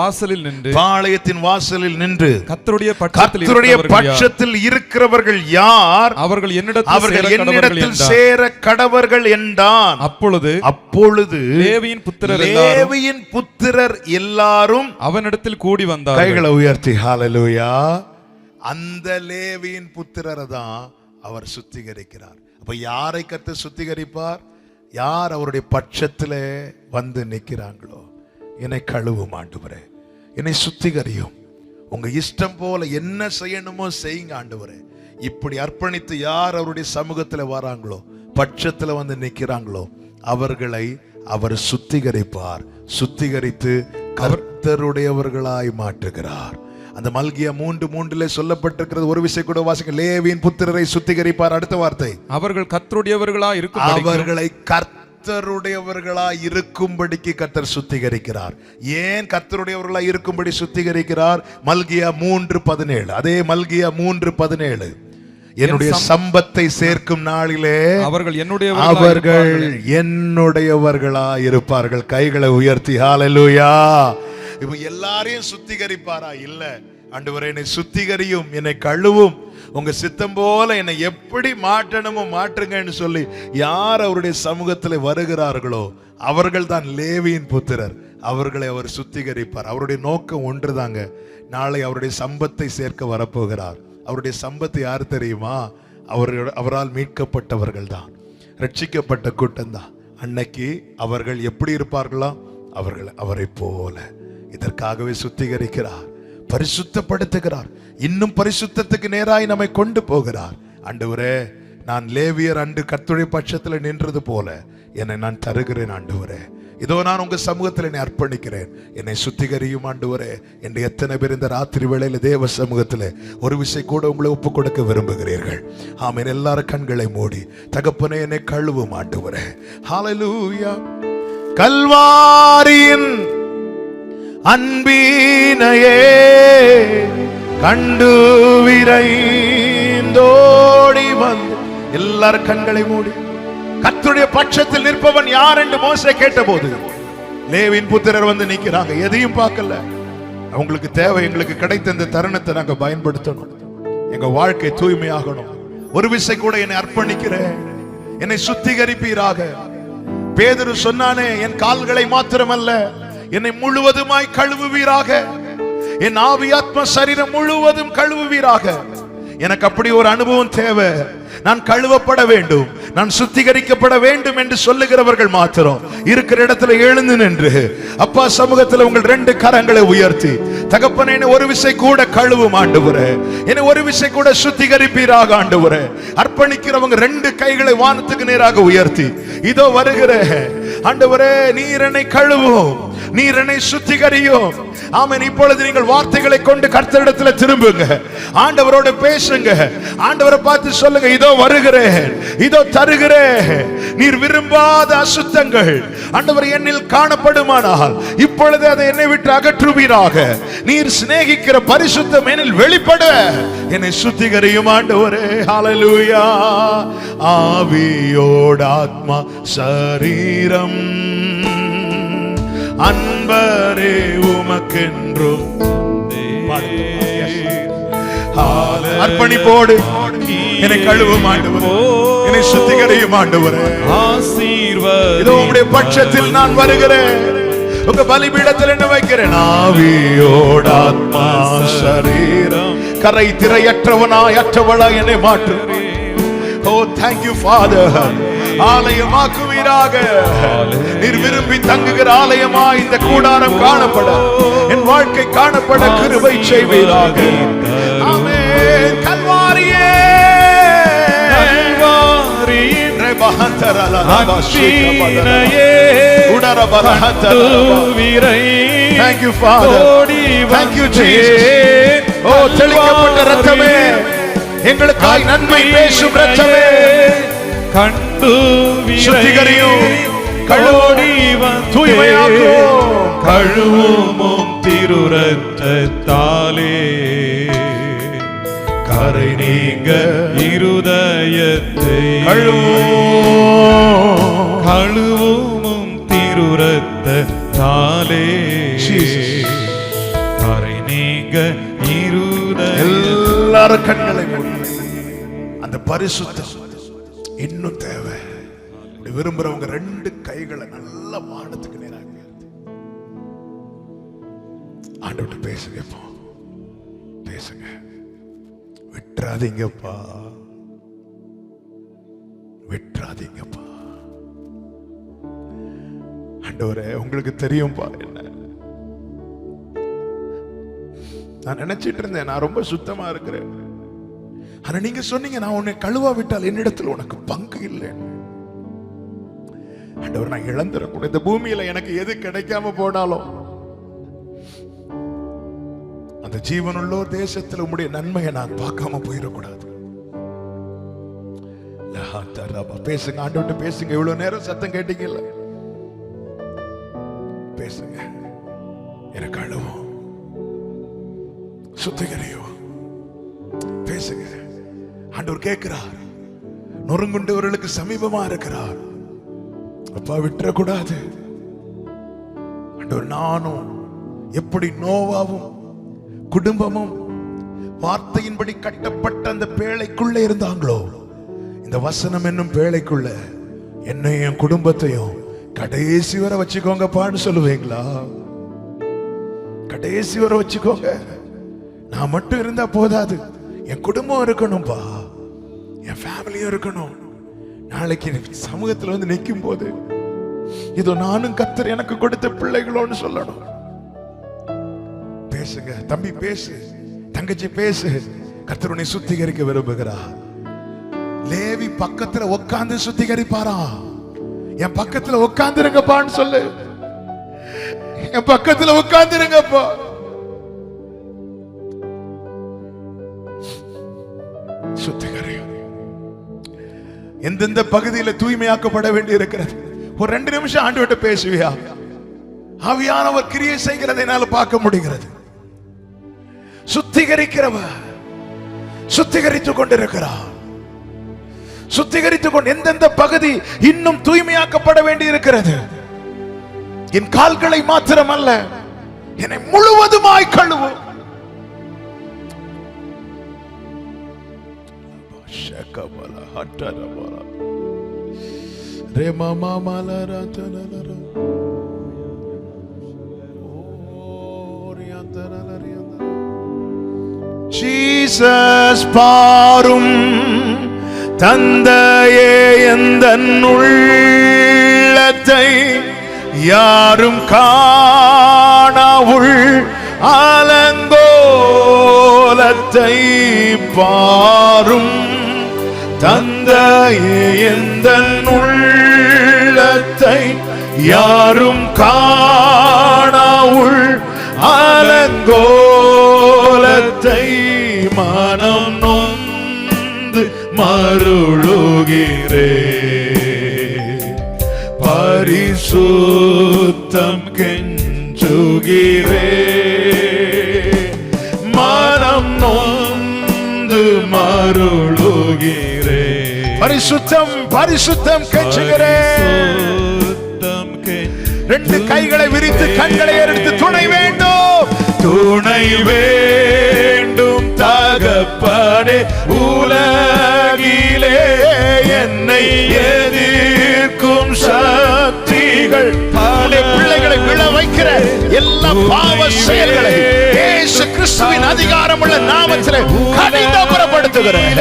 வாசலில் நின்று கர்த்தருடைய பட்சத்தில் இருக்கிறவர்கள் யார்? அவர்கள் என்னிடத்தில் சேர கடவர்கள் என்றான். அப்பொழுது லேவியின் புத்திரர் எல்லாரும் அவனிடத்தில் கூடி வந்தார்கள். கைகளை உயர்த்தி ஹல்லேலூயா. அந்த லேவியின் புத்திரரை தான் அவர் சுத்திகரிக்கிறார். அப்ப யாரை கர்த்தர் சுத்திகரிப்பார்? யார் அவருடைய பட்சத்திலே வந்து நிற்கிறாங்களோ. என்னை கழுவும் ஆண்டவரே, என்னை சுத்திகரியும், உங்க இஷ்டம் போல என்ன செய்யணுமோ செய்யுங்க ஆண்டவரே. இப்படி அர்ப்பணித்து யார் அவருடைய சமூகத்தில் வராங்களோ, பட்சத்தில் வந்து நிற்கிறாங்களோ, அவர்களை அவர் சுத்திகரிப்பார். சுத்திகரித்து கர்த்தருடையவர்களாய் மாற்றுகிறார். அந்த மல்கியா 3:3 சொல்லப்பட்டிருக்கிறது. ஒரு விஷயம் கூட வாசிங்க. லேவியின் புத்திரரை சுத்திகரிப்பார். அடுத்த வார்த்தை, அவர்களை கர்த்தருடையவர்களாய் இருக்கும்படிக்கு கர்த்தர் சுத்திகரிக்கிறார். ஏன் கர்த்தருடையவர்களாய் இருக்கும்படி சுத்திகரிக்கிறார்? மல்கியா 3:17. அதே மல்கியா 3:17, என்னுடைய சம்பத்தை சேர்க்கும் நாளிலே அவர்கள் என்னுடையவர்களாய் இருப்பார்கள். கைகளை உயர்த்தி ஹல்லேலூயா. இப்ப எல்லாரையும் சுத்திகரிப்பாரா? இல்ல. ஆண்டவரே என்னை சுத்திகரியும், என்னை கழுவும், உங்க சித்தம் போல என்னை எப்படி மாற்றணுமோ மாற்றுங்கன்னு சொல்லி யார் அவருடைய சமூகத்தில் வருகிறார்களோ அவர்கள் தான் லேவியின் புத்திரர். அவர்களை அவர் சுத்திகரிப்பார். அவருடைய நோக்கம் ஒன்றுதாங்க. நாளை அவருடைய சம்பத்தை சேர்க்க வரப்போகிறார். அவருடைய சம்பத்து யார் தெரியுமா? அவரால் மீட்கப்பட்டவர்கள் தான், ரட்சிக்கப்பட்ட கூட்டம் தான். அன்னைக்கு அவர்கள் எப்படி இருப்பார்களா? அவர்கள் அவரை போல. இதற்காகவே சுத்திகரிக்கிறார், பரிசுத்தப்படுத்துகிறார், இன்னும் பரிசுத்தத்துக்கு நேராய் நம்மை கொண்டு போகிறார். ஆண்டவரே, நான் லேவியர் அன்று கர்த்தருடைய பட்சத்தில் நின்றது போல என்னை நான் தருகிறேன் ஆண்டவரே. இதோ நான் உங்க சமூகத்தில் என்னை அர்ப்பணிக்கிறேன், என்னை சுத்திகரியும் ஆண்டவரே என்று எத்தனை பேர் இந்த ராத்திரி வேளையில தேவ சமூகத்தில் ஒரு விஷயம் கூட உங்களை ஒப்பு கொடுக்க விரும்புகிறீர்கள்? ஆமென். எல்லாரும் கண்களை மூடி, தகப்பனே என்னை கழுவும் ஆண்டவரே. ஹல்லேலூயா. கல்வாரியின் அன்பினையே கண்டு விரைந்தோடி வந்து, எல்லாரும் கண்களை மூடி, கர்த்தருடைய பட்சத்தில் நிற்பவன் யார் என்று மோசே கேட்டபோது லேவியின் புத்திரர் வந்து நிற்கிறாங்க. எதையும் பார்க்கல. அவங்களுக்கு தேவை, எங்களுக்கு கிடைத்த இந்த தருணத்தை நாங்க பயன்படுத்தணும், எங்க வாழ்க்கை தூய்மையாகணும். ஒரு விசை கூட என்னை அர்ப்பணிக்கிறேன், என்னை சுத்திகரிப்பீராக. பேதுரு சொன்னானே, என் கால்களை மாத்திரமல்ல என்னை முழுவதுமாய் கழுவுவீராக, என் ஆவி ஆத்ம சரீரம் முழுவதும் கழுவுவீராக. எனக்கு அப்படி ஒரு அனுபவம் தேவை. நான் கழுவப்பட வேண்டும், நான் சுத்திகரிக்கப்பட வேண்டும் என்று சொல்லுகிறவர்கள் மாத்திரம் இருக்கிற இடத்துல எழுந்து நின்று அப்பா சமூகத்தில் உங்கள் 2 கரங்களை உயர்த்தி, தகப்பனே என்னை ஒரு விசை கூட கழுவும் ஆண்டவரே, என்னை ஒரு விசை கூட சுத்திகரிப்பீராக ஆண்டவரே. அர்ப்பணிக்கிறவங்க 2 கைகளை வானத்துக்கு நேராக உயர்த்தி, இதோ வருகிறேன் ஆண்டவரே, நீர் என்னை கழுவும், நீர் என்னை சுத்திகரியும். ஆமென். இப்பொழுது நீங்கள் வார்த்தைகளை கொண்டு கர்த்தரிடத்தில் திரும்புங்க, ஆண்டவரோடு பேசுங்க, ஆண்டவரை பார்த்து சொல்லுங்க, இதோ வருகிறேன், இதோ தருகிறேன். நீர் விரும்பாத அசுத்தங்கள் ஆண்டவர் என்னில் காணப்படுமானால் இப்பொழுது அதை என்னை விட்டு அகற்றுவீராக. நீர் சிநேகிக்கிற பரிசுத்தம் என்னில் வெளிப்பட என்னை சுத்திகரியும் ஆண்டவரே. ஹல்லேலூயா. ஆவியோட ஆத்மா சரீரம் அன்பரே உமக்கென்றும் அர்ப்பணிப்போடு என்னை கழுவும் ஆண்டவரே, என்னை சுத்திகரியும் ஆண்டவரே. இதோ உம்முடைய பட்சத்தில் நான் வருகிறேன், உங்க பலிபீடத்தில் என்ன வைக்கிறேன். ஆவியோட ஆத்மா சரீரம் கரை திரையற்றவனாய் அற்றவளாய் என்னை மாற்று. Oh, thank you, Father. ஆலயமாக்குவீராக. நீர் விரும்பி தங்குகிற ஆலயமா இந்த கூடாரம் காணப்பட, என் வாழ்க்கை காணப்பட கிருபை செய்வீராக. ஆமென். கல்வாரியே, கல்வாரியின் அன்பினையே கண்டுவிரை Thank you, Father. Thank you, Jesus. Oh, தெளிக்கப்பட்ட இரத்தமே, எங்களுக்காய் நன்மை பேசும் இரத்தமே, கண்டு சுத்திகரியும், கழுவோடி தூய்மையாக்கும், கழுவும் திருரத்தாலே கரை நீங்க இருதயத்தை கழுவும் திருரத்தாலே கரை நீங்க எல்லாரும் கண்களை மூடி. அந்த பரிசுத்தம் இன்னும் தேவை. விரும்புறவங்க ரெண்டு கைகளை நல்ல வானத்துக்கு நேராக ஆண்டவர்கிட்ட பேசுங்க. இப்போ பேசுங்க. விட்டுறாதீங்கப்பா, விட்டுறாதீங்கப்பா. ஆண்டவரே, உங்களுக்கு தெரியும்பா என்ன நான் நினைச்சிட்டு இருந்தேன். நான் ரொம்ப சுத்தமா இருக்கிறேன். ஆனா நீங்க சொன்னீங்க, நான் உன்னை கழுவா விட்டால் என்னிடத்தில் உனக்கு பங்கு இல்லை. ஆண்டவர், நான் இழந்துடக்கூடாது. இந்த பூமியில எனக்கு எது கிடைக்காம போனாலும் அந்த ஜீவனுள்ளோர் தேசத்தில் உம்முடைய நன்மையை நான் பார்க்காம போயிடக்கூடாது. பேசுங்க, ஆண்டவர்கிட்ட பேசுங்க. இவ்வளவு நேரம் சத்தம் கேட்டீங்கல்ல, பேசுங்க. எனக்கு அழுவோம், சுத்திகரையோ பேசுங்க. ஆண்டவர் கேட்கிறார். நொறுங்குண்டவர்களுக்கு சமீபமா இருக்கிறார். அப்பா, விட்டுறக்கூடாது. ஆண்டவர், நானும் எப்படி நோவாவும் குடும்பமும் வார்த்தையின்படி கட்டப்பட்ட அந்த பேழைக்குள்ள இருந்தாங்களோ, இந்த வசனம் என்னும் பேழைக்குள்ள என்னையும் என் குடும்பத்தையும் கடைசி வரை வச்சுக்கோங்கப்பான்னு சொல்லுவீங்களா? கடைசி வரை வச்சுக்கோங்க. நான் மட்டும் இருந்தா போதாது, என் குடும்பம் இருக்கணும்பா, என் ஃபேமிலியும் இருக்கணும். நாளைக்கு சமூகத்தில் வந்து நிற்கும் போது இதோ நானும் கர்த்தர் எனக்கு கொடுத்த பிள்ளைகளோன்னு சொல்லணும். பேசுங்க தம்பி, பேசு தங்கச்சி, பேசு. கர்த்தர் உன்னை சுத்திகரிக்க விரும்புகிறார். லேவி பக்கத்துல உட்கார்ந்து சுத்திகரிப்பாரா? என் பக்கத்துல உட்கார்ந்துருங்கப்பான்னு சொல்லு. என் பக்கத்துல உட்கார்ந்துருங்கப்பா. சுத்திகரியும். எந்தெந்த பகுதியில தூய்மையாக்கப்பட வேண்டி இருக்கிறது, ஒரு 2 நிமிஷம் ஆண்டவர்கிட்ட பேசுவியா? ஆவியானவர் கிரியை செய்கிறதை என்னால பார்க்க முடிகிறது. சுத்திகரிக்கிறவர் சுத்திகரித்துக் கொண்டிருக்கிறார். சுத்திகரித்துக் கொண்டு எந்தெந்த பகுதி இன்னும் தூய்மையாக்கப்பட வேண்டி இருக்கிறது, என் கால்களை மாத்திரமல்ல, என்னை முழுவதுமாய் கழுவும். ஜீசஸ் பாரும் தந்தையே, எந்தன் உள்ளத்தை யாரும் காணவுள் அலங்கோலத்தை பாரும் தந்தையே, எந்தன் உள்ளத்தை யாரும் காணவுள் அலங்கோலத்தை மனம் நொந்து மருளுகிறே, பரிசுத்தம் கெஞ்சுகிறே, மனம் நொந்து மருளுகிறே, பரிசுத்தம் பரிசுத்தம் கெஞ்சுகிறே. 2 கைகளை விரித்து கண்களை எடுத்து துணை வேண்டும், துணை வேண்டும் தகப்பனே. உலகிலே என்னை எதிர்க்கும் சக்திகள், பிள்ளைகளை விழ வைக்கிற எல்லா பாவ செயல்களை இயேசு கிறிஸ்துவின் அதிகாரமுள்ள நாமத்திலே கடிந்து அப்புறப்படுத்துகிறேன்.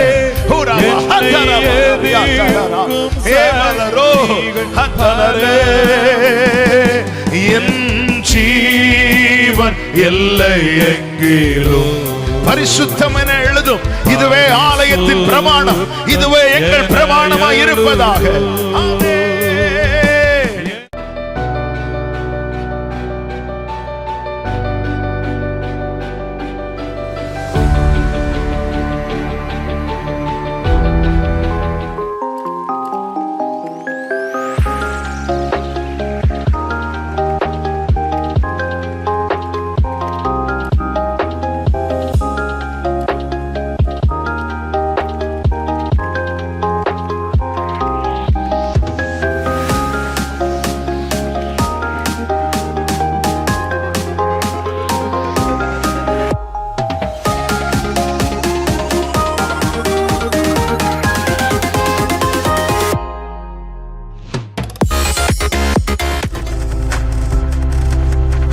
என் ஜீவன் எல்லை எங்கிலும் பரிசுத்தம் என எழுதும். இதுவே ஆலயத்தின் பிரமாணம், இதுவே எங்கள் பிரமாணமாய் இருப்பதாக. ஆமென்.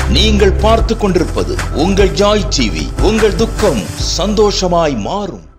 நீங்கள் பார்த்துக் கொண்டிருப்பது உங்கள் ஜாய் டிவி. உங்கள் துக்கம் சந்தோஷமாய் மாறும்.